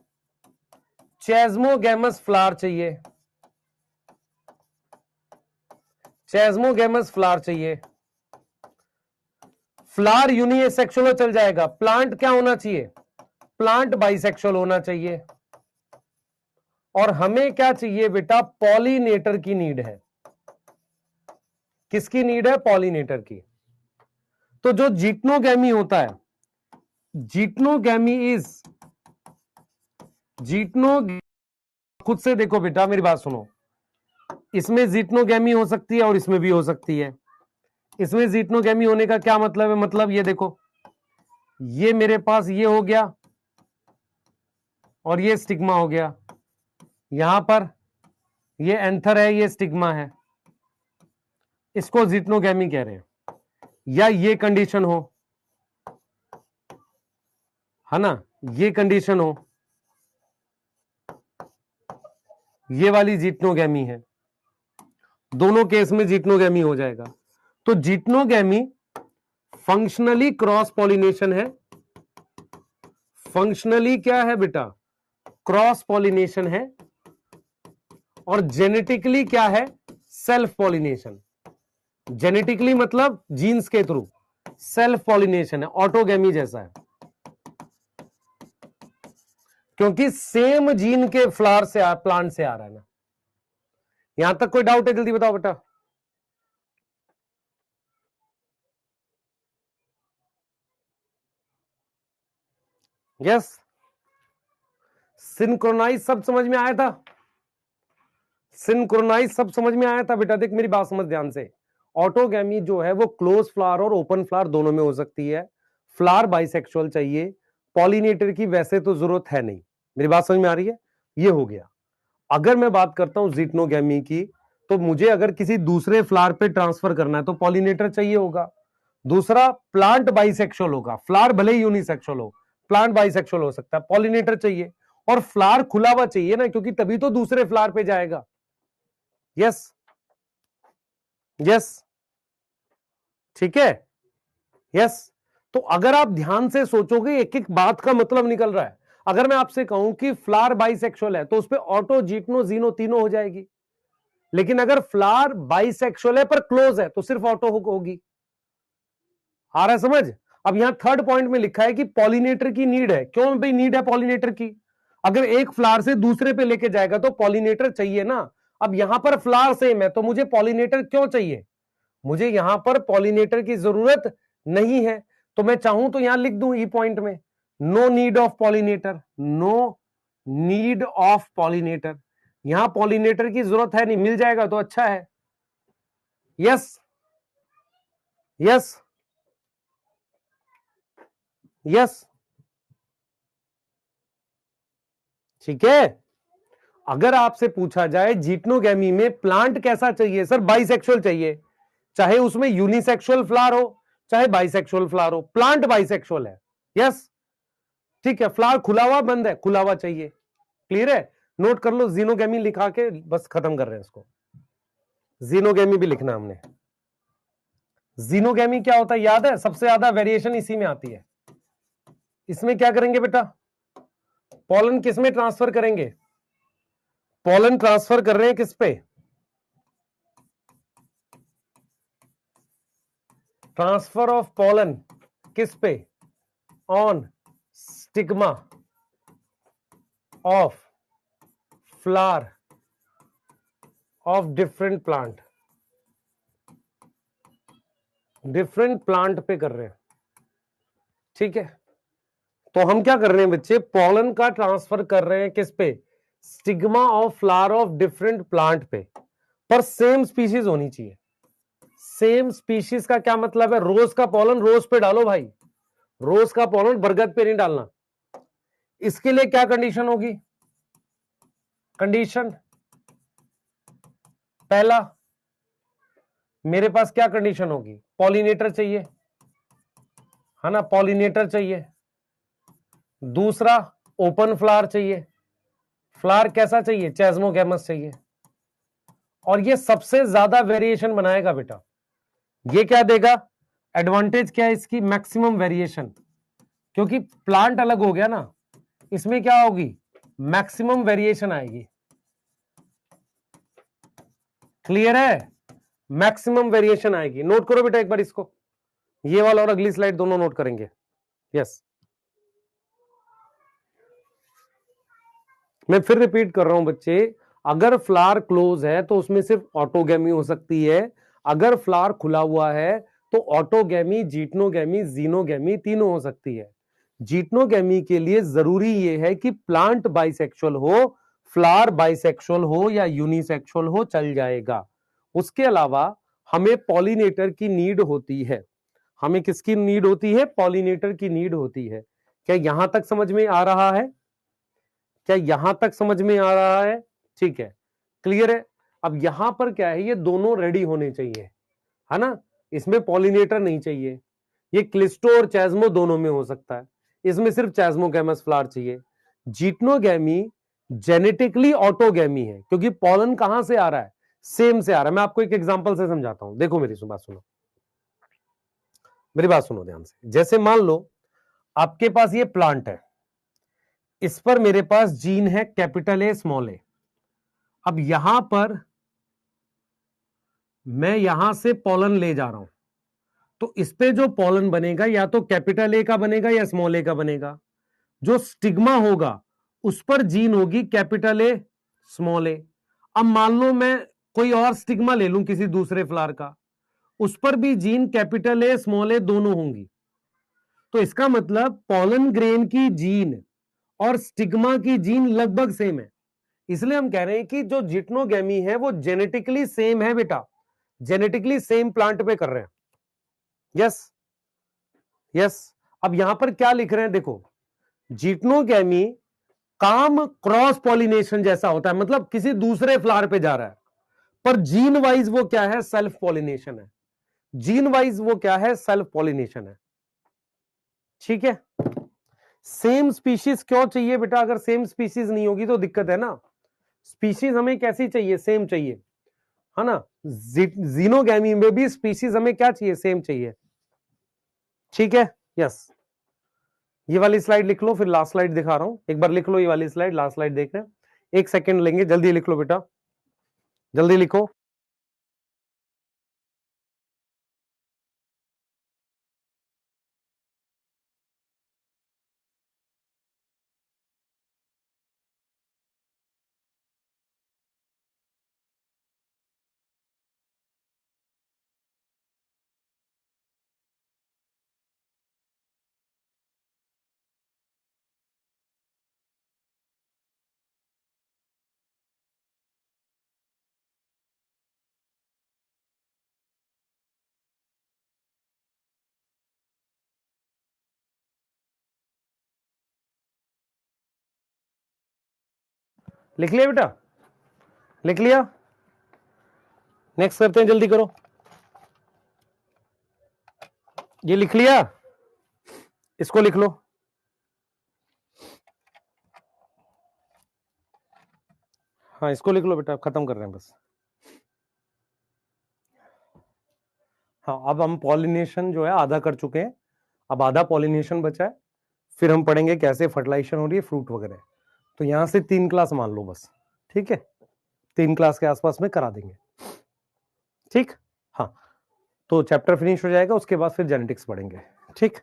चेस्मोगैमस फ्लावर चाहिए, फ्लावर यूनिसेक्सुअल चल जाएगा। प्लांट क्या होना चाहिए, प्लांट बाइसेक्सुअल होना चाहिए। और हमें क्या चाहिए बेटा, पॉलिनेटर की नीड है। किसकी नीड है, पॉलिनेटर की। तो जो जीटनोगैमी होता है, खुद से देखो बेटा, मेरी बात सुनो, इसमें जीटनोगैमी हो सकती है और इसमें भी हो सकती है। इसमें जीटनोगैमी होने का क्या मतलब है, मतलब ये देखो, ये मेरे पास ये हो गया और ये स्टिग्मा हो गया, यहां पर ये एंथर है, ये स्टिग्मा है। इसको जिटनोगैमी कह रहे हैं, या ये कंडीशन हो, है ना, ये कंडीशन हो, ये वाली जिटनोगैमी है, दोनों केस में जिटनोगैमी हो जाएगा। तो जिटनोगैमी फंक्शनली क्रॉस पॉलिनेशन है, फंक्शनली क्या है बेटा, क्रॉस पॉलिनेशन है, और जेनेटिकली क्या है, सेल्फ पॉलिनेशन। जेनेटिकली मतलब जीन्स के थ्रू, सेल्फ पॉलिनेशन है, ऑटोगैमी जैसा है, क्योंकि सेम जीन के फ्लावर से प्लांट से आ रहा है ना। यहां तक कोई डाउट है, जल्दी बताओ बेटा। यस, सिंक्रोनाइज सब समझ में आया था, सिंक्रोनाइज सब समझ में आया था बेटा। देख मेरी बात समझ ध्यान से, ऑटोगैमी जो है वो क्लोज फ्लावर और ओपन फ्लावर दोनों में हो सकती है। फ्लावर बाइसेक्सुअल चाहिए, पॉलिनेटर की वैसे तो जरूरत है नहीं। मेरी बात समझ में आ रही है, ये हो गया। अगर मैं बात करता हूं जिटनोगैमी की, तो मुझे अगर किसी दूसरे फ्लावर पे ट्रांसफर करना है तो पॉलिनेटर चाहिए होगा। दूसरा, प्लांट बाइसेक्सुअल होगा, फ्लावर भले ही यूनिसेक्सुअल हो, प्लांट बाइसेक्सुअल हो सकता है, पॉलिनेटर चाहिए। और फ्लावर खुला हुआ चाहिए ना, क्योंकि तभी तो दूसरे फ्लावर पे जाएगा। यस यस, ठीक है, यस। तो अगर आप ध्यान से सोचोगे, एक एक बात का मतलब निकल रहा है। अगर मैं आपसे कहूं कि फ्लावर बाइसेक्सुअल है तो उस पर ऑटो, जीटनो, जीनो तीनों हो जाएगी। लेकिन अगर फ्लावर बाइसेक्सुअल है पर क्लोज है तो सिर्फ ऑटो होगी। आ रहा है समझ? अब यहां थर्ड पॉइंट में लिखा है कि पॉलिनेटर की नीड है। क्यों भाई नीड है पॉलिनेटर की? अगर एक फ्लावर से दूसरे पे लेके जाएगा तो पॉलिनेटर चाहिए ना। अब यहां पर फ्लावर सेम है तो मुझे पॉलिनेटर क्यों चाहिए? मुझे यहां पर पॉलिनेटर की जरूरत नहीं है। तो मैं चाहूं तो यहां लिख दूं ई पॉइंट में, no need of pollinator, no need of pollinator. यहां पॉलिनेटर की जरूरत है नहीं, मिल जाएगा तो अच्छा है। यस यस यस, ठीक है। अगर आपसे पूछा जाए जिटनोगैमी में प्लांट कैसा चाहिए, सर बाइसेक्सुअल चाहिए, चाहे उसमें यूनिसेक्सुअल फ्लावर हो चाहे बाइसेक्सुअल फ्लावर हो, प्लांट बाइसेक्सुअल है। यस, ठीक है। फ्लावर खुला हुआ बंद है, खुला हुआ चाहिए। क्लियर है? नोट कर लो, जीनोगैमी लिखा के बस खत्म कर रहे हैं इसको। जीनोगैमी भी लिखना हमने। जीनोगैमी क्या होता है याद है? सबसे ज्यादा वेरिएशन इसी में आती है। इसमें क्या करेंगे बेटा, पॉलन किस में ट्रांसफर करेंगे? पॉलन ट्रांसफर कर रहे हैं किस पे? ट्रांसफर ऑफ पॉलन किस पे? On stigma of flower of different plant, different plant पे कर रहे हैं। ठीक है, तो हम क्या कर रहे हैं बच्चे, पॉलन का ट्रांसफर कर रहे हैं किस पे? Stigma of flower of different plant पे। पर सेम स्पीशीज होनी चाहिए। सेम स्पीशीज का क्या मतलब है? रोज का पॉलन रोज पे डालो भाई, रोज का पॉलन बरगद पे नहीं डालना। इसके लिए क्या कंडीशन होगी? कंडीशन पहला, मेरे पास क्या कंडीशन होगी? पॉलिनेटर चाहिए, है ना, पॉलिनेटर चाहिए। दूसरा, ओपन फ्लावर चाहिए। फ्लावर कैसा चाहिए? चेस्मोगैमस चाहिए। और ये सबसे ज्यादा वेरिएशन बनाएगा बेटा। ये क्या देगा? एडवांटेज क्या है इसकी? Maximum variation. क्योंकि प्लांट अलग हो गया ना, इसमें क्या होगी? मैक्सिमम वेरिएशन आएगी। क्लियर है? मैक्सिमम वेरिएशन आएगी। नोट करो बेटा एक बार इसको, ये वाला और अगली स्लाइड दोनों नोट करेंगे। यस, मैं फिर रिपीट कर रहा हूं बच्चे, अगर फ्लावर क्लोज है तो उसमें सिर्फ ऑटोगैमी हो सकती है। अगर फ्लावर खुला हुआ है तो ऑटोगैमी, जीटनोगैमी, जीनोगैमी तीनों हो सकती है। जीटनोगैमी के लिए जरूरी यह है कि प्लांट बाइसेक्सुअल हो, फ्लावर बाइसेक्सुअल हो या यूनिसेक्सुअल हो, चल जाएगा। उसके अलावा हमें पॉलिनेटर की नीड होती है। हमें किसकी नीड होती है? पॉलिनेटर की नीड होती है। क्या यहां तक समझ में आ रहा है? क्या यहां तक समझ में आ रहा है? ठीक है, क्लियर है। अब यहां पर क्या है, ये दोनों रेडी होने चाहिए। है ना, इसमें पॉलिनेटर नहीं चाहिए, ये क्लिस्टो और चैज्मो दोनों में हो सकता है, इसमें सिर्फ चैज्मोगैमस फ्लावर चाहिए। जिटनोगैमी जेनेटिकली ऑटोगैमी है, क्योंकि पॉलन कहां से आ रहा है, सेम से आ रहा है। मैं आपको एक एग्जांपल से समझाता हूं, देखो मेरी बात सुनो, मेरी बात सुनो ध्यान से। जैसे मान लो आपके पास ये प्लांट है, इस पर मेरे पास जीन है कैपिटल ए स्मॉल ए। अब यहां पर मैं यहां से पॉलन ले जा रहा हूं, तो इस पे जो पॉलन बनेगा या तो कैपिटल ए का बनेगा या स्मॉल ए का बनेगा। जो स्टिग्मा होगा उस पर जीन होगी कैपिटल ए स्मॉल ए। अब मान लो मैं कोई और स्टिग्मा ले लूं किसी दूसरे फ्लावर का, उस पर भी जीन कैपिटल ए स्मॉल ए दोनों होंगी। तो इसका मतलब पॉलन ग्रेन की जीन और स्टिग्मा की जीन लगभग सेम है। इसलिए हम कह रहे हैं कि जो जिटनोगैमी है वो जेनेटिकली सेम है बेटा, जेनेटिकली सेम प्लांट पे कर रहे हैं। Yes yes. अब यहां पर क्या लिख रहे हैं देखो, जिटनोगैमी काम क्रॉस पॉलिनेशन जैसा होता है, मतलब किसी दूसरे फ्लावर पे जा रहा है, पर जीन वाइज वो क्या है, सेल्फ पॉलिनेशन है। जीन वाइज वो क्या है, सेल्फ पॉलिनेशन है। ठीक है, सेम स्पीशीज क्यों चाहिए बेटा, अगर सेम स्पीशीज नहीं होगी तो दिक्कत है ना। स्पीशीज हमें कैसी चाहिए, सेम चाहिए, है ना। जीनोगैमी में भी स्पीशीज हमें क्या चाहिए, सेम चाहिए। ठीक है, यस। ये वाली स्लाइड लिख लो, फिर लास्ट स्लाइड दिखा रहा हूं, एक बार लिख लो ये वाली स्लाइड, लास्ट स्लाइड देख रहे हैं। 1 सेकेंड लेंगे, जल्दी लिख लो बेटा, जल्दी लिखो। लिख लिया बेटा, लिख लिया। नेक्स्ट करते हैं, जल्दी करो। ये लिख लिया, इसको लिख लो। हाँ इसको लिख लो बेटा, खत्म कर रहे हैं बस। हाँ अब हम पॉलिनेशन जो है आधा कर चुके हैं, अब आधा पॉलिनेशन बचा है, फिर हम पढ़ेंगे कैसे फर्टिलाइजेशन हो रही है फ्रूट वगैरह। तो यहां से 3 क्लास मान लो बस, ठीक है, 3 क्लास के आसपास में करा देंगे। ठीक, हाँ तो चैप्टर फिनिश हो जाएगा, उसके बाद फिर जेनेटिक्स पढ़ेंगे। ठीक,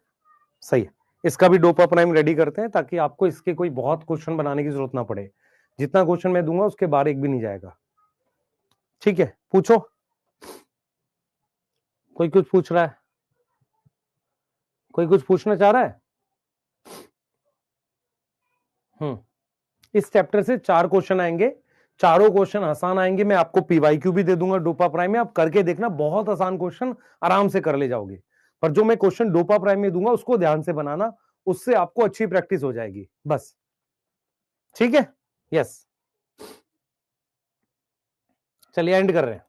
सही है। इसका भी डोपा प्राइम रेडी करते हैं ताकि आपको इसके कोई बहुत क्वेश्चन बनाने की जरूरत ना पड़े। जितना क्वेश्चन मैं दूंगा उसके बाहर एक भी नहीं जाएगा। ठीक है, पूछो, कोई कुछ पूछ रहा है, कोई कुछ पूछना चाह रहा है। इस चैप्टर से 4 क्वेश्चन आएंगे, चारों क्वेश्चन आसान आएंगे। मैं आपको पीवाईक्यू भी दे दूंगा डोपा प्राइम में, आप करके देखना, बहुत आसान क्वेश्चन, आराम से कर ले जाओगे। पर जो मैं क्वेश्चन डोपा प्राइम में दूंगा उसको ध्यान से बनाना, उससे आपको अच्छी प्रैक्टिस हो जाएगी बस। ठीक है, यस, चलिए एंड कर रहे हैं।